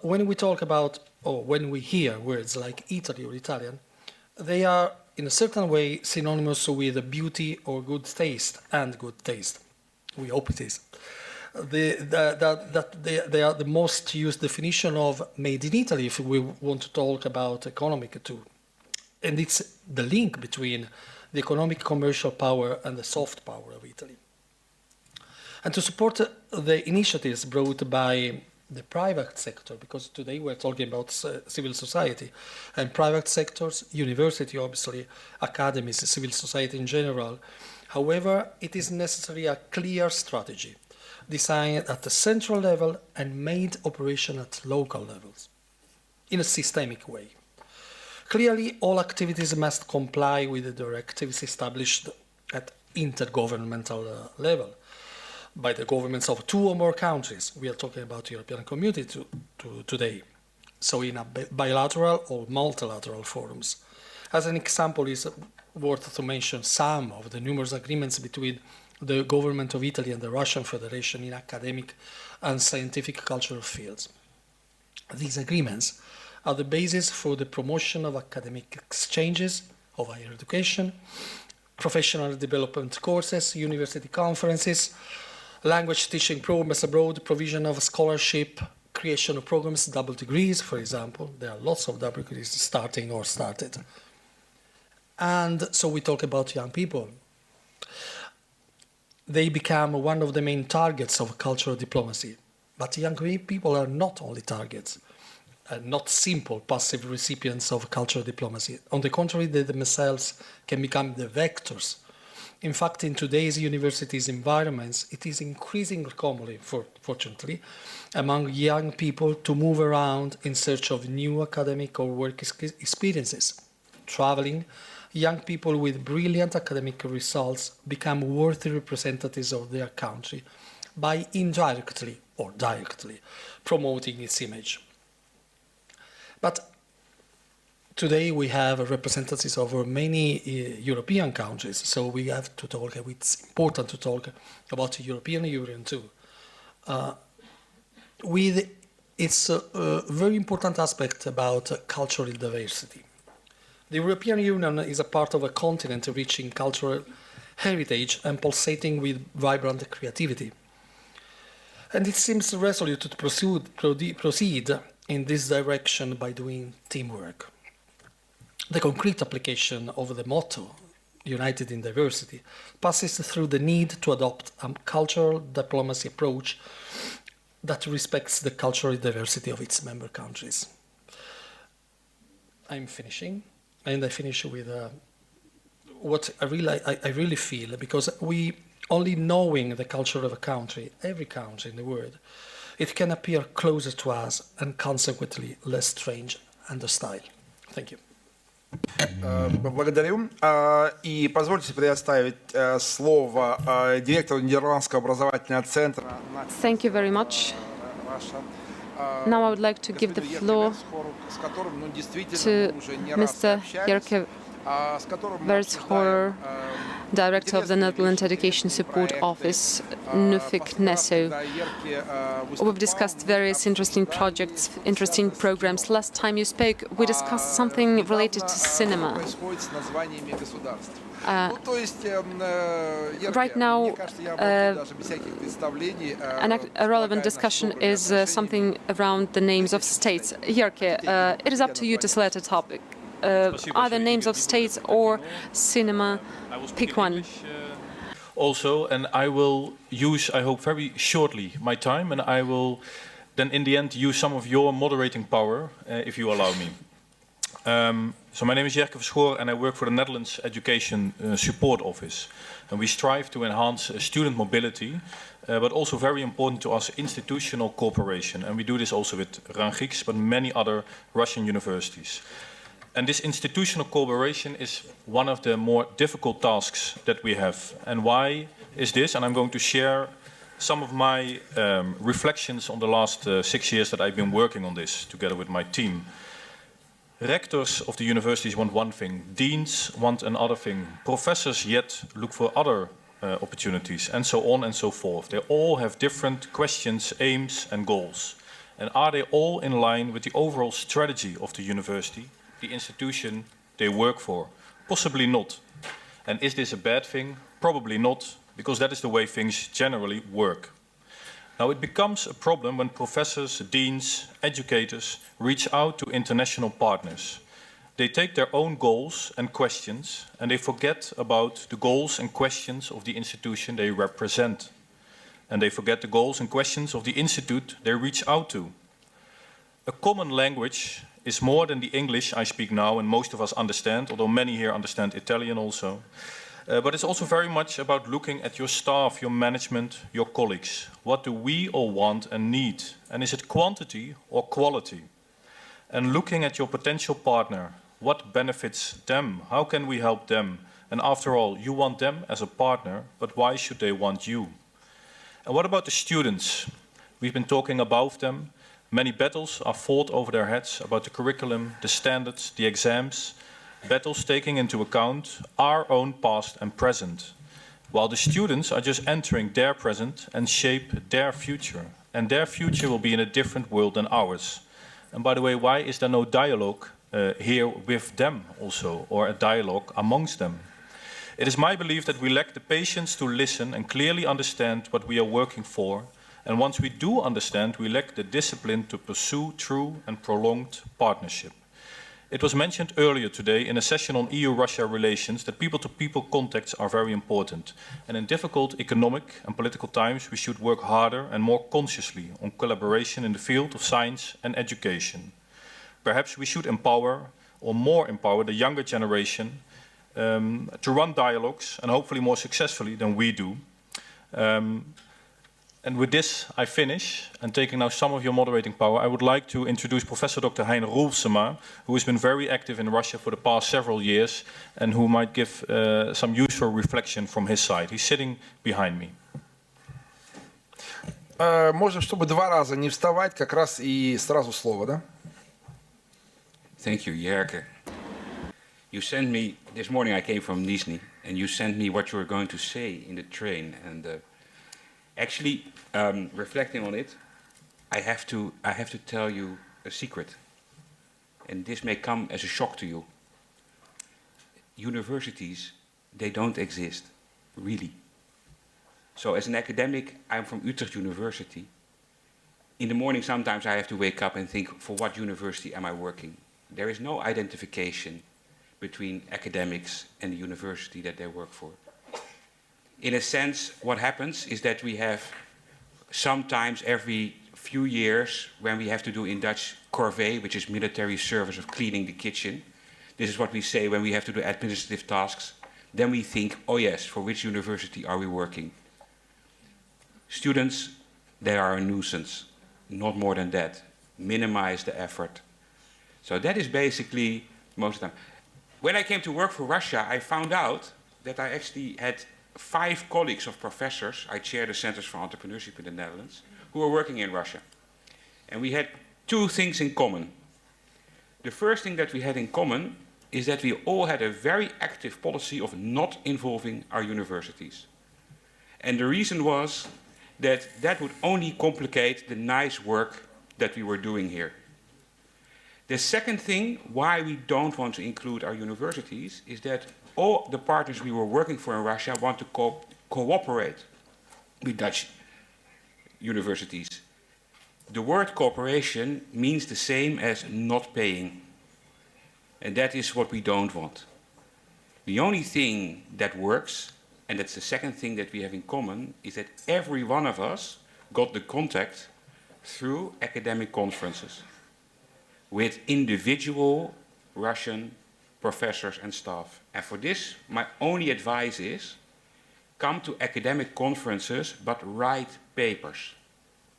when we talk about, or when we hear words like Italy or Italian, they are in a certain way synonymous with beauty or good taste and good taste. We hope it is. They are the most used definition of made in Italy if we want to talk about economic too. And it's the link between the economic commercial power and the soft power of Italy. And to support the initiatives brought by the private sector, because today we're talking about civil society, and private sectors, university obviously, academies, civil society in general. However, it is necessary a clear strategy, designed at the central level and made operational at local levels, in a systemic way. Clearly, all activities must comply with the directives established at intergovernmental level by the governments of 2 or more countries. We are talking about European Community today. So in a bilateral or multilateral forums. As an example, is worth to mention some of the numerous agreements between the government of Italy and the Russian Federation in academic and scientific cultural fields. These agreements are the basis for the promotion of academic exchanges of higher education, professional development courses, university conferences, language teaching programs abroad, provision of scholarship, creation of programs, double degrees, for example. There are lots of double degrees starting or started. And so we talk about young people. They become one of the main targets of cultural diplomacy. But young people are not only targets, not simple passive recipients of cultural diplomacy. On the contrary, they themselves can become the vectors. In fact, in today's universities environments, it is increasingly common, fortunately, among young people to move around in search of new academic or work experiences. Traveling, young people with brilliant academic results become worthy representatives of their country by indirectly or directly promoting its image. But today we have representatives of many European countries, so we have to talk, it's important to talk about the European Union too. It's a very important aspect about cultural diversity. The European Union is a part of a continent rich in cultural heritage and pulsating with vibrant creativity. And it seems resolute to proceed in this direction by doing teamwork. The concrete application of the motto, United in Diversity, passes through the need to adopt a cultural diplomacy approach that respects the cultural diversity of its member countries. I'm finishing, and I finish with what I really feel, because we only knowing the culture of a country, every country in the world, it can appear closer to us and consequently less strange and hostile. Thank you. Благодарю. И позвольте предоставить слово директору Нидерландского образовательного центра. Thank you very much. Now I would like to give the floor to Mr. Jirke Vershore, Director of the Netherlands Education Support Office, NUFIC NESO. We've discussed various interesting projects, interesting programs. Last time you spoke, we discussed something related to cinema. Right now, a relevant discussion is something around the names of states. Jirke, it is up to you to select a topic. Either names of states or cinema, pick one. Also, and I will use, I hope very shortly, my time, and I will then in the end use some of your moderating power, if you allow me. So my name is Jirke Vershore and I work for the Netherlands Education Support Office. And we strive to enhance student mobility, but also very important to us, institutional cooperation. And we do this also with RANEPA, but many other Russian universities. And this institutional cooperation is one of the more difficult tasks that we have. And why is this? And I'm going to share some of my reflections on the last 6 years that I've been working on this together with my team. Rectors of the universities want one thing, deans want another thing, professors yet look for other opportunities, and so on and so forth. They all have different questions, aims and goals. And are they all in line with the overall strategy of the university, the institution they work for? Possibly not. And is this a bad thing? Probably not. because that is the way things generally work. Now, it becomes a problem when professors, deans, educators reach out to international partners. They take their own goals and questions, and they forget about the goals and questions of the institution they represent. And they forget the goals and questions of the institute they reach out to. A common language is more than the English I speak now, and most of us understand, although many here understand Italian also. But it's also very much about looking at your staff, your management, your colleagues. What do we all want and need? And is it quantity or quality? And looking at your potential partner, what benefits them? How can we help them? And after all, you want them as a partner, but why should they want you? And what about the students? We've been talking about them. Many battles are fought over their heads about the curriculum, the standards, the exams, battles taking into account our own past and present, while the students are just entering their present and shape their future. And their future will be in a different world than ours. And by the way, why is there no dialogue here with them also, or a dialogue amongst them? It is my belief that we lack the patience to listen and clearly understand what we are working for. And once we do understand, we lack the discipline to pursue true and prolonged partnership. It was mentioned earlier today in a session on EU-Russia relations that people-to-people contacts are very important. And in difficult economic and political times, we should work harder and more consciously on collaboration in the field of science and education. Perhaps we should empower, or more empower, the younger generation to run dialogues, and hopefully more successfully than we do. And with this, I finish, and taking now some of your moderating power, I would like to introduce Professor Dr. Hein Roelsema, who has been very active in Russia for the past several years, and who might give some useful reflection from his side. He's sitting behind me. Можно, чтобы два раза не вставать, как раз и сразу слово, да? Thank you, Jerke. You sent me, this morning I came from Nizhny, and you sent me what you were going to say in the train, and actually, reflecting on it, I have to tell you a secret, and this may come as a shock to you. Universities, they don't exist, really. So as an academic, I'm from Utrecht University. In the morning, sometimes I have to wake up and think, for what university am I working? There is no identification between academics and the university that they work for. In a sense, what happens is that we have sometimes every few years when we have to do in Dutch corvée, which is military service of cleaning the kitchen. This is what we say when we have to do administrative tasks. Then we think, oh yes, for which university are we working? Students, they are a nuisance, not more than that. Minimize the effort. So that is basically most of the time. When I came to work for Russia, I found out that I actually had 5 colleagues of professors. I chair the Centers for Entrepreneurship in the Netherlands, who were working in Russia. And we had 2 things in common. The first thing that we had in common is that we all had a very active policy of not involving our universities. And the reason was that that would only complicate the nice work that we were doing here. The second thing why we don't want to include our universities is that all the partners we were working for in Russia want to cooperate with Dutch universities. The word cooperation means the same as not paying. And that is what we don't want. The only thing that works, and that's the second thing that we have in common, is that every one of us got the contact through academic conferences with individual Russian professors and staff. And for this, my only advice is, come to academic conferences, but write papers.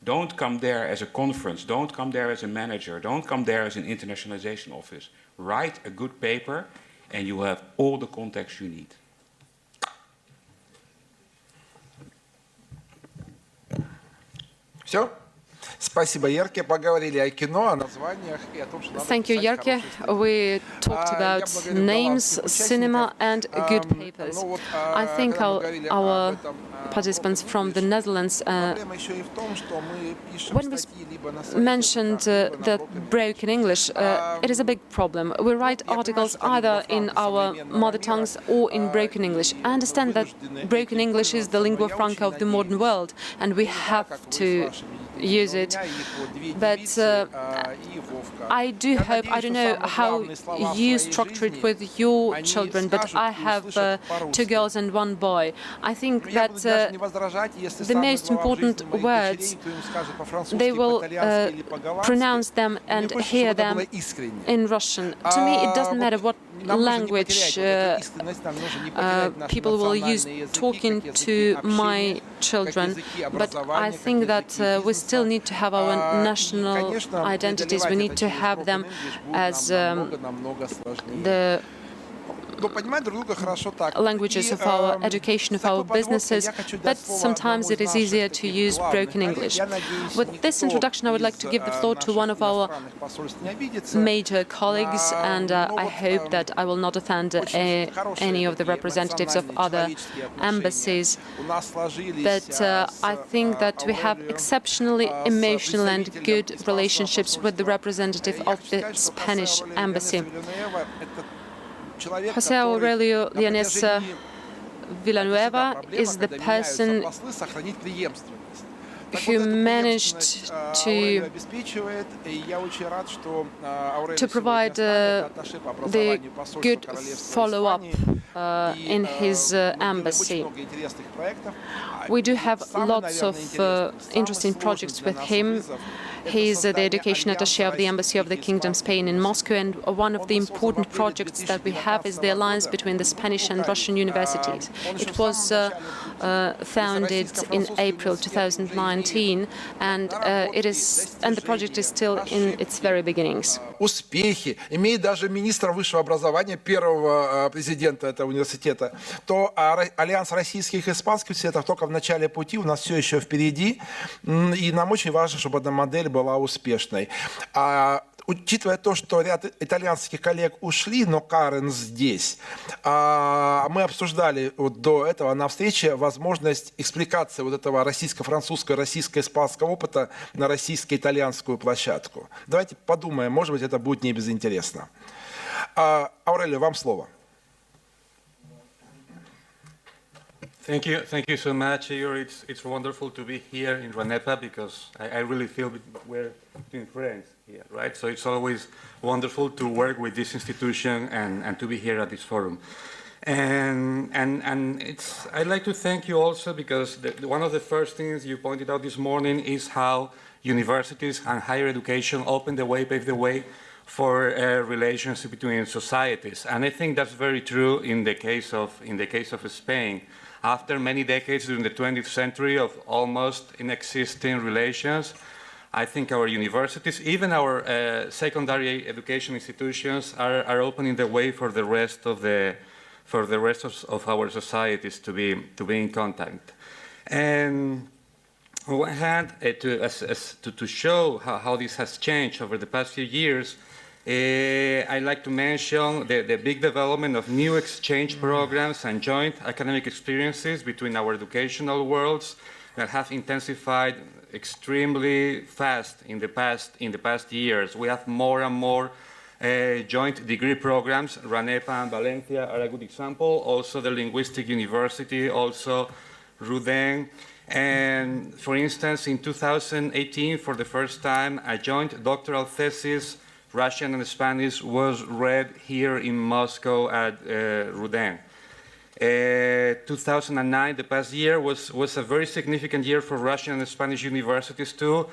Don't come there as a conference, don't come there as a manager, don't come there as an internationalization office. Write a good paper, and you will have all the contacts you need. Все? Спасибо, Ерке. Поговорили о кино, о названиях и о том, что надо Thank you, Yerke. We talked about names, cinema, and good papers. I think our participants from the Netherlands, when we mentioned the broken English, it is a big problem. We write articles either in our mother tongues or in broken English. I understand that broken English is the lingua franca of the modern world, and we have to use it. But I do hope, I don't know how you structure it with your children, but I have 2 girls and 1 boy. I think that the most important words, they will pronounce them and hear them in Russian. To me, it doesn't matter what language people will use talking to my children, but I think that we still need to have our national identities. We need to have them as the languages of our education, of our businesses, but sometimes it is easier to use broken English. With this introduction, I would like to give the floor to one of our major colleagues, and I hope that I will not offend any of the representatives of other embassies. But I think that we have exceptionally emotional and good relationships with the representative of the Spanish embassy. Jose Aurelio Leones Villanueva is the person who managed to provide the good follow-up in his embassy. We do have lots of interesting projects with him. He is the education attaché of the Embassy of the Kingdom Spain in Moscow, and one of the important projects that we have is the alliance between the Spanish and Russian universities. It was founded in April 2019, and the project is still in its very beginnings. Успехи, имеет даже министра высшего образования, первого президента этого университета, то альянс российских и испанских университетов только в начале пути, у нас все еще впереди, и нам очень важно, чтобы эта модель была успешной. Учитывая то, что ряд итальянских коллег ушли, но Карен здесь, мы обсуждали до этого на встрече возможность экспликации вот этого российско-французского, российско-испанского опыта на российско-итальянскую площадку. Давайте подумаем, может быть, это будет не безинтересно. Аурелио, вам слово. Thank you so much, Igor. It's wonderful to be here in RANEPA because I really feel we're between friends here, right? So it's always wonderful to work with this institution and to be here at this forum. And I'd like to thank you also because one of the first things you pointed out this morning is how universities and higher education open the way, pave the way for relations between societies. And I think that's very true in the case of Spain. After many decades during the 20th century of almost inexisting relations, I think our universities, even our secondary education institutions, are opening the way for the rest of our societies to be in contact. And on one hand, to show how this has changed over the past few years, I'd like to mention the big development of new exchange programs and joint academic experiences between our educational worlds that have intensified extremely fast in the past years. We have more and more joint degree programs. RANEPA and Valencia are a good example. Also the Linguistic University, also Ruden. And for instance, in 2018, for the first time, a joint doctoral thesis, Russian and Spanish, was read here in Moscow at Ruden. 2009, the past year, was a very significant year for Russian and Spanish universities too,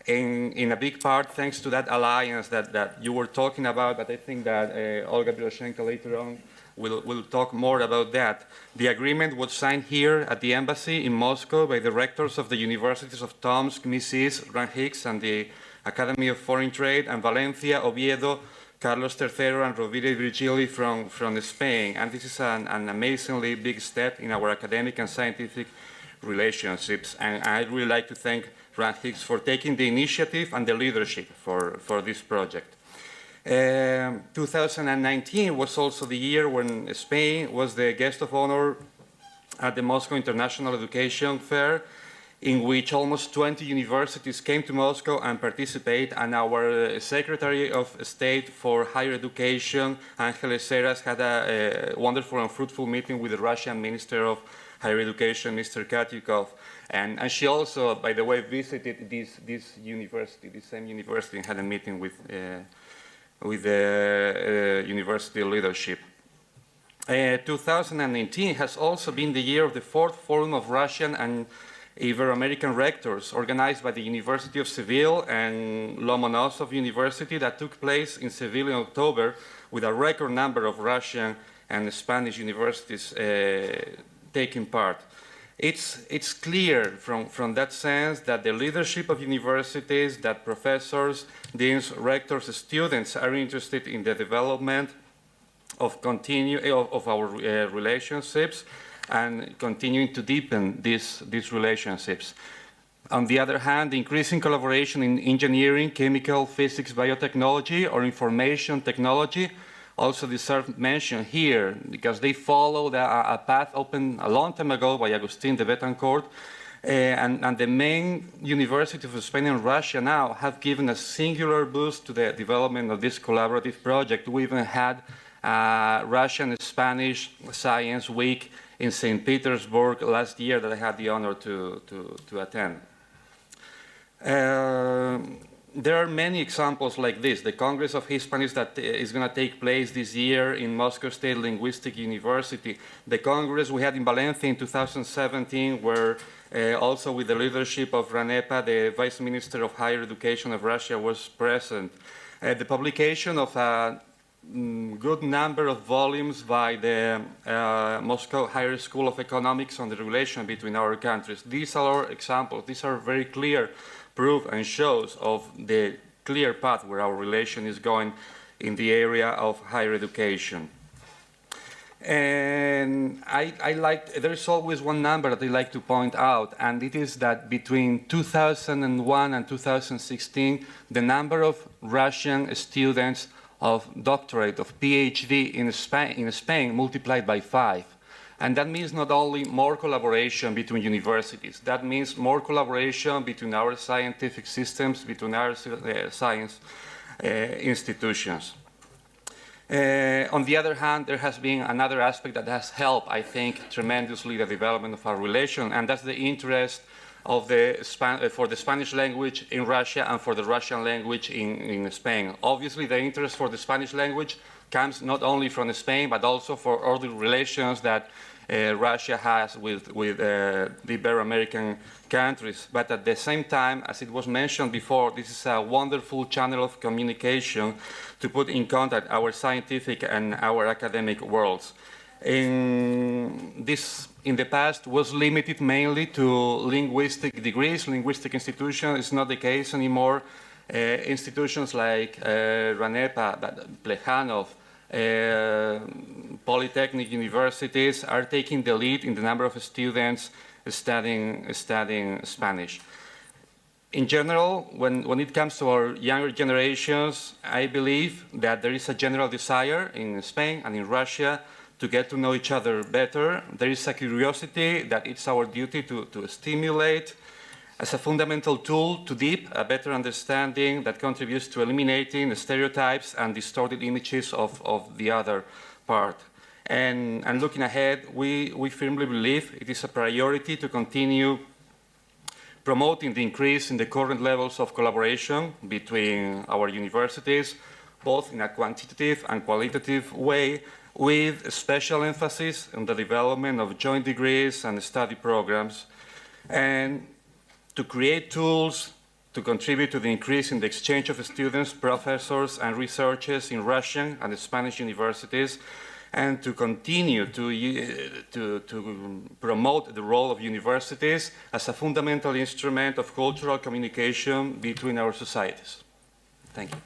in a big part thanks to that alliance that you were talking about, but I think that Olga Biroshenko later on will talk more about that. The agreement was signed here at the embassy in Moscow by the rectors of the universities of Tomsk, Misis, Ranhix, and the Academy of Foreign Trade, and Valencia, Oviedo, Carlos III, and Rovira Virgili from Spain. And this is an amazingly big step in our academic and scientific relationships. And I'd really like to thank Franz Higgs, for taking the initiative and the leadership for this project. 2019 was also the year when Spain was the guest of honor at the Moscow International Education Fair, in which almost 20 universities came to Moscow and participate, and our Secretary of State for Higher Education, Ángeles Heras, had a wonderful and fruitful meeting with the Russian Minister of Higher Education, Mr. Katyukov, and she also, by the way, visited this university, this same university, and had a meeting with the university leadership. 2019 has also been the year of the 4th Forum of Russian and Ibero-American Rectors, organized by the University of Seville and Lomonosov University, that took place in Seville in October, with a record number of Russian and Spanish universities taking part. It's clear from that sense that the leadership of universities, that professors, deans, rectors, students are interested in the development of our relationships and continuing to deepen these relationships. On the other hand, the increasing collaboration in engineering, chemical, physics, biotechnology, or information technology also deserve mention here, because they followed a path opened a long time ago by Agustín de Betancourt, and the main universities of Spain and Russia now have given a singular boost to the development of this collaborative project. We even had Russian-Spanish Science Week in St. Petersburg last year that I had the honor to attend. There are many examples like this. The Congress of Hispanics that is going to take place this year in Moscow State Linguistic University. The Congress we had in Valencia in 2017, where also with the leadership of RANEPA, the Vice Minister of Higher Education of Russia was present. The publication of a good number of volumes by the Moscow Higher School of Economics on the relation between our countries. These are examples. These are very clear proof and shows of the clear path where our relation is going in the area of higher education. And there's always one number that I like to point out, and it is that between 2001 and 2016, the number of Russian students of doctorate, of PhD in Spain multiplied by 5. And that means not only more collaboration between universities, that means more collaboration between our scientific systems, between our science institutions. On the other hand, there has been another aspect that has helped, I think, tremendously the development of our relation, and that's the interest of for the Spanish language in Russia and for the Russian language in Spain. Obviously, the interest for the Spanish language comes not only from Spain, but also for all the relations that Russia has with the Ibero-American countries. But at the same time, as it was mentioned before, this is a wonderful channel of communication to put in contact our scientific and our academic worlds. In the past was limited mainly to linguistic degrees, linguistic institutions. It's not the case anymore. Institutions like RANEPA, Plekhanov, polytechnic universities are taking the lead in the number of students studying Spanish. In general, when it comes to our younger generations, I believe that there is a general desire in Spain and in Russia to get to know each other better. There is a curiosity that it's our duty to stimulate as a fundamental tool to deepen a better understanding that contributes to eliminating the stereotypes and distorted images of the other part. And looking ahead, we firmly believe it is a priority to continue promoting the increase in the current levels of collaboration between our universities, both in a quantitative and qualitative way, with special emphasis on the development of joint degrees and study programs, and to create tools to contribute to the increase in the exchange of students, professors, and researchers in Russian and Spanish universities, and to continue to promote the role of universities as a fundamental instrument of cultural communication between our societies. Thank you.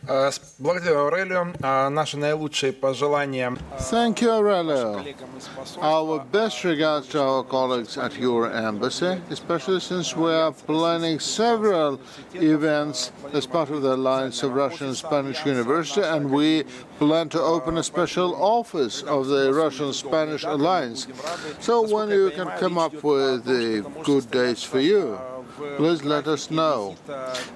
Благодарю, Аурелио. Наши наилучшие пожелания. Thank you, Aurelio. Our best regards to our colleagues at your embassy, especially since we are planning several events as part of the Alliance of Russian and Spanish University, and we plan to open a special office of the Russian-Spanish Alliance. So when you can come up with the good dates for you, please let us know.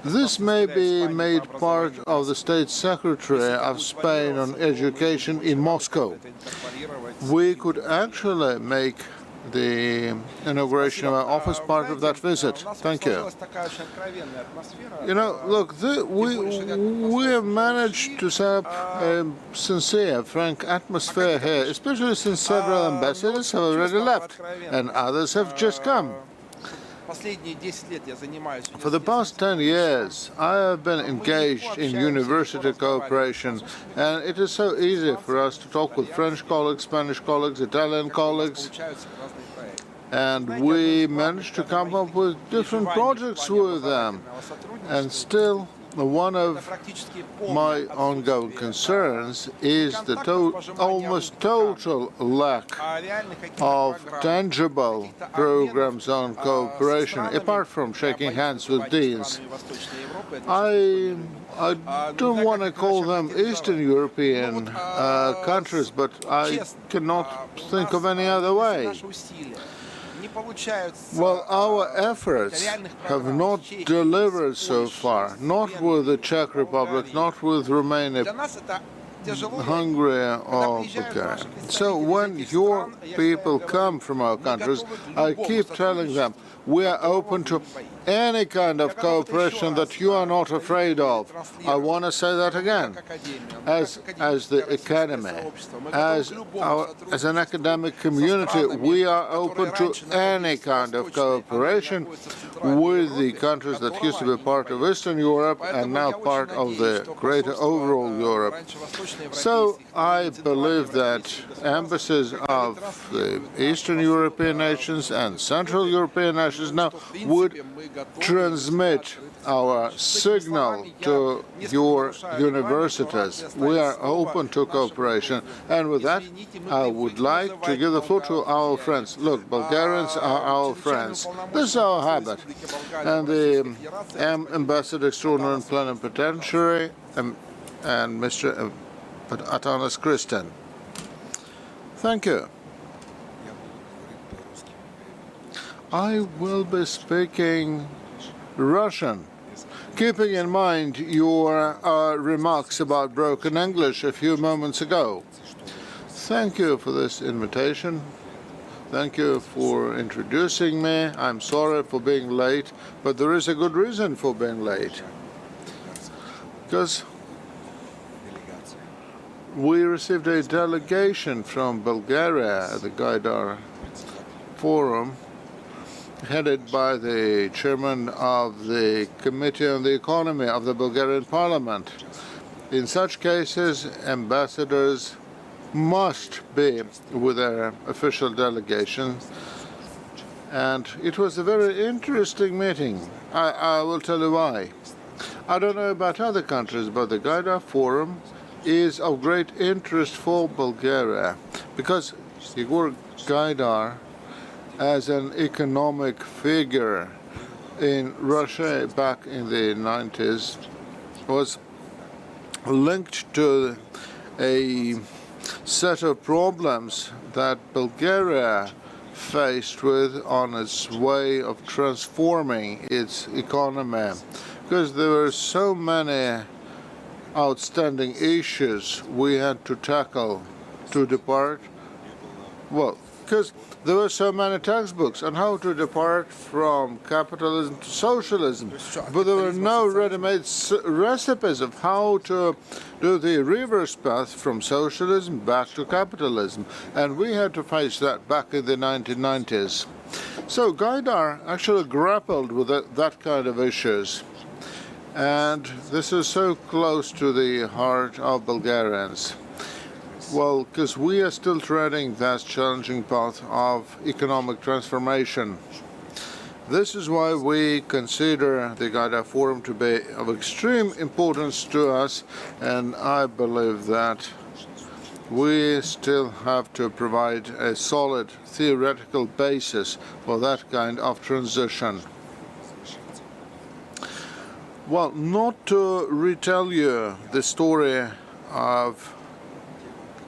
This may be made part of the State Secretary of Spain on Education in Moscow. We could actually make the inauguration of our office part of that visit. Thank you. You know, look, we have managed to set up a sincere, frank atmosphere here, especially since several ambassadors have already left and others have just come. For the past 10 years, I have been engaged in university cooperation, and it is so easy for us to talk with French colleagues, Spanish colleagues, Italian colleagues, and we managed to come up with different projects with them. And still, one of my ongoing concerns is the almost total lack of tangible programs on cooperation, apart from shaking hands with deans. I don't want to call them Eastern European countries, but I cannot think of any other way. Well, our efforts have not delivered so far, not with the Czech Republic, not with Romania, Hungary or Bulgaria. So when your people come from our countries, I keep telling them, we are open to any kind of cooperation that you are not afraid of. I want to say that again. As the academy, as an academic community, we are open to any kind of cooperation with the countries that used to be part of Eastern Europe and now part of the greater overall Europe. So I believe that embassies of the Eastern European nations and Central European nations now would transmit our signal to your universities. We are open to cooperation, and with that I would like to give the floor to our friends. Look, Bulgarians are our friends. This is our habit. And the Ambassador Extraordinary and Plenipotentiary and Mr. Atanas Kristin. Thank you. I will be speaking Russian, keeping in mind your remarks about broken English a few moments ago. Thank you for this invitation. Thank you for introducing me. I'm sorry for being late, but there is a good reason for being late. Because we received a delegation from Bulgaria at the Gaidar Forum, headed by the chairman of the Committee on the Economy of the Bulgarian Parliament. In such cases, ambassadors must be with their official delegation, and it was a very interesting meeting. I will tell you why. I don't know about other countries, but the Gaidar Forum is of great interest for Bulgaria, because Igor Gaidar, as an economic figure in Russia back in the 90s, was linked to a set of problems that Bulgaria faced with on its way of transforming its economy, because there were so many outstanding issues we had to tackle to depart. Well, because there were so many textbooks on how to depart from capitalism to socialism, but there were no ready-made recipes of how to do the reverse path from socialism back to capitalism, and we had to face that back in the 1990s. So Gaidar actually grappled with that kind of issues, and this is so close to the heart of Bulgarians. Well, because we are still treading that challenging path of economic transformation. This is why we consider the Gaidar Forum to be of extreme importance to us, and I believe that we still have to provide a solid theoretical basis for that kind of transition. Well, not to retell you the story of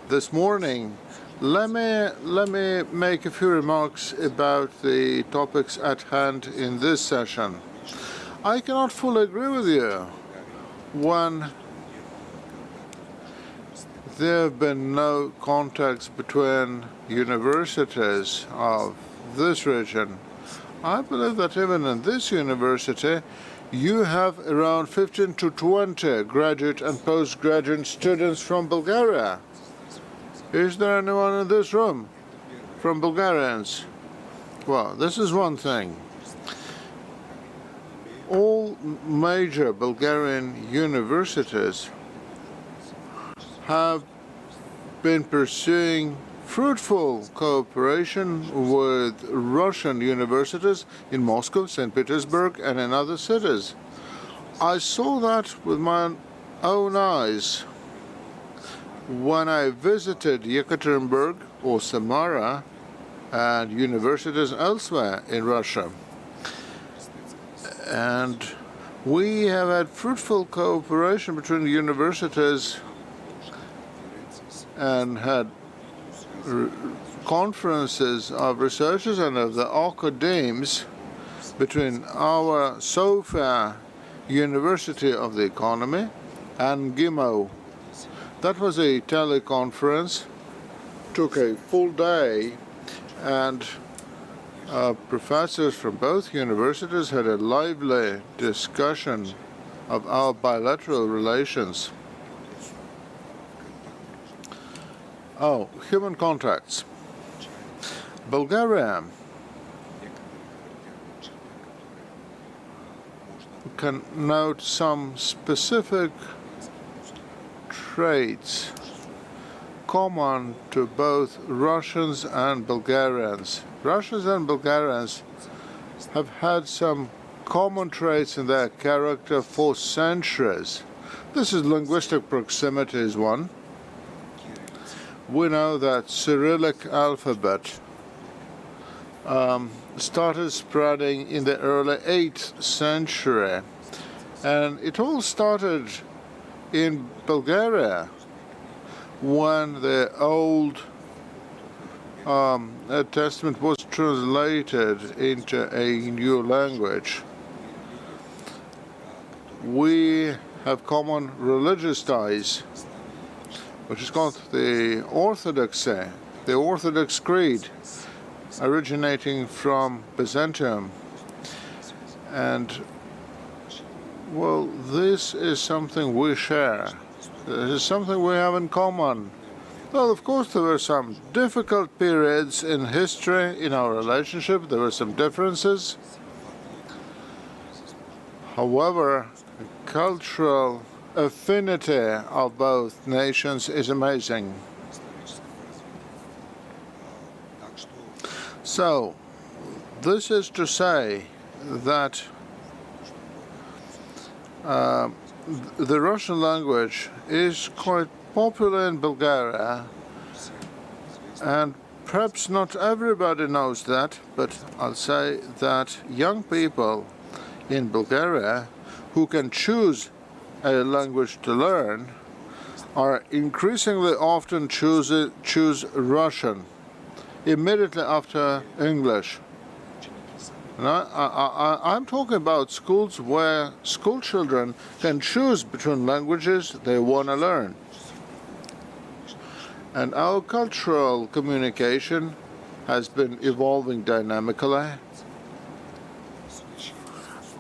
this morning, let me make a few remarks about the topics at hand in this session. I cannot fully agree with you when there have been no contacts between universities of this region. I believe that even in this university, you have around 15 to 20 graduate and postgraduate students from Bulgaria. Is there anyone in this room from Bulgarians? Well, this is one thing. All major Bulgarian universities have been pursuing fruitful cooperation with Russian universities in Moscow, St. Petersburg, and in other cities. I saw that with my own eyes when I visited Yekaterinburg or Samara and universities elsewhere in Russia. And we have had fruitful cooperation between the universities and had conferences of researchers and of the academics between our Sofia University of the Economy and GIMO. That was a teleconference, took a full day, and professors from both universities had a lively discussion of our bilateral relations. Oh, human contacts. Bulgaria can note some specific traits common to both Russians and Bulgarians. Russians and Bulgarians have had some common traits in their character for centuries. This is linguistic proximity is one. We know that Cyrillic alphabet started spreading in the early 8th century, and it all started in Bulgaria when the Old Testament was translated into a new language. We have common religious ties, which is called the Orthodoxy, the Orthodox Creed, originating from Byzantium. And, well, this is something we share. This is something we have in common. Well, of course, there were some difficult periods in history in our relationship. There were some differences. However, cultural affinity of both nations is amazing. So, this is to say that the Russian language is quite popular in Bulgaria, and perhaps not everybody knows that, but I'll say that young people in Bulgaria who can choose a language to learn are increasingly often choose Russian immediately after English. And I'm talking about schools where school children can choose between languages they want to learn. And our cultural communication has been evolving dynamically.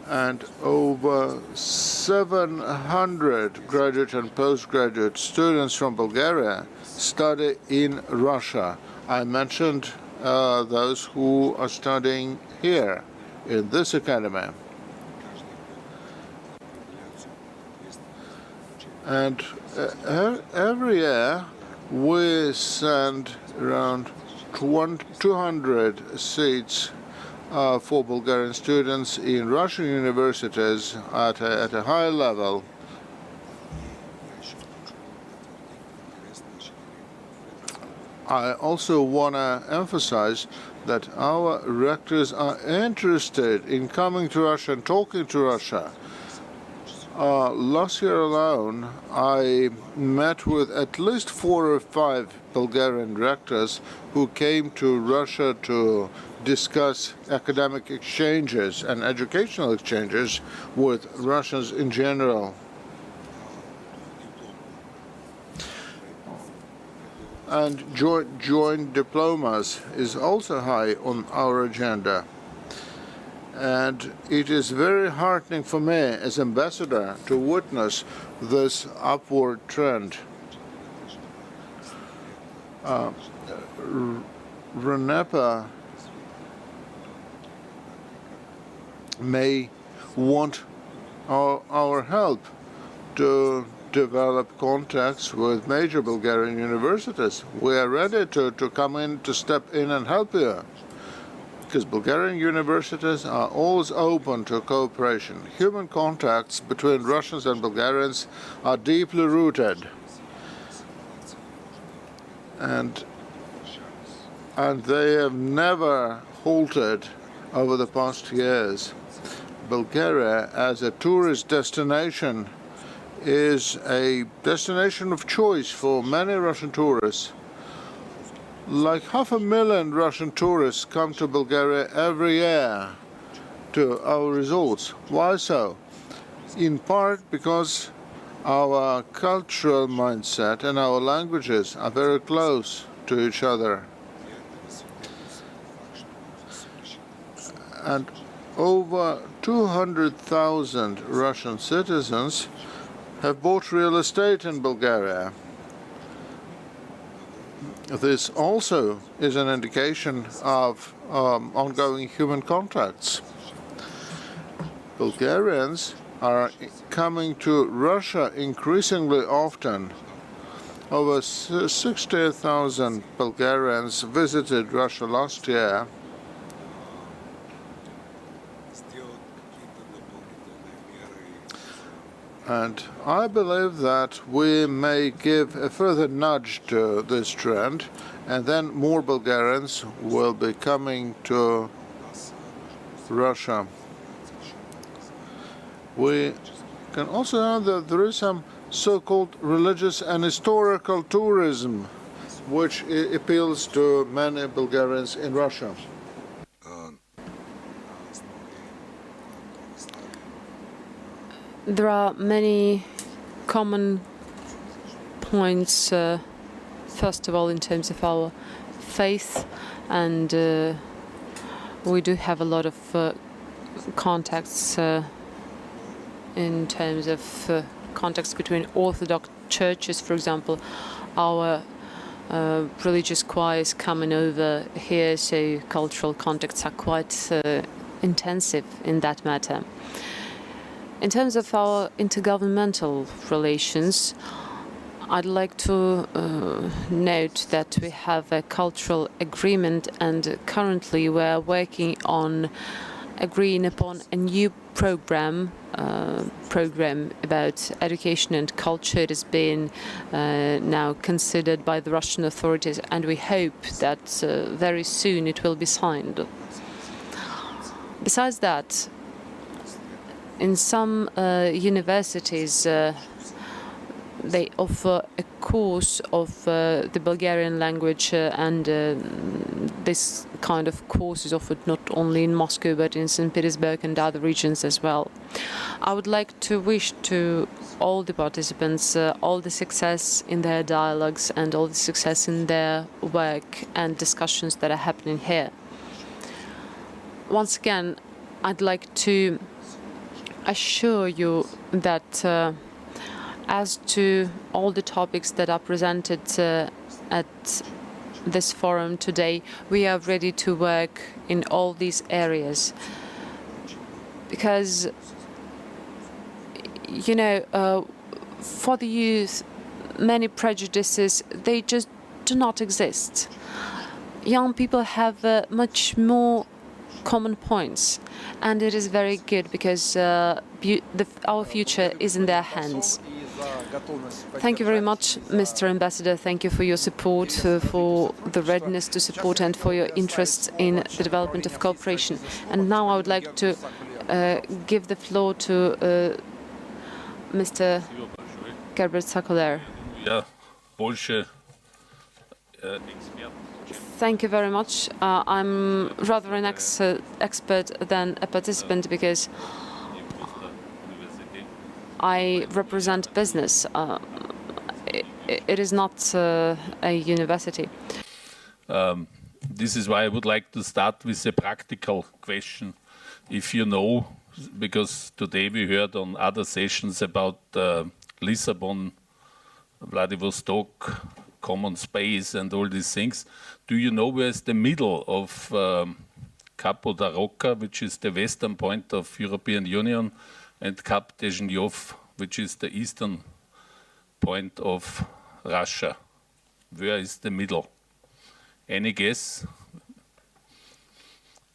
And over 700 graduate and postgraduate students from Bulgaria study in Russia. I mentioned those who are studying here in this academy. And every year we send around 200 seats for Bulgarian students in Russian universities at a high level. I also want to emphasize that our rectors are interested in coming to Russia and talking to Russia. Last year alone, I met with at least 4 or 5 Bulgarian rectors who came to Russia to discuss academic exchanges and educational exchanges with Russians in general. And joint diplomas is also high on our agenda. And it is very heartening for me as ambassador to witness this upward trend. RANEPA may want our help to develop contacts with major Bulgarian universities. We are ready to come in, to step in and help you, because Bulgarian universities are always open to cooperation. Human contacts between Russians and Bulgarians are deeply rooted, and they have never halted over the past years. Bulgaria, as a tourist destination, is a destination of choice for many Russian tourists. Like 500,000 Russian tourists come to Bulgaria every year to our resorts. Why so? In part because our cultural mindset and our languages are very close to each other. And over 200,000 Russian citizens have bought real estate in Bulgaria. This also is an indication of ongoing human contacts. Bulgarians are coming to Russia increasingly often. Over 60,000 Bulgarians visited Russia last year. And I believe that we may give a further nudge to this trend, and then more Bulgarians will be coming to Russia. We can also know that there is some so-called religious and historical tourism, which appeals to many Bulgarians in Russia. There are many common points, first of all, in terms of our faith, and we do have a lot of contacts in terms of contacts between Orthodox churches, for example. Our religious choirs coming over here, so cultural contacts are quite intensive in that matter. In terms of our intergovernmental relations, I'd like to note that we have a cultural agreement, and currently we're working on agreeing upon a new program about education and culture. It is being now considered by the Russian authorities, and we hope that very soon it will be signed. Besides that, in some universities, they offer a course of the Bulgarian language, and this kind of course is offered not only in Moscow but in St. Petersburg and other regions as well. I would like to wish to all the participants all the success in their dialogues and all the success in their work and discussions that are happening here. Once again, I'd like to assure you that as to all the topics that are presented at this forum today, we are ready to work in all these areas. Because, you know, for the youth, many prejudices, they just do not exist. Young people have much more common points, and it is very good because our future is in their hands. Thank you very much, Mr. Ambassador. Thank you for your support, for the readiness to support, and for your interest in the development of cooperation. And now I would like to give the floor to Mr. Gerbert Sakoler. Thank you very much. I'm rather an expert than a participant because I represent business. It is not a university. This is why I would like to start with a practical question. If you know, because today we heard on other sessions about Lisbon, Vladivostok, common space and all these things. Do you know where's the middle of Capo da Rocca, which is the western point of European Union, and Cap Dezhnyov, which is the eastern point of Russia? Where is the middle? Any guess?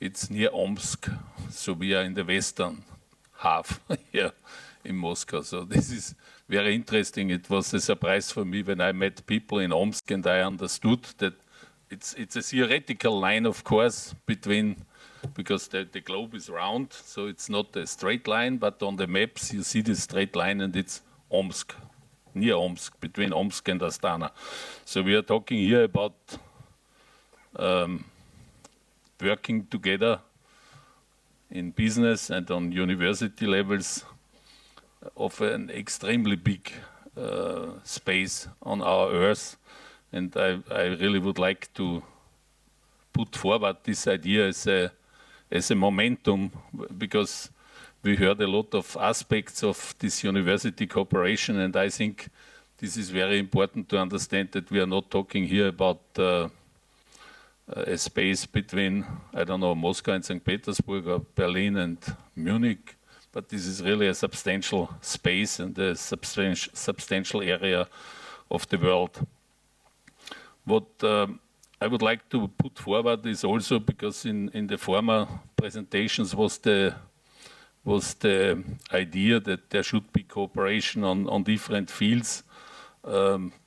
It's near Omsk, so we are in the western half here in Moscow. So this is very interesting. It was a surprise for me when I met people in Omsk and I understood that it's a theoretical line, of course, between, because the globe is round, so it's not a straight line, but on the maps you see this straight line and it's Omsk, near Omsk, between Omsk and Astana. So we are talking here about working together in business and on university levels of an extremely big space on our Earth. And I really would like to put forward this idea as a momentum, because we heard a lot of aspects of this university cooperation, and I think this is very important to understand that we are not talking here about a space between, I don't know, Moscow and St. Petersburg or Berlin and Munich, but this is really a substantial space and a substantial area of the world. What I would like to put forward is also, because in the former presentations was the idea that there should be cooperation on different fields,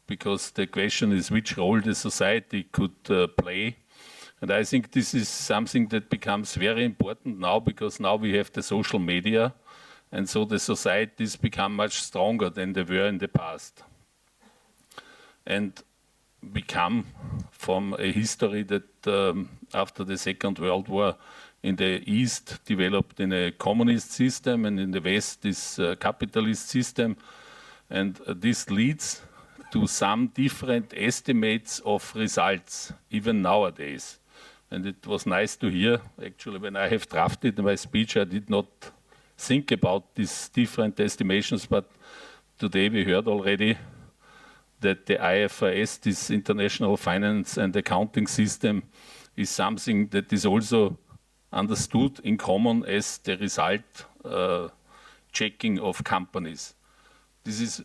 because the question is which role the society could play. And I think this is something that becomes very important now, because now we have the social media, and so the societies become much stronger than they were in the past. And we come from a history that after the Second World War in the East developed in a communist system, and in the West this capitalist system. And this leads to some different estimates of results, even nowadays. And it was nice to hear, actually, when I have drafted my speech, I did not think about these different estimations, but today we heard already that the IFRS, this International Finance and Accounting System, is something that is also understood in common as the result checking of companies. This is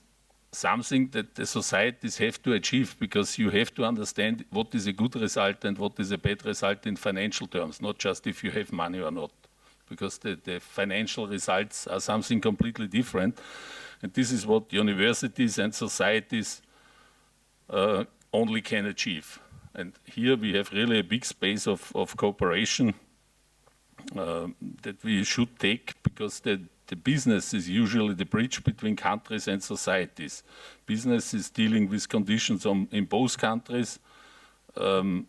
something that the societies have to achieve, because you have to understand what is a good result and what is a bad result in financial terms, not just if you have money or not, because the financial results are something completely different. And this is what universities and societies only can achieve. And here we have really a big space of cooperation that we should take, because the business is usually the bridge between countries and societies. Business is dealing with conditions in both countries, in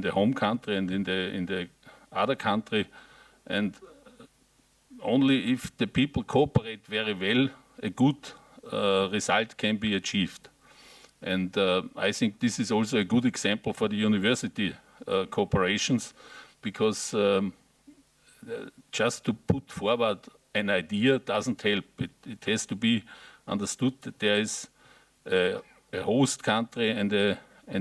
the home country and in the other country. And only if the people cooperate very well, a good result can be achieved. And I think this is also a good example for the university cooperations, because just to put forward an idea doesn't help. It has to be understood that there is a host country and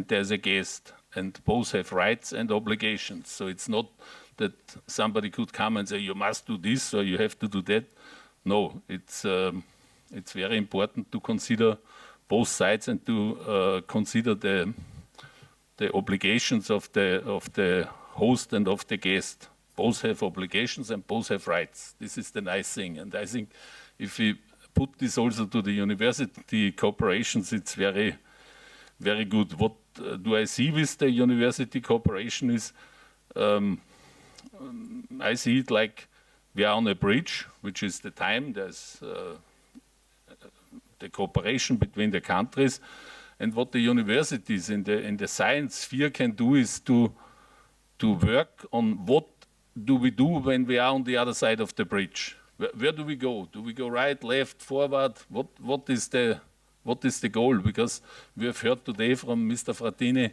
there's a guest, and both have rights and obligations. So it's not that somebody could come and say, you must do this or you have to do that. No, it's very important to consider both sides and to consider the obligations of the host and of the guest. both have obligations and both have rights. This is the nice thing. And I think if we put this also to the university cooperations, it's very, very good. What do I see with the university cooperation is, I see it like we are on a bridge, which is the time, there's the cooperation between the countries, and what the universities in the science sphere can do is to work on what do we do when we are on the other side of the bridge. Where do we go? Do we go right, left, forward? What is the goal? Because we have heard today from Mr. Frattini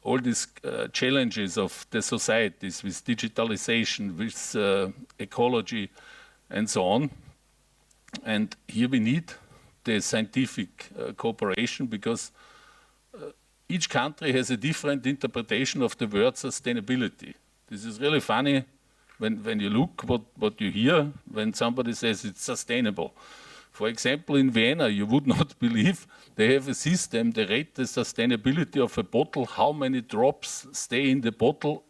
all these challenges of the societies with digitalization, with ecology, and so on. And here we need the scientific cooperation, because each country has a different interpretation of the word sustainability. This is really funny when you look what you hear when somebody says it's sustainable. For example, in Vienna, you would not believe they have a system, they rate the sustainability of a bottle, how many drops stay in the bottle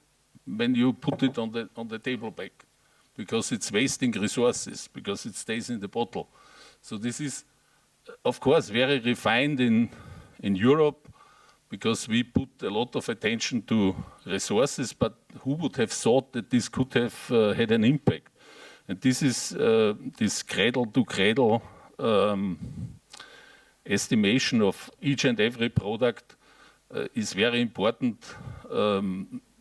when you put it on the table back, because it's wasting resources, because it stays in the bottle. So this is, of course, very refined in Europe, because we put a lot of attention to resources, but who would have thought that this could have had an impact? And this is this cradle-to-cradle estimation of each and every product is very important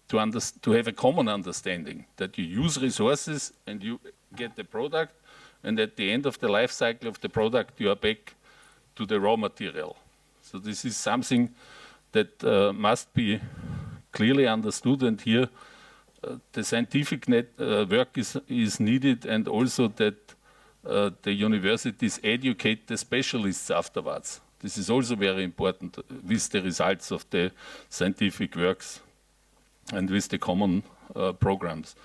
to have a common understanding that you use resources and you get the product, and at the end of the life cycle of the product you are back to the raw material. So this is something that must be clearly understood, and here the scientific work is needed, and also that the universities educate the specialists afterwards. This is also very important with the results of the scientific works and with the common programs.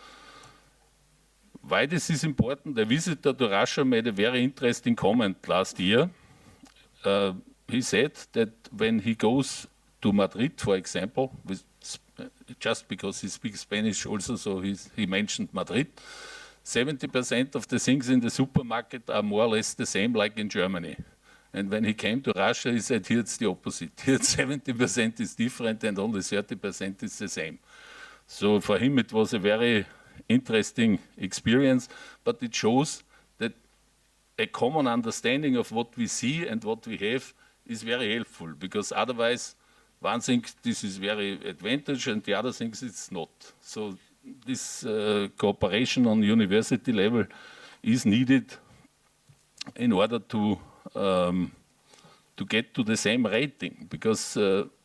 Why this is important? A visitor to Russia made a very interesting comment last year. He said that when he goes to Madrid, for example, just because he speaks Spanish also, so he mentioned Madrid, 70% of the things in the supermarket are more or less the same like in Germany. And when he came to Russia, he said, here it's the opposite. Here 70% is different and only 30% is the same. So for him it was a very interesting experience, but it shows that a common understanding of what we see and what we have is very helpful, because otherwise one thinks this is very advantageous and the other thinks it's not. So this cooperation on university level is needed in order to get to the same rating, because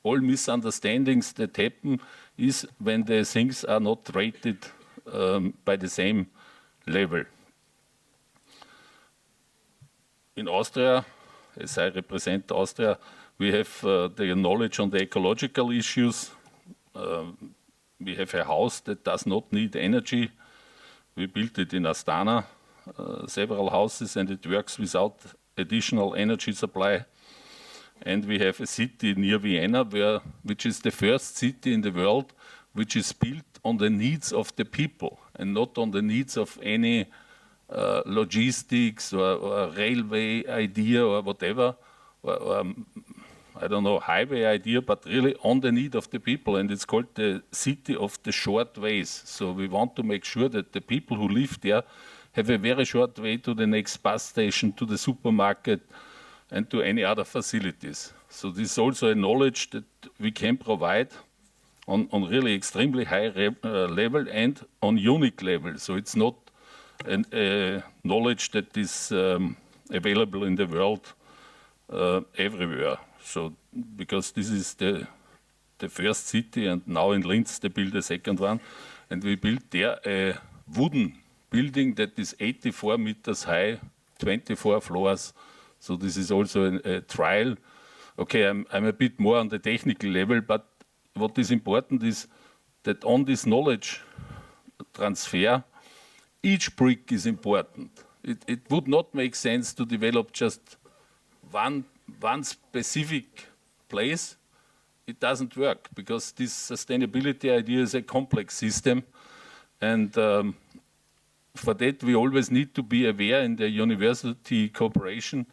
all misunderstandings that happen is when the things are not rated by the same level. In Austria, as I represent Austria, we have the knowledge on the ecological issues. We have a house that does not need energy. We built it in Astana, several houses, and it works without additional energy supply. And we have a city near Vienna, which is the first city in the world which is built on the needs of the people and not on the needs of any logistics or railway idea or whatever, or I don't know, highway idea, but really on the need of the people. And it's called the city of the short ways. So we want to make sure that the people who live there have a very short way to the next bus station, to the supermarket, and to any other facilities. So this is also a knowledge that we can provide on really extremely high level and on unique level. So it's not a knowledge that is available in the world everywhere. So because this is the first city, and now in Linz they build a second one, and we built there a wooden building that is 84 meters high, 24 floors. So this is also a trial. Okay, I'm a bit more on the technical level, but what is important is that on this knowledge transfer, each brick is important. It would not make sense to develop just one specific place. It doesn't work, because this sustainability idea is a complex system, And for that, we always need to be aware in the university cooperation,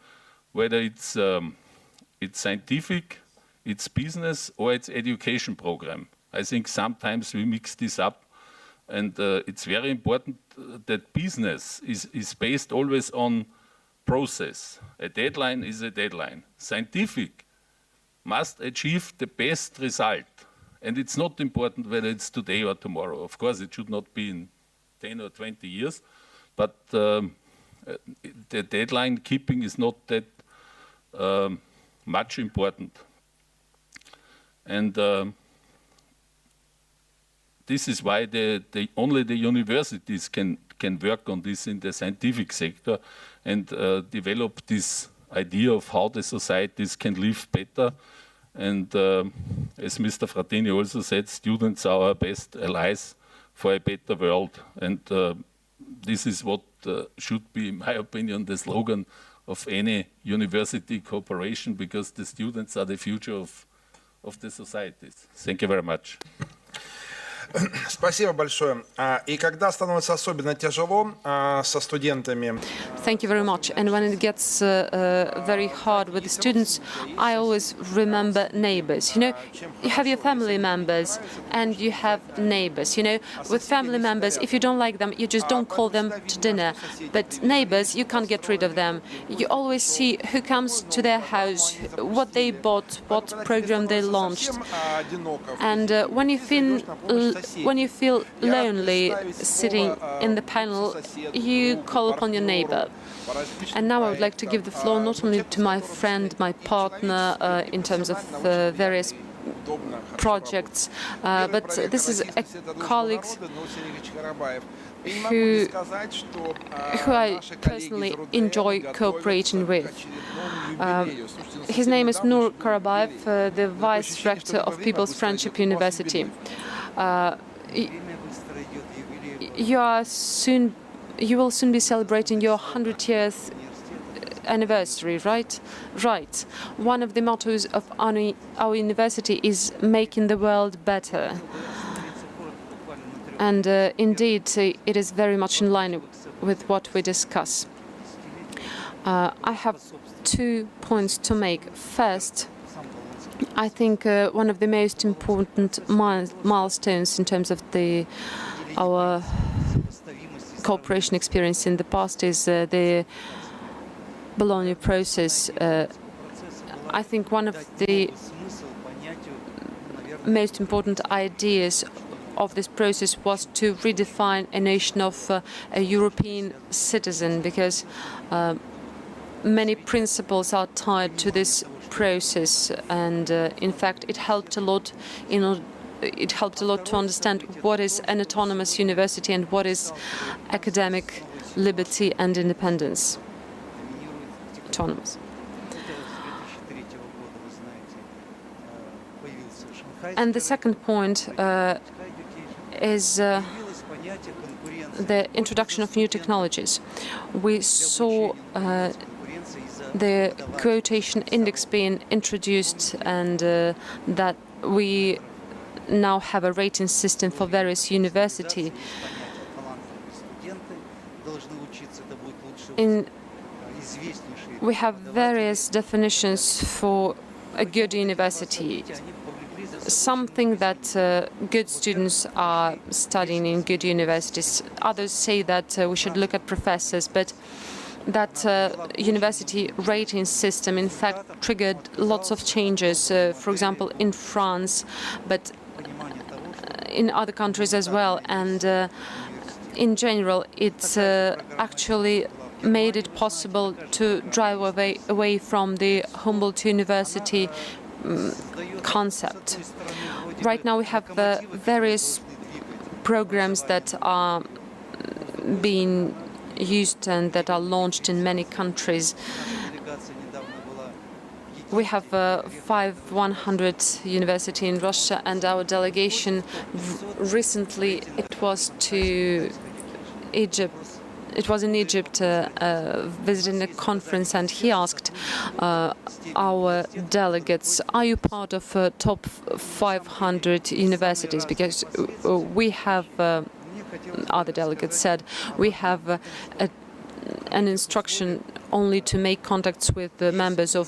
whether it's scientific, it's business, or it's education program. I think sometimes we mix this up, and it's very important that business is based always on process. A deadline is a deadline. Scientific must achieve the best result, and it's not important whether it's today or tomorrow. Of course, it should not be in 10 or 20 years, but the deadline keeping is not that much important. And this is why only the universities can work on this in the scientific sector and develop this idea of how the societies can live better. And as Mr. Frattini also said, students are our best allies for a better world. And this is what should be, in my opinion, the slogan of any university cooperation, because the students are the future of the societies. Thank you very much. Спасибо большое. И когда становится особенно тяжело со студентами. Thank you very much. And when it gets very hard with the students, I always remember neighbors. You know, you have your family members and you have neighbors. You know, with family members, if you don't like them, you just don't call them to dinner. But neighbors, you can't get rid of them. You always see who comes to their house, what they bought, what program they launched. And when you feel lonely sitting in the panel, you call upon your neighbor. And now I would like to give the floor not only to my friend, my partner, in terms of various projects, but this is a colleague who I personally enjoy cooperating with. His name is Nur Karabayev, the Vice Rector of People's Friendship University. You will soon be celebrating your 100th anniversary, right? Right. One of the mottos of our university is making the world better. And indeed, it is very much in line with what we discuss. I have 2 points to make. First, I think one of the most important milestones in terms of our cooperation experience in the past is the Bologna process. I think one of the most important ideas of this process was to redefine a notion of a European citizen, because many principles are tied to this process, and in fact it helped a lot to understand what is an autonomous university and what is academic liberty and independence. Autonomous. And the second point is the introduction of new technologies. We saw the quotation index being introduced, and that we now have a rating system for various universities. We have various definitions for a good university. Some think that good students are studying in good universities. Others say that we should look at professors, but that university rating system, in fact, triggered lots of changes, for example, in France, but in other countries as well. And in general, it actually made it possible to drive away from the Humboldt University concept. Right now we have various programs that are being used and that are launched in many countries. We have 100 university in Russia, and our delegation recently, it was to Egypt. It was in Egypt visiting a conference, and he asked our delegates, are you part of top 500 universities? Because we have other delegates said, we have an instruction only to make contacts with the members of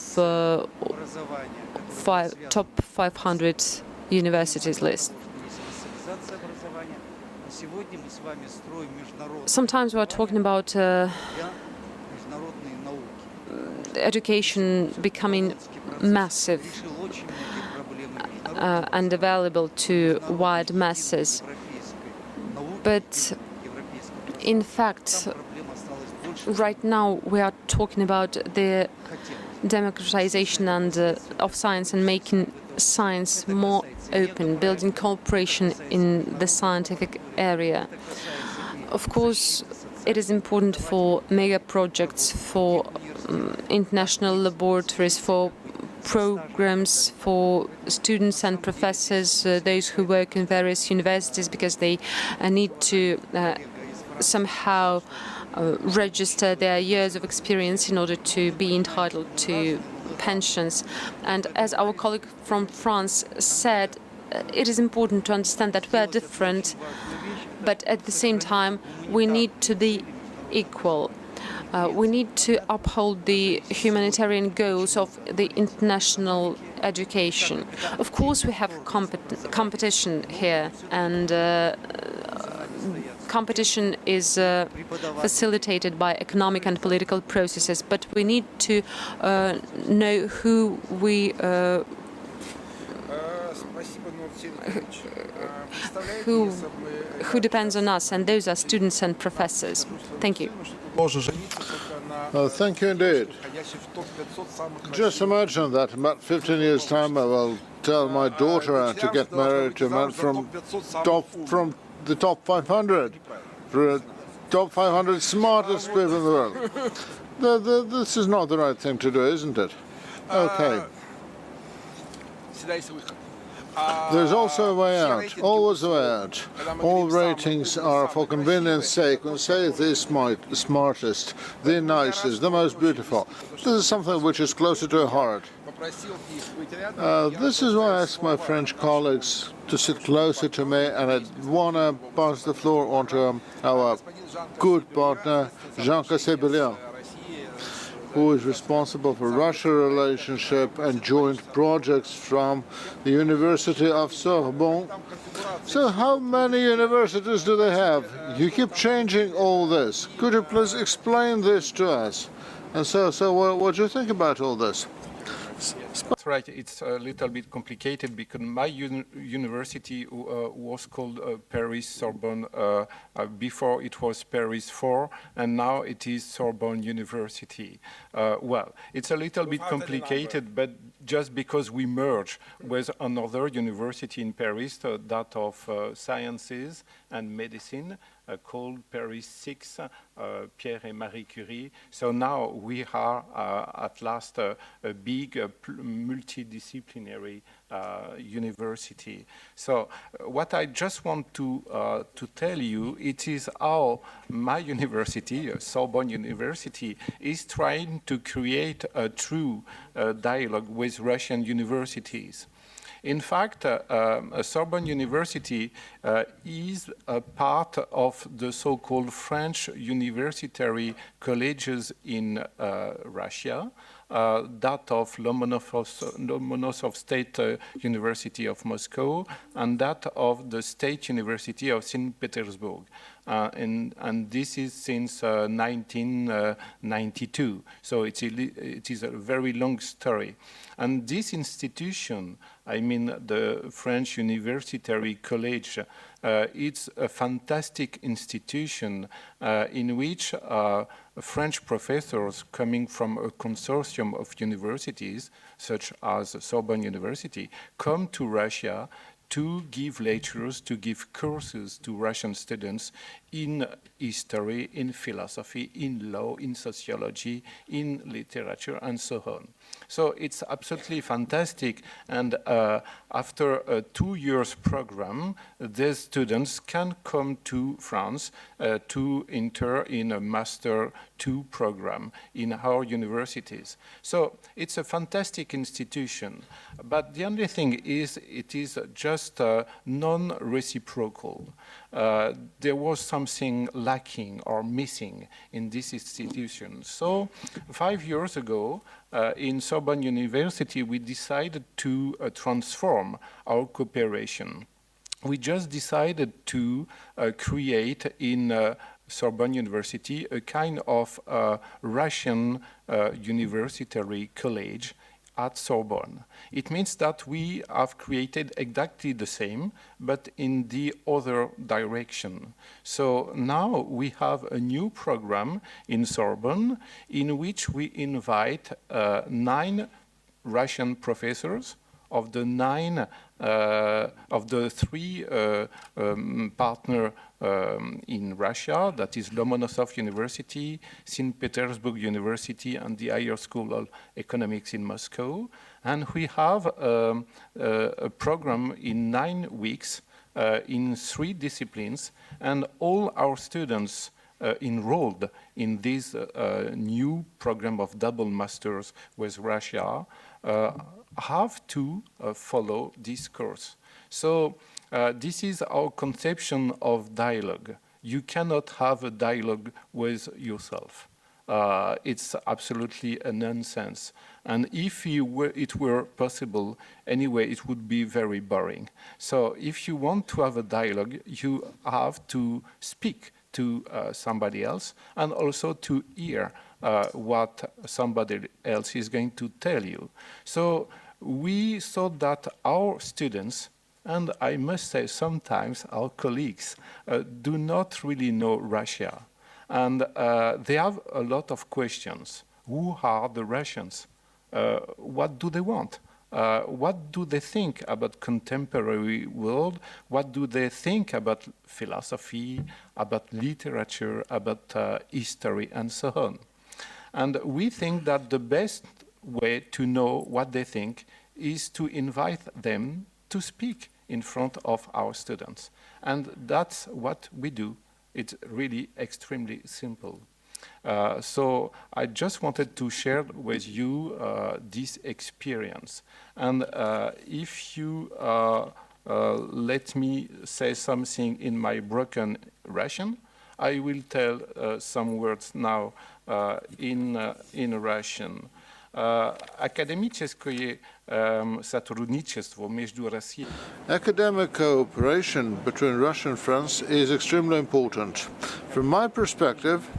top 500 universities list. Sometimes we are talking about education becoming massive and available to wide masses. But in fact, right now we are talking about the democratization of science and making science more open, building cooperation in the scientific area. Of course, it is important for mega projects, for international laboratories, for programs for students and professors, those who work in various universities, because they need to somehow register their years of experience in order to be entitled to pensions. And as our colleague from France said, it is important to understand that we are different, but at the same time we need to be equal. We need to uphold the humanitarian goals of the international education. Of course, we have competition here, and competition is facilitated by economic and political processes, but we need to know who we who depends on us, and those are students and professors. Thank you. Thank you indeed. Just imagine that in about 15 years' time I will tell my daughter to get married to a man from the top 500, for the top 500 smartest people in the world. This is not the right thing to do, isn't it? Okay. There's also a way out, always a way out. All ratings are for convenience sake. We say the smartest, the nicest, the most beautiful. This is something which is closer to the heart. This is why I asked my French colleagues to sit closer to me, and I want to pass the floor on to our good partner, Jean Cassé-Billon, who is responsible for Russia relationship and joint projects from the University of Sorbonne. So how many universities do they have? You keep changing all this. Could you please explain this to us? And so what do you think about all this? That's right. It's a little bit complicated because my university was called Paris Sorbonne. Before it was Paris Fore, and now it is Sorbonne University. Well, it's a little bit complicated, but just because we merge with another university in Paris, that of sciences and medicine, called Paris 6, Pierre and Marie Curie. So now we are at last a big multidisciplinary university. So what I just want to tell you, it is how my university, Sorbonne University, is trying to create a true dialogue with Russian universities. In fact, Sorbonne University is a part of the so-called French universitary colleges in Russia, that of Lomonosov State University of Moscow, and that of the State University of St. Petersburg. And this is since 1992, so it is a very long story. And this institution, I mean the French Universitary College, it's a fantastic institution in which French professors coming from a consortium of universities, such as Sorbonne University, come to Russia to give lectures, to give courses to Russian students in history, in philosophy, in law, in sociology, in literature, and so on. So it's absolutely fantastic, and after a 2 years program, these students can come to France to enter in a Master 2 program in our universities. So it's a fantastic institution, but the only thing is it is just just non-reciprocal. There was something lacking or missing in this institution. So 5 years ago, in Sorbonne University, we decided to transform our cooperation. We just decided to create in Sorbonne University a kind of Russian university college at Sorbonne. It means that we have created exactly the same, but in the other direction. So now we have a new program in Sorbonne in which we invite 9 Russian professors of the 3 partner in Russia, that is Lomonosov University, St. Petersburg University, and the Higher School of Economics in Moscow. And we have a program in 9 weeks in 3 disciplines, and all our students enrolled in this new program of double masters with Russia have to follow this course. So this is our conception of dialogue. You cannot have a dialogue with yourself. It's absolutely a nonsense. And if it were possible, anyway, it would be very boring. So if you want to have a dialogue, you have to speak to somebody else and also to hear what somebody else is going to tell you. So we thought that our students, and I must say sometimes our colleagues, do not really know Russia. And they have a lot of questions. Who are the Russians? What do they want? What do they think about contemporary world? What do they think about philosophy, about literature, about history, and so on? And we think that the best way to know what they think is to invite them to speak in front of our students. And that's what we do. It's really extremely simple. So I just wanted to share with you this experience. And if you let me say something in my broken Russian, I will tell some words now in Russian. Академическое сотрудничество между Россией. Academic cooperation between Russia and France is extremely important. From my perspective,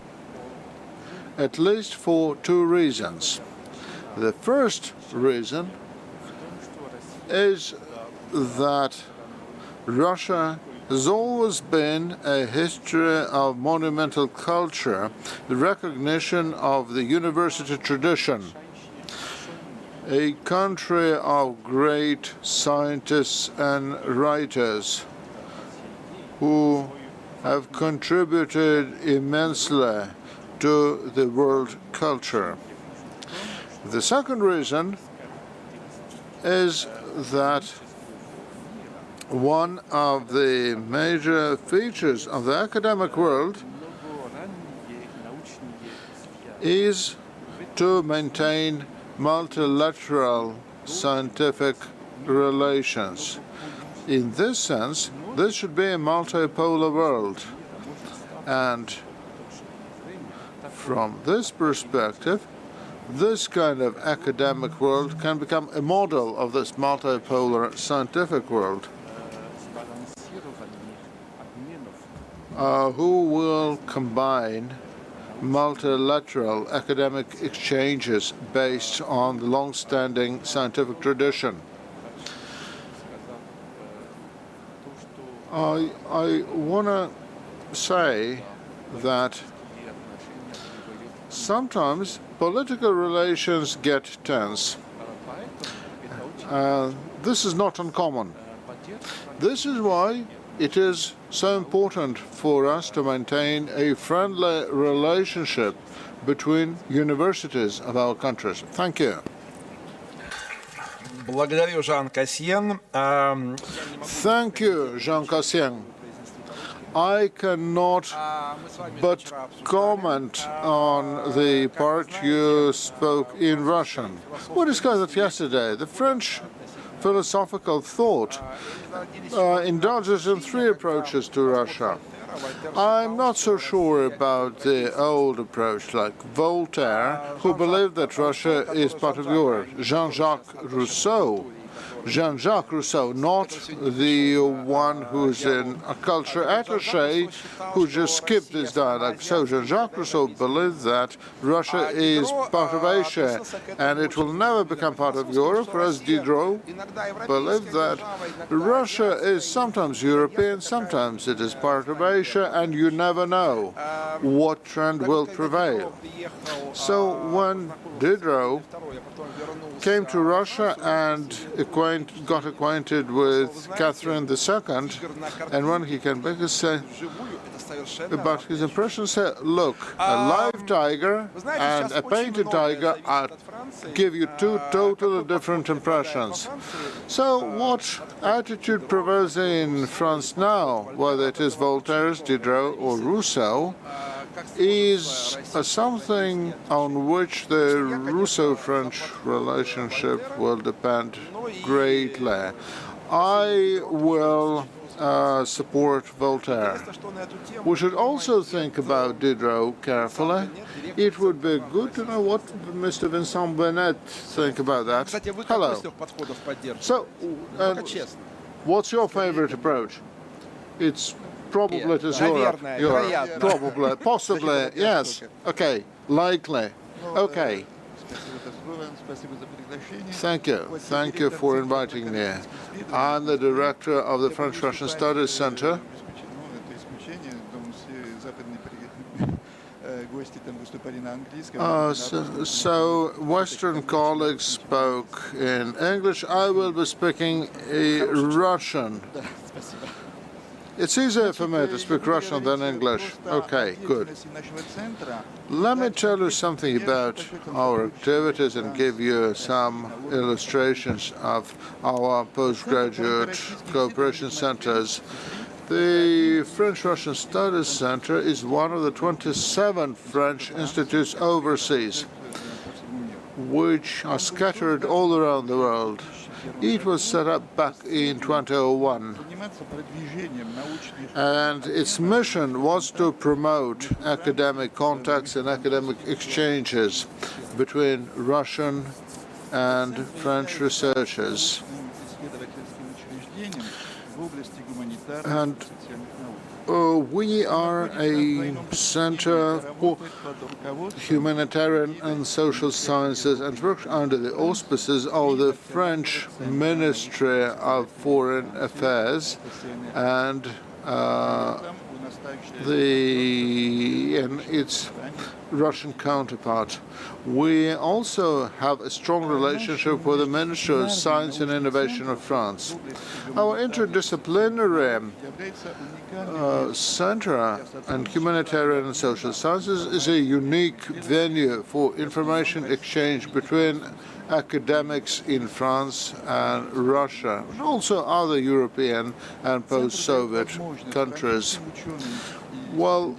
at least for 2 reasons. The first reason is that Russia has always been a history of monumental culture, the recognition of the university tradition, a country of great scientists and writers who have contributed immensely to the world culture. The second reason is that one of the major features of the academic world is to maintain multilateral scientific relations. In this sense, this should be a multipolar world. And from this perspective, this kind of academic world can become a model of this multipolar scientific world. Who will combine multilateral academic exchanges based on the long-standing scientific tradition. I want to say that sometimes political relations get tense. This is not uncommon. This is why it is so important for us to maintain a friendly relationship between universities of our countries. Thank you. Благодарю, Жан Кассиен. Thank you, Jean Cassien. I cannot but comment on the part you spoke in Russian. We discussed it yesterday. The French philosophical thought indulges in three approaches to Russia. I'm not so sure about the old approach, like Voltaire, who believed that Russia is part of Europe. Jean-Jacques Rousseau, not the one who's in a culture attaché, who just skipped this dialogue. So Jean-Jacques Rousseau believed that Russia is part of Asia and it will never become part of Europe, whereas Diderot believed that Russia is sometimes European, sometimes it is part of Asia, and you never know what trend will prevail. So when Diderot came to Russia and got acquainted with Catherine II, and when he came back, he said about his impressions, said, look, a live tiger and a painted tiger give you two totally different impressions. So what attitude prevails in France now, whether it is Voltaire's, Diderot or Rousseau, is something on which the Russo-French relationship will depend greatly. I will support Voltaire. We should also think about Diderot carefully. It would be good to know what Mr. Vincent Bennett think about that. Hello. So, what's your favorite approach? It's probably it is Europe. Probably, possibly, yes. Okay, likely. Okay. Thank you. Thank you for inviting me. I'm the director of the French-Russian Studies Center. So Western colleagues spoke in English. I will be speaking Russian. It's easier for me to speak Russian than English. Okay, good. Let me tell you something about our activities and give you some illustrations of our postgraduate cooperation centers. The French-Russian Studies Center is one of the 27 French institutes overseas, which are scattered all around the world. It was set up back in 2001, and its mission was to promote academic contacts and academic exchanges between Russian and French researchers. And we are a center for humanitarian and social sciences and work under the auspices of the French Ministry of Foreign Affairs and its Russian counterpart. We also have a strong relationship with the Ministry of Science and Innovation of France. Our interdisciplinary Center and Humanitarian and Social Sciences is a unique venue for information exchange between academics in France and Russia, and also other European and post-Soviet countries. Well,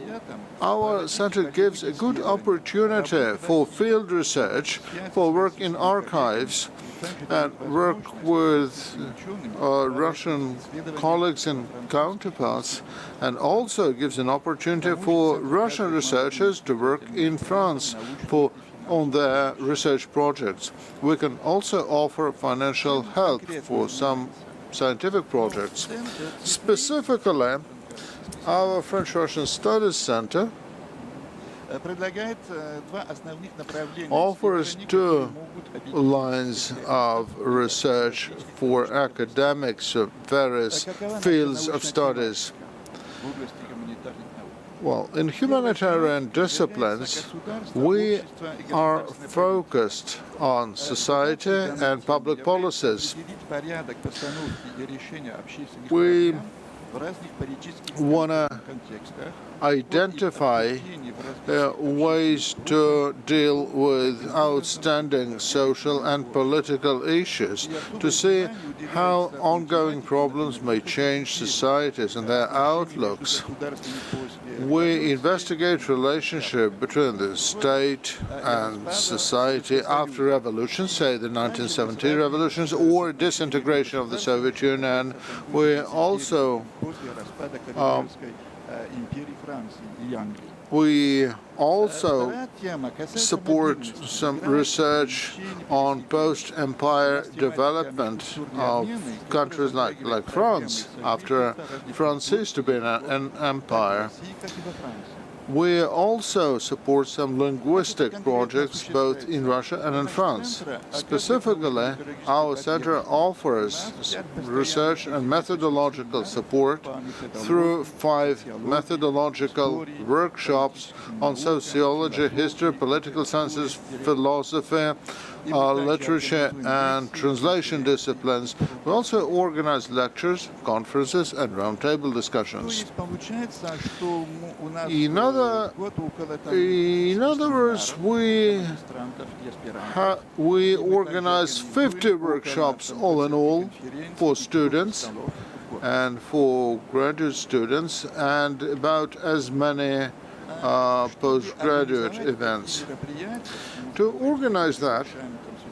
our center gives a good opportunity for field research, for work in archives, and work with Russian colleagues and counterparts, and also gives an opportunity for Russian researchers to work in France on their research projects. We can also offer financial help for some scientific projects. Specifically, our French-Russian Studies Center offers two lines of research for academics of various fields of studies. Well, in humanitarian disciplines, we are focused on society and public policies. We want to identify ways to deal with outstanding social and political issues, to see how ongoing problems may change societies and their outlooks. We investigate relationship between the state and society after revolutions, say the 1970 revolutions, or disintegration of the Soviet Union. We also support some research on post-empire development of countries like France, after France ceased to be an empire. We also support some linguistic projects both in Russia and in France. Specifically, our center offers research and methodological support through 5 methodological workshops on sociology, history, political sciences, philosophy, literature and translation disciplines. We also organize lectures, conferences and roundtable discussions. In other words, we organize 50 workshops all in all for students and for graduate students, and about as many postgraduate events. To organize that,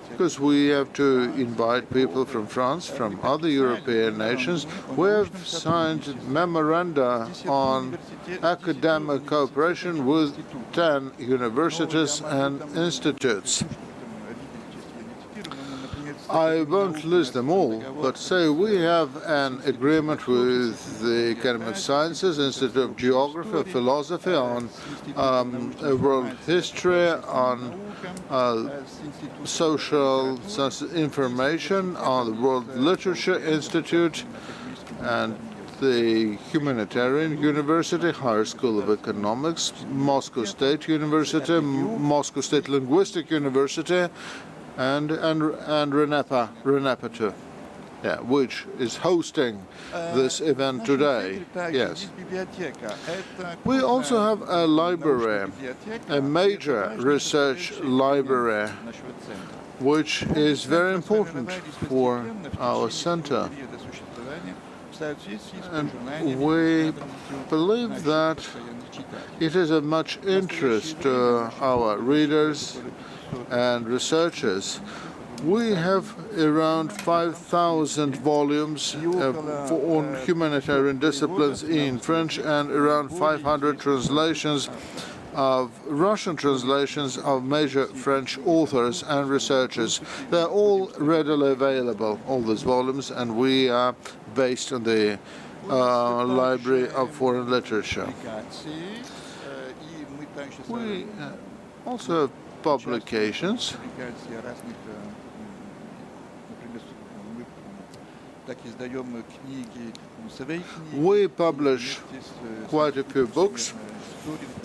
because we have to invite people from France, from other European nations, we have signed memoranda on academic cooperation with 10 universities and institutes. I won't list them all, but say we have an agreement with the Academy of Sciences, Institute of Geography, of Philosophy, on world history, on social information, on the World Literature Institute, and the Humanitarian University, Higher School of Economics, Moscow State University, Moscow State Linguistic University, and RANEPA too, which is hosting this event today. Yes. We also have a library, a major research library, which is very important for our center. And we believe that it is of much interest to our readers and researchers. We have around 5,000 volumes on humanitarian disciplines in French and around 500 translations of Russian translations of major French authors and researchers. They're all readily available, all these volumes, and we are based on the Library of Foreign Literature. We also have publications. We publish quite a few books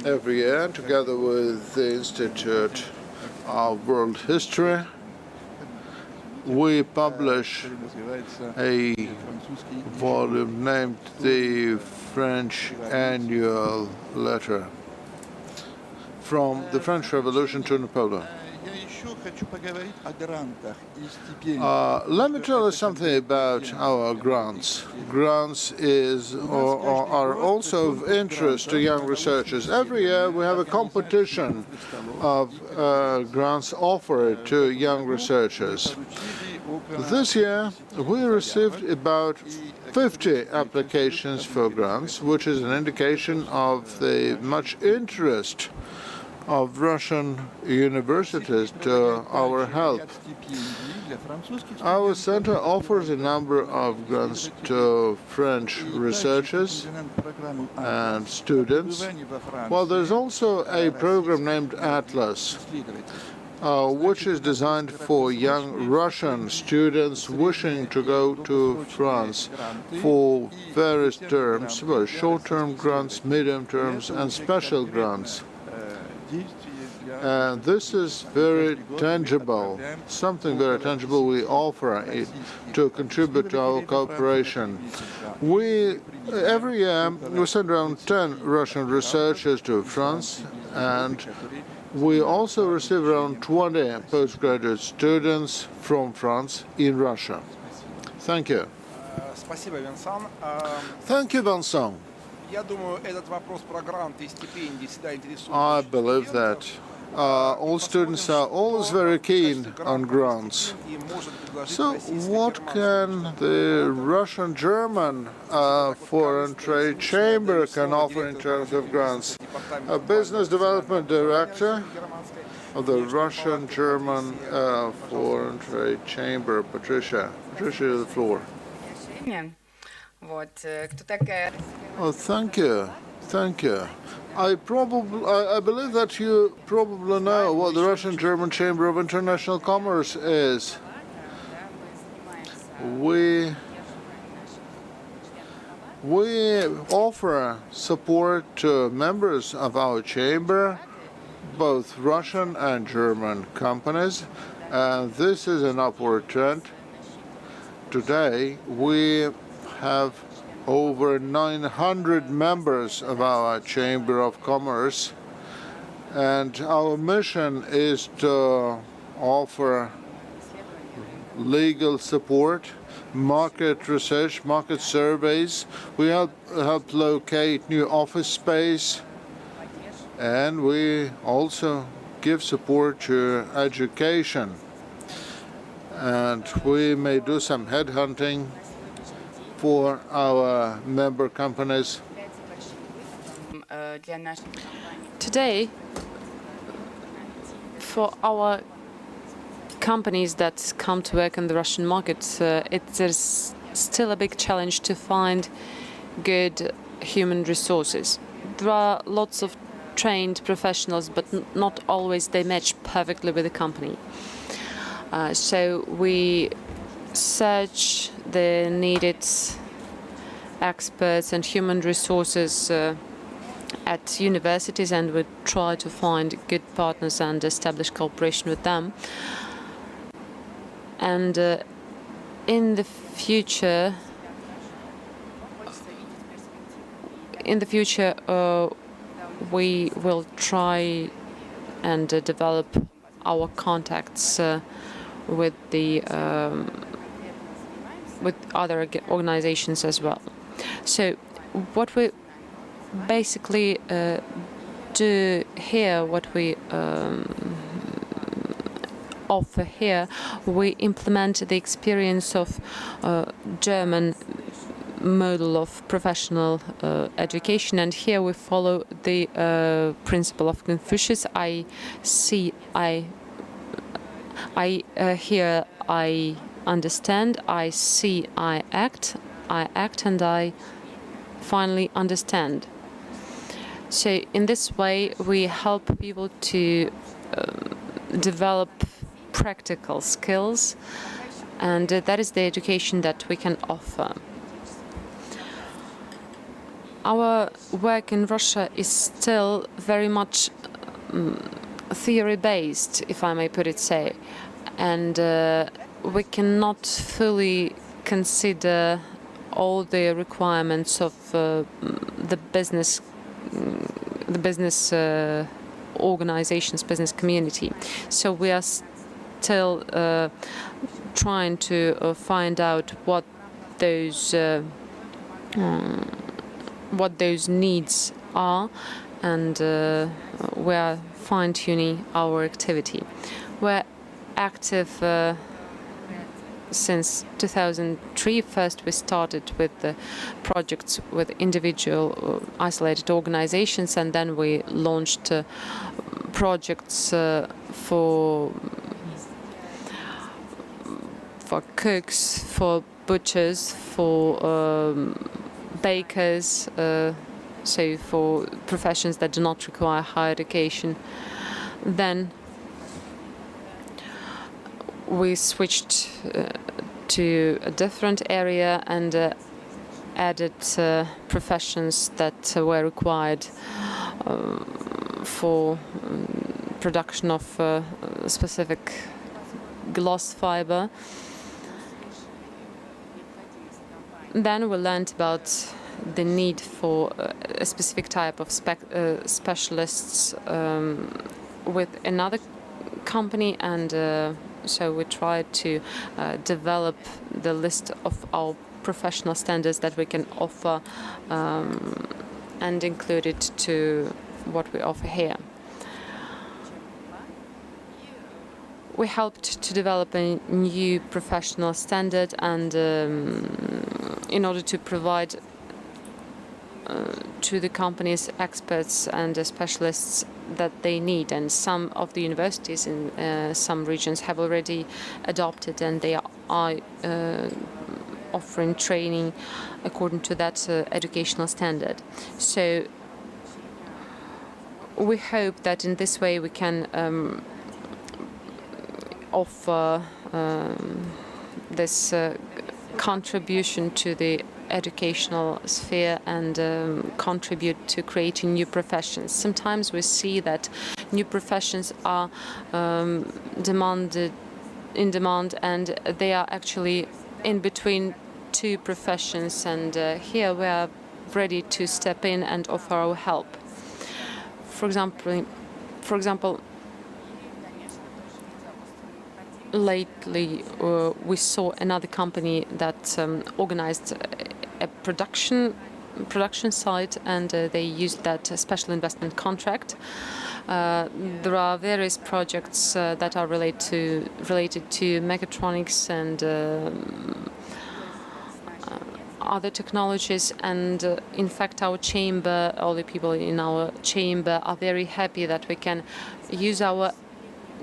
every year together with the Institute of World History. We publish a volume named the French Annual Letter, From the French Revolution to Napoleon. Let me tell you something about our grants. Grants are also of interest to young researchers. Every year we have a competition of grants offered to young researchers. This year we received about 50 applications for grants, which is an indication of the much interest of Russian universities to our help. Our center offers a number of grants to French researchers and students, while there's also a program named Atlas, which is designed for young Russian students wishing to go to France for various terms, well, short-term grants, medium terms, and special grants. And this is very tangible, something very tangible we offer to contribute to our cooperation. Every year we send around 10 Russian researchers to France, and we also receive around 20 postgraduate students from France in Russia. Thank you. Thank you, Vincent. I believe that all students are always very keen on grants. So what can the Russian-German Foreign Trade Chamber can offer in terms of grants? A business development director of the Russian-German Foreign Trade Chamber, Patricia. Patricia, the floor. Oh, thank you. Thank you. I believe that you probably know what the Russian-German Chamber of International Commerce is. We offer support to members of our chamber, both Russian and German companies, and this is an upward trend. Today, we have over 900 members of our Chamber of Commerce, and our mission is to offer legal support, market research, market surveys. We help locate new office space, and we also give support to education. And we may do some headhunting for our member companies. Today, for our companies that come to work in the Russian market, it is still a big challenge to find good human resources. There are lots of trained professionals, but not always they match perfectly with the company. So we search the needed experts and human resources at universities, and we try to find good partners and establish cooperation with them. And in the future, we will try and develop our contacts with other organizations as well. So what we basically do here, what we offer here, we implement the experience of German model of professional education, and here we follow the principle of Confucius. I hear, I understand, I see, I act, and I finally understand. So in this way, we help people to develop practical skills, and that is the education that we can offer. Our work in Russia is still very much theory-based, if I may put it so, and we cannot fully consider all the requirements of the business organizations, business community. So we are still trying to find out what those needs are, and we are fine-tuning our activity. We're active since 2003. First, we started with projects with individual isolated organizations, and then we launched projects for cooks, for butchers, for bakers, so for professions that do not require higher education. Then we switched to a different area and added professions that were required for production of specific glass fiber. Then we learned about the need for a specific type of specialists with another company, and so we tried to develop the list of our professional standards that we can offer and include it to what we offer here. We helped to develop a new professional standard, and in order to provide to the companies experts and specialists that they need, and some of the universities in some regions have already adopted, and they are offering training according to that educational standard. So we hope that in this way we can offer this contribution to the educational sphere and contribute to creating new professions. Sometimes we see that new professions are in demand, and they are actually in between two professions, and here we are ready to step in and offer our help. For example, lately we saw another company that organized a production site, and they used that special investment contract. There are various projects that are related to mechatronics and other technologies, and in fact our chamber, all the people in our chamber are very happy that we can use our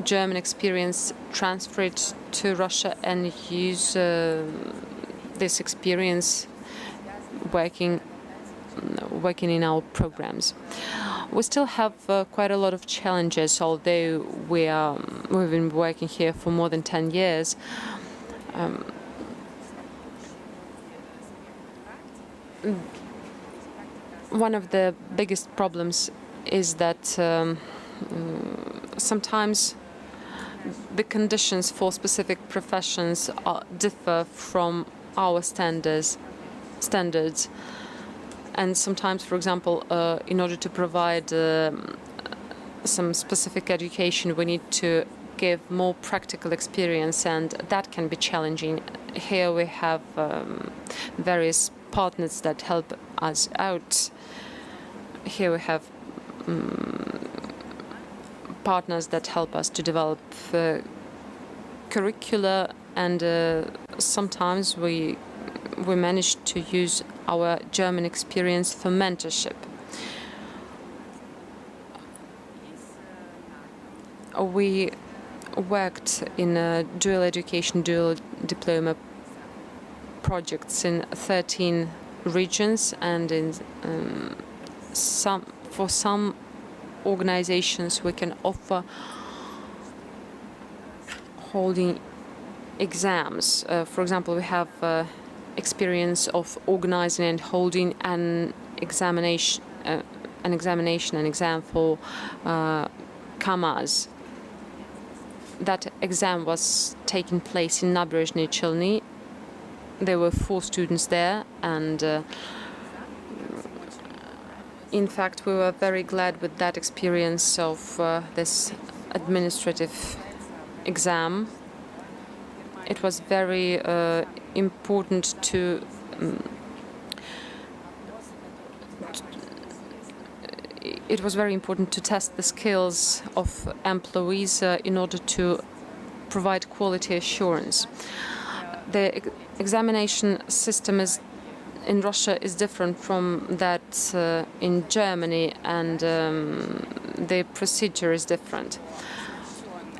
German experience, transfer it to Russia, and use this experience working in our programs. We still have quite a lot of challenges, although we've been working here for more than 10 years. One of the biggest problems is that sometimes the conditions for specific professions differ from our standards. And sometimes, for example, in order to provide some specific education, we need to give more practical experience, and that can be challenging. Here we have various partners that help us out. Here we have partners that help us to develop curricula, and sometimes we manage to use our German experience for mentorship. We worked in dual education, dual diploma projects in 13 regions, and in for some organizations we can offer holding exams. For example, we have experience of organizing and holding an exam for KAMAZ. That exam was taking place in Nabережные Челны. There were 4 students there, and in fact we were very glad with that experience of this administrative exam. It was very important to test the skills of employees in order to provide quality assurance. The examination system in Russia is different from that in Germany, and the procedure is different.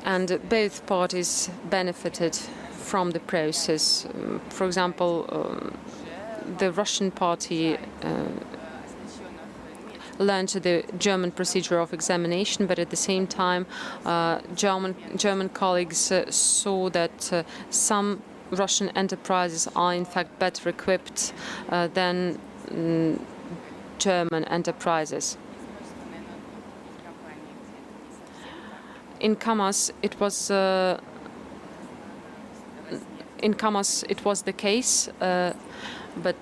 And both parties benefited from the process. For example, the Russian party learned the German procedure of examination, but at the same time, German colleagues saw that some Russian enterprises are in fact better equipped than German enterprises. In KAMAZ, it was the case, but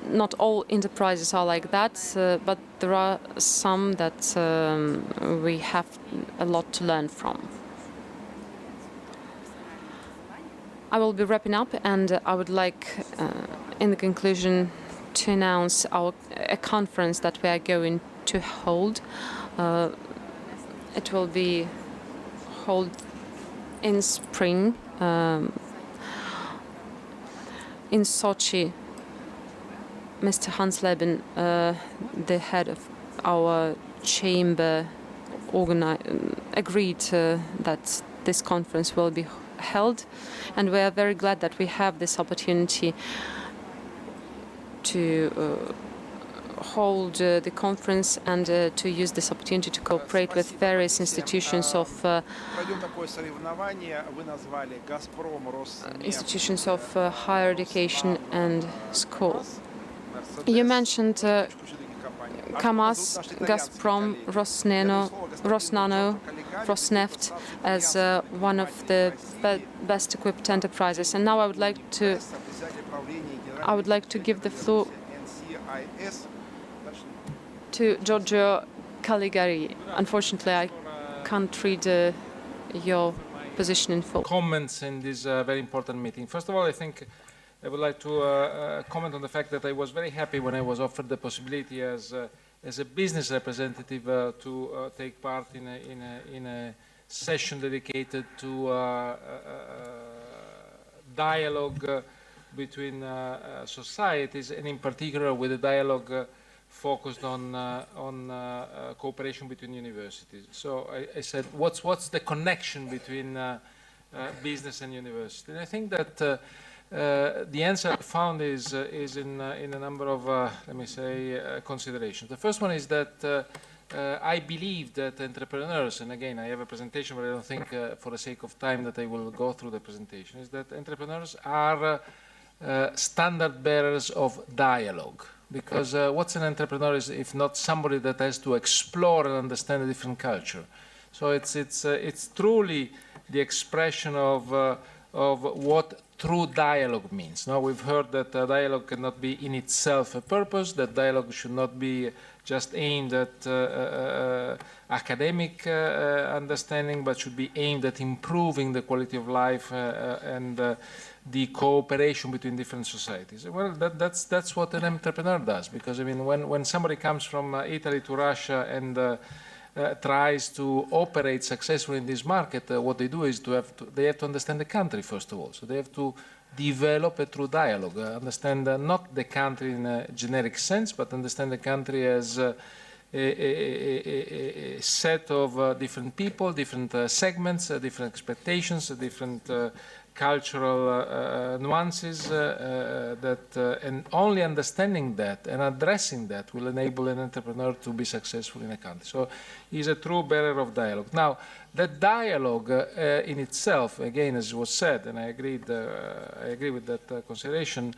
not all enterprises are like that. But there are some that we have a lot to learn from. I will be wrapping up, and I would like, in the conclusion, to announce a conference that we are going to hold. It will be held in spring in Sochi. Mr. Hans Leben, the head of our chamber, agreed that this conference will be held, and we are very glad that we have this opportunity to hold the conference and to use this opportunity to cooperate with various institutions of higher education and schools. You mentioned Kamaz, Gazprom, Rosnano, Rosneft as one of the best equipped enterprises. And now I would like to give the floor to Giorgio Caligari. Unfortunately, I can't read your position in full. Comments in this very important meeting. First of all, I think I would like to comment on the fact that I was very happy when I was offered the possibility as a business representative to take part in a session dedicated to dialogue between societies, and in particular with a dialogue focused on cooperation between universities. So I said, what's the connection between business and university? And I think that the answer I found is in a number of, let me say, considerations. The first one is that I believe that entrepreneurs, and again, I have a presentation, but I don't think for the sake of time that I will go through the presentation, is that entrepreneurs are standard bearers of dialogue. Because what's an entrepreneur is if not somebody that has to explore and understand a different culture. So it's truly the expression of what true dialogue means. Now we've heard that dialogue cannot be in itself a purpose, that dialogue should not be just aimed at academic understanding, but should be aimed at improving the quality of life and the cooperation between different societies. Well, that's what an entrepreneur does, because I mean, when somebody comes from Italy to Russia and tries to operate successfully in this market, what they do is they have to understand the country first of all. So they have to develop a true dialogue, understand not the country in a generic sense, but understand the country as a set of different people, different segments, different expectations, different cultural nuances, and only understanding that and addressing that will enable an entrepreneur to be successful in a country. So he's a true bearer of dialogue. Now, that dialogue in itself, again, as was said, and I agree with that consideration,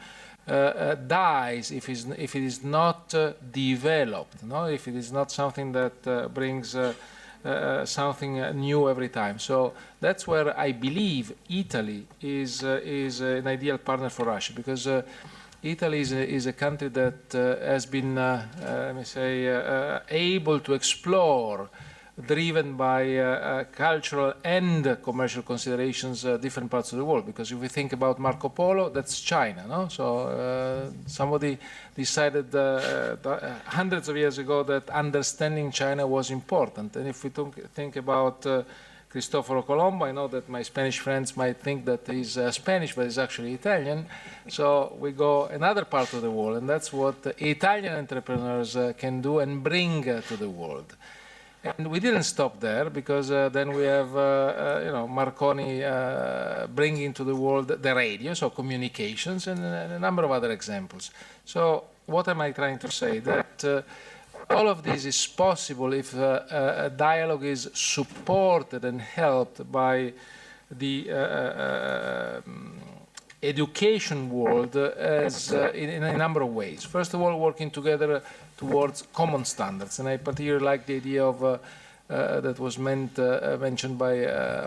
dies if it is not developed, no? If it is not something that brings something new every time. So that's where I believe Italy is an ideal partner for Russia, because Italy is a country that has been, let me say, able to explore, driven by cultural and commercial considerations, different parts of the world. Because if we think about Marco Polo, that's China, no? So somebody decided hundreds of years ago that understanding China was important. And if we think about Cristoforo Colombo, I know that my Spanish friends might think that he's Spanish, but he's actually Italian. So we go another part of the world, and that's what Italian entrepreneurs can do and bring to the world. And we didn't stop there, because then we have, Marconi bringing to the world the radio, so communications, and a number of other examples. So what am I trying to say? That all of this is possible if a dialogue is supported and helped by the education world in a number of ways. First of all, working together towards common standards, and I particularly like the idea of that was mentioned by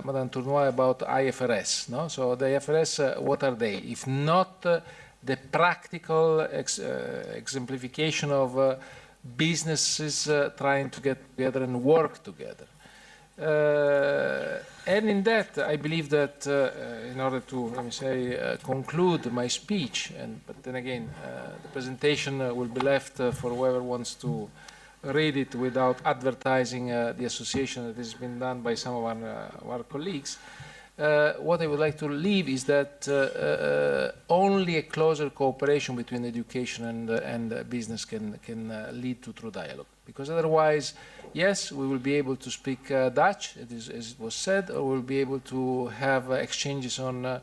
Madame Tournoy about IFRS. No? So the IFRS, what are they? If not the practical exemplification of businesses trying to get together and work together. And in that, I believe that in order to, let me say, conclude my speech, but then again, the presentation will be left for whoever wants to read it without advertising the association that has been done by some of our colleagues. What I would like to leave is that only a closer cooperation between education and business can lead to true dialogue. Because otherwise, yes, we will be able to speak Dutch, as it was said, or we'll be able to have exchanges on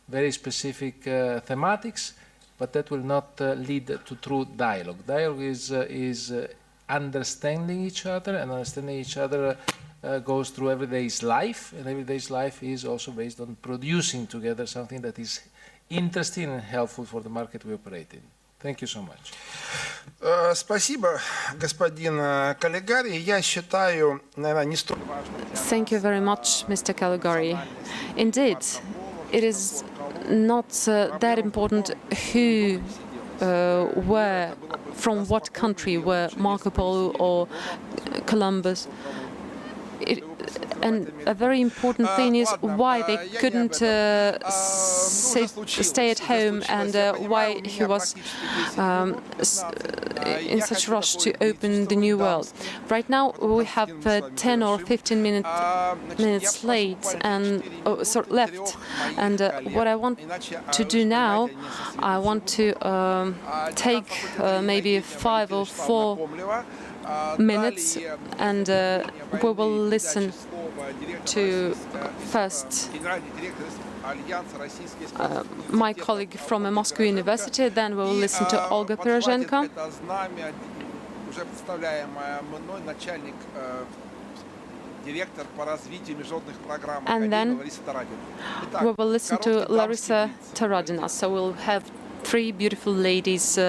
very specific thematics, but that will not lead to true dialogue. Dialogue is understanding each other, and understanding each other goes through everyday's life, and everyday's life is also based on producing together something that is interesting and helpful for the market we operate in. Thank you so much. Спасибо, господин Caligari. Я считаю, наверное, не столь важно. Thank you very much, Mr. Caligari. Indeed, it is not that important who were, from what country were Marco Polo or Columbus. And a very important thing is why they couldn't stay at home, and why he was in such rush to open the new world. Right now we have 10 or 15 minutes late and left, and what I want to do now, I want to take maybe 5 or 4 minutes, and we will listen to first my colleague from Moscow University, then we will listen to Olga Pirozhenko. And then we will listen to Larissa Taradina. So we'll have 3 beautiful ladies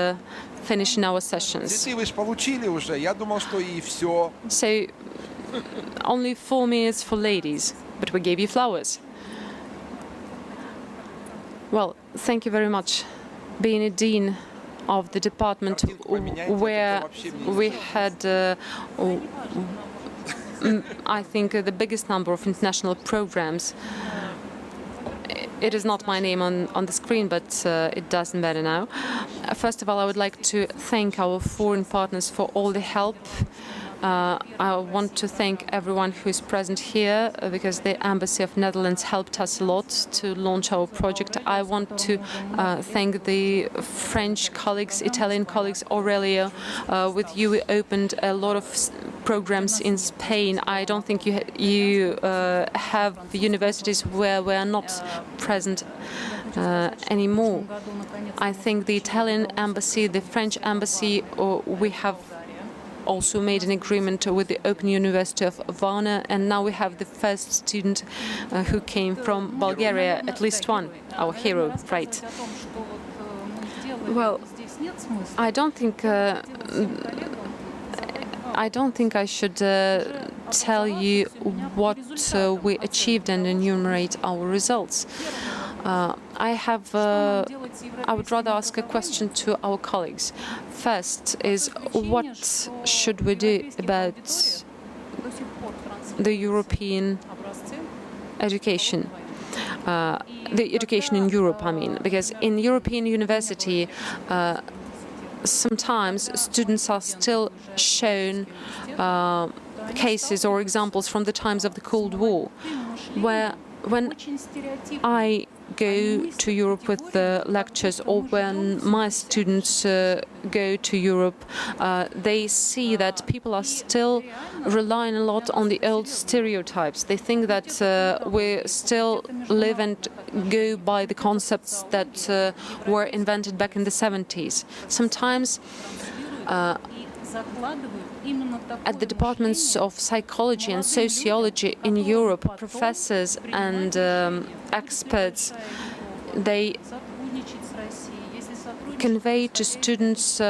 finishing our sessions. So only 4 minutes for ladies, but we gave you flowers. Well, thank you very much. Being a dean of the department where we had, I think, the biggest number of international programs. It is not my name on the screen, but it doesn't matter now. First of all, I would like to thank our foreign partners for all the help. I want to thank everyone who is present here, because the Embassy of Netherlands helped us a lot to launch our project. I want to thank the French colleagues, Italian colleagues. Aurelio, with you we opened a lot of programs in Spain. I don't think you have universities where we are not present anymore. I think the Italian embassy, the French embassy, we have also made an agreement with the Open University of Varna, and now we have the first student who came from Bulgaria, at least one, our hero, right? Well, I don't think I should tell you what we achieved and enumerate our results. I would rather ask a question to our colleagues. First is, what should we do about the European education? The education in Europe, I mean, because in European university, sometimes students are still shown cases or examples from the times of the Cold War, where when I go to Europe with the lectures, or when my students go to Europe, they see that people are still relying a lot on the old stereotypes. They think that we still live and go by the concepts that were invented back in the 70s. Sometimes at the departments of psychology and sociology in Europe, professors and experts, they convey to students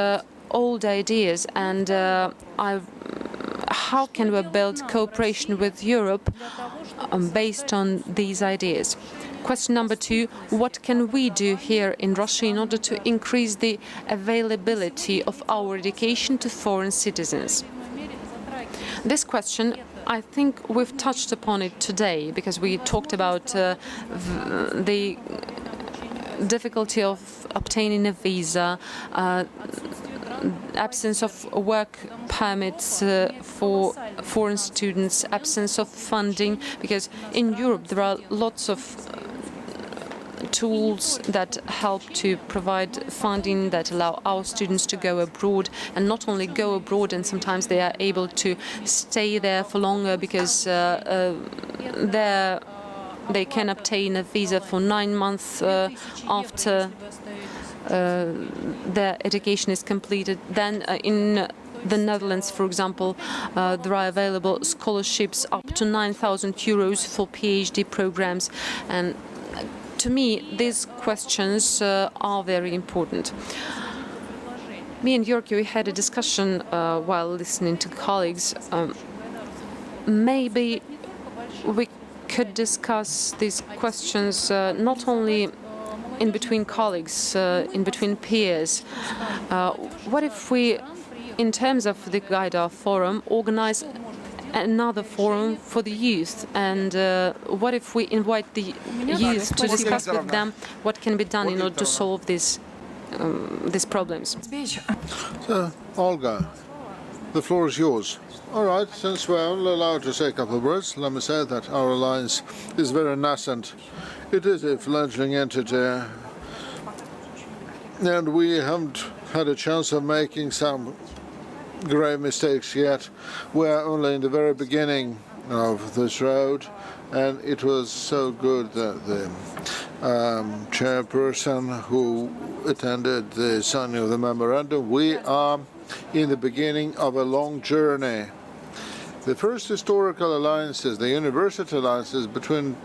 old ideas, and how can we build cooperation with Europe based on these ideas? Question number 2, what can we do here in Russia in order to increase the availability of our education to foreign citizens? This question I think we've touched upon it today because we talked about the difficulty of obtaining a visa, absence of work permits for foreign students, absence of funding, because in Europe there are lots of tools that help to provide funding that allow our students to go abroad, and not only go abroad, and sometimes they are able to stay there for longer because they can obtain a visa for 9 months after their education is completed. Then in the Netherlands, for example, there are available scholarships up to 9,000 euros for PhD programs, and to me, these questions are very important. Me and Yorki, we had a discussion while listening to colleagues. Maybe we could discuss these questions not only in between colleagues, in between peers. What if we, in terms of the Gaidar Forum, organize another forum for the youth, and what if we invite the youth to discuss with them what can be done in order to solve these problems? So, Olga, the floor is yours. All right, since we're only allowed to say a couple of words, let me say that our alliance is very nascent. It is a fledgling entity, and we haven't had a chance of making some grave mistakes yet. We're only in the very beginning of this road, and it was so good that the chairperson who attended the signing of the memorandum, we are in the beginning of a long journey. The first historical alliances, the university alliances between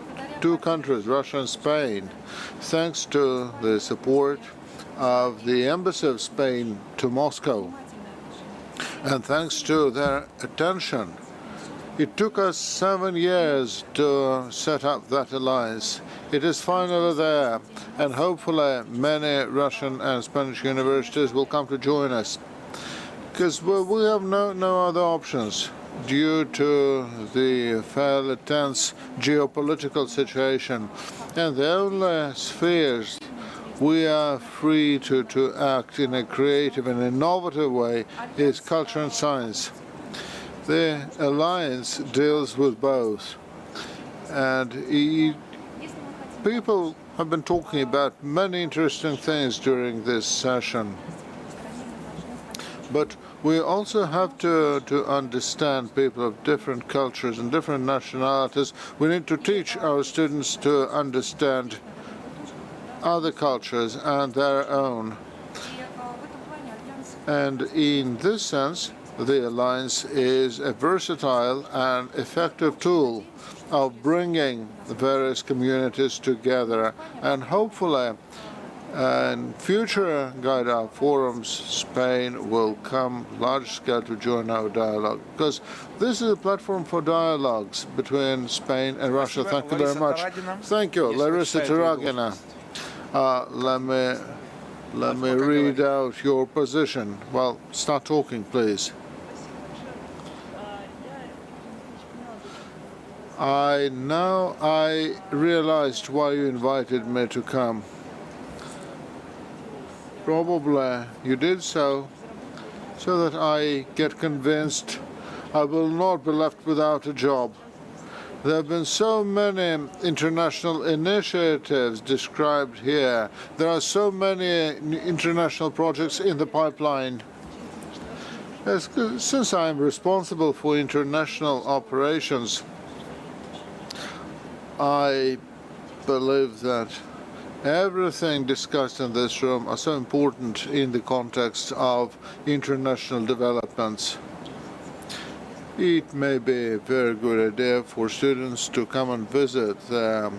two countries, Russia and Spain, thanks to the support of the embassy of Spain to Moscow, and thanks to their attention. It took us 7 years to set up that alliance. It is finally there, and hopefully many Russian and Spanish universities will come to join us, because we have no other options due to the fairly tense geopolitical situation, and the only spheres we are free to act in a creative and innovative way is culture and science. The alliance deals with both, and people have been talking about many interesting things during this session. But we also have to understand people of different cultures and different nationalities. We need to teach our students to understand other cultures and their own. And in this sense, the alliance is a versatile and effective tool of bringing the various communities together, and hopefully in future Gaidar forums, Spain will come large scale to join our dialogue, because this is a platform for dialogues between Spain and Russia. Thank you very much. Thank you, Larissa Taragina. Let me read out your position. Well, start talking, please. Now I realized why you invited me to come. Probably you did so that I get convinced I will not be left without a job. There have been so many international initiatives described here. There are so many international projects in the pipeline. Since I am responsible for international operations, I believe that everything discussed in this room are so important in the context of international developments. It may be a very good idea for students to come and visit the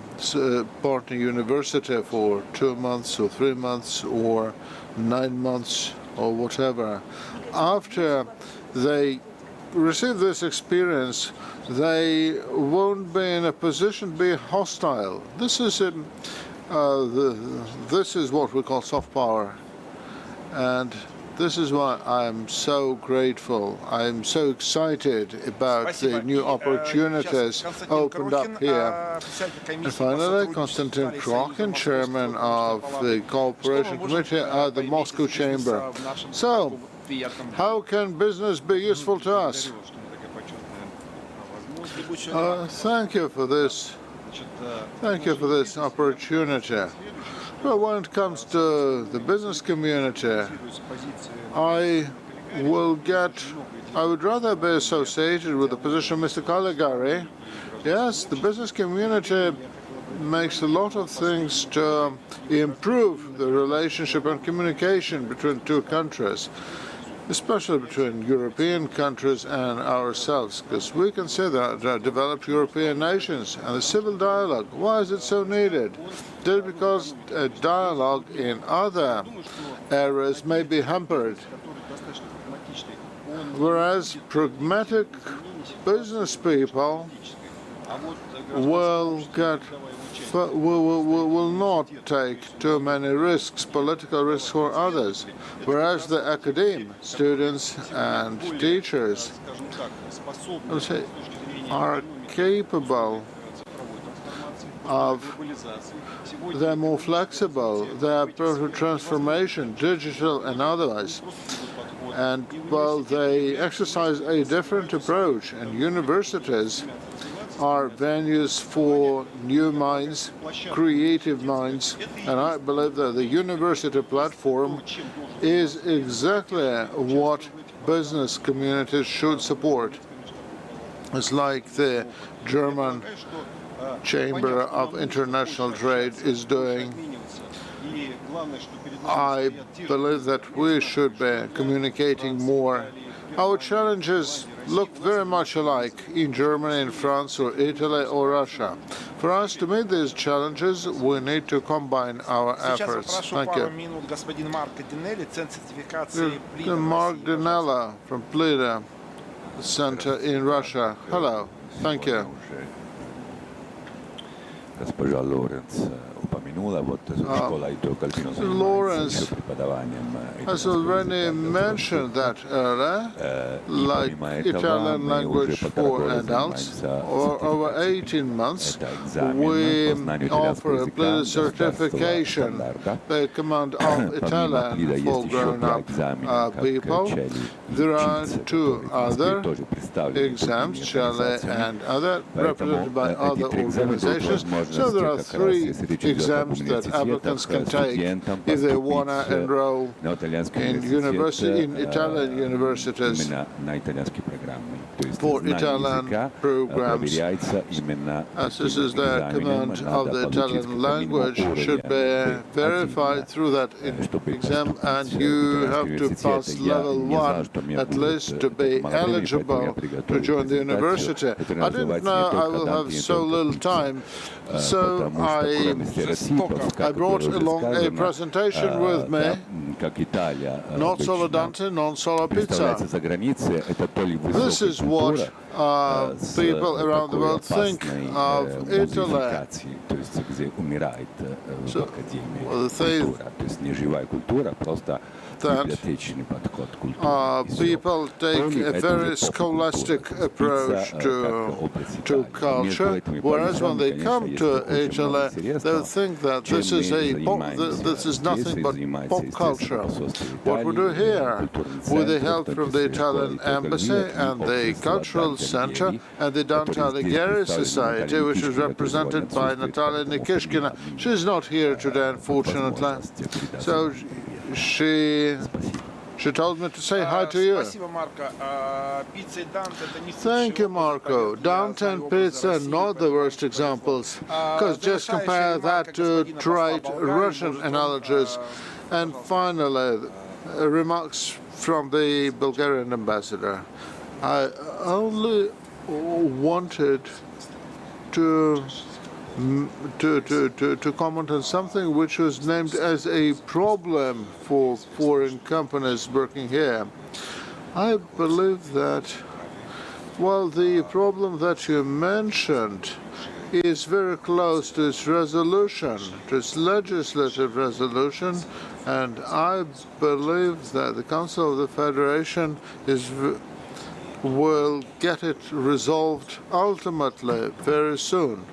partner university for 2 months or 3 months or 9 months or whatever. After they receive this experience, they won't be in a position to be hostile. This is what we call soft power, and this is why I'm so grateful. I'm so excited about the new opportunities opened up here. And finally, Konstantin Krokhin, chairman of the Cooperation Committee at the Moscow Chamber. So, how can business be useful to us? Thank you for this. Thank you for this opportunity. Well, when it comes to the business community, I would rather be associated with the position of Mr. Caligari. Yes, the business community makes a lot of things to improve the relationship and communication between two countries, especially between European countries and ourselves, because we consider developed European nations. And the civil dialogue, why is it so needed? Just because a dialogue in other areas may be hampered, whereas pragmatic business people will not take too many risks, political risks for others, whereas the academe, students and teachers, are capable of, they're more flexible, they're prone to transformation, digital and otherwise. And well, they exercise a different approach, and universities are venues for new minds, creative minds, and I believe that the university platform is exactly what business communities should support. It's like the German Chamber of International Trade is doing. I believe that we should be communicating more. Our challenges look very much alike in Germany, in France, or Italy, or Russia. For us to meet these challenges, we need to combine our efforts. Thank you. Mark Dinella from Plida Center in Russia. Hello. Thank you. Lawrence has already mentioned that earlier, like Italian language for adults, or over 18 months, we offer a Plida certification, the command of Italian for grown-up people. There are two other exams, Chile and other, represented by other organizations. So there are three exams that applicants can take if they want to enroll in Italian universities for Italian programs. As this is the command of the Italian language, should be verified through that exam, and you have to pass level 1 at least to be eligible to join the university. I didn't know I will have so little time, so I brought along a presentation with me, not solo Dante, non solo pizza. This is what people around the world think of Italy. So, that people take a very scholastic approach to culture, whereas when they come to Italy, they'll think that this is nothing but pop culture. What we do here, with the help from the Italian Embassy and the Cultural Center and the Dante Alighieri Society, which is represented by Natalia Nikishkina. She's not here today, unfortunately. So she told me to say hi to you. Thank you, Marco. Dante and pizza are not the worst examples, because just compare that to trite Russian analogies. And finally, remarks from the Bulgarian ambassador. I only wanted to comment on something which was named as a problem for foreign companies working here. I believe that, well, the problem that you mentioned is very close to its resolution, to its legislative resolution, And I believe that the Council of the Federation will get it resolved ultimately very soon.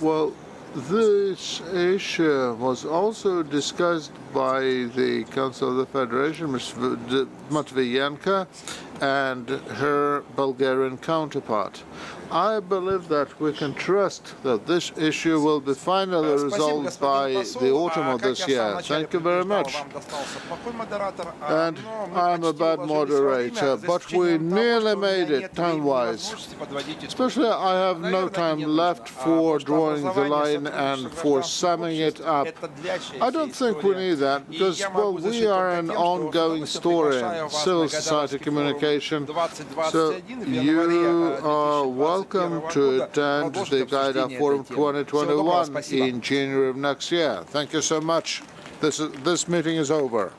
Well, this issue was also discussed by the Council of the Federation, Ms. Matviyenko, and her Bulgarian counterpart. I believe that we can trust that this issue will be finally resolved by the autumn of this year. Thank you very much. And I'm a bad moderator, but we nearly made it time-wise. Especially, I have no time left for drawing the line and for summing it up. I don't think we need that because, well, we are an ongoing story in civil society communication. So you are welcome to attend the Gaidar Forum 2021 in January of next year. Thank you so much. This meeting is over.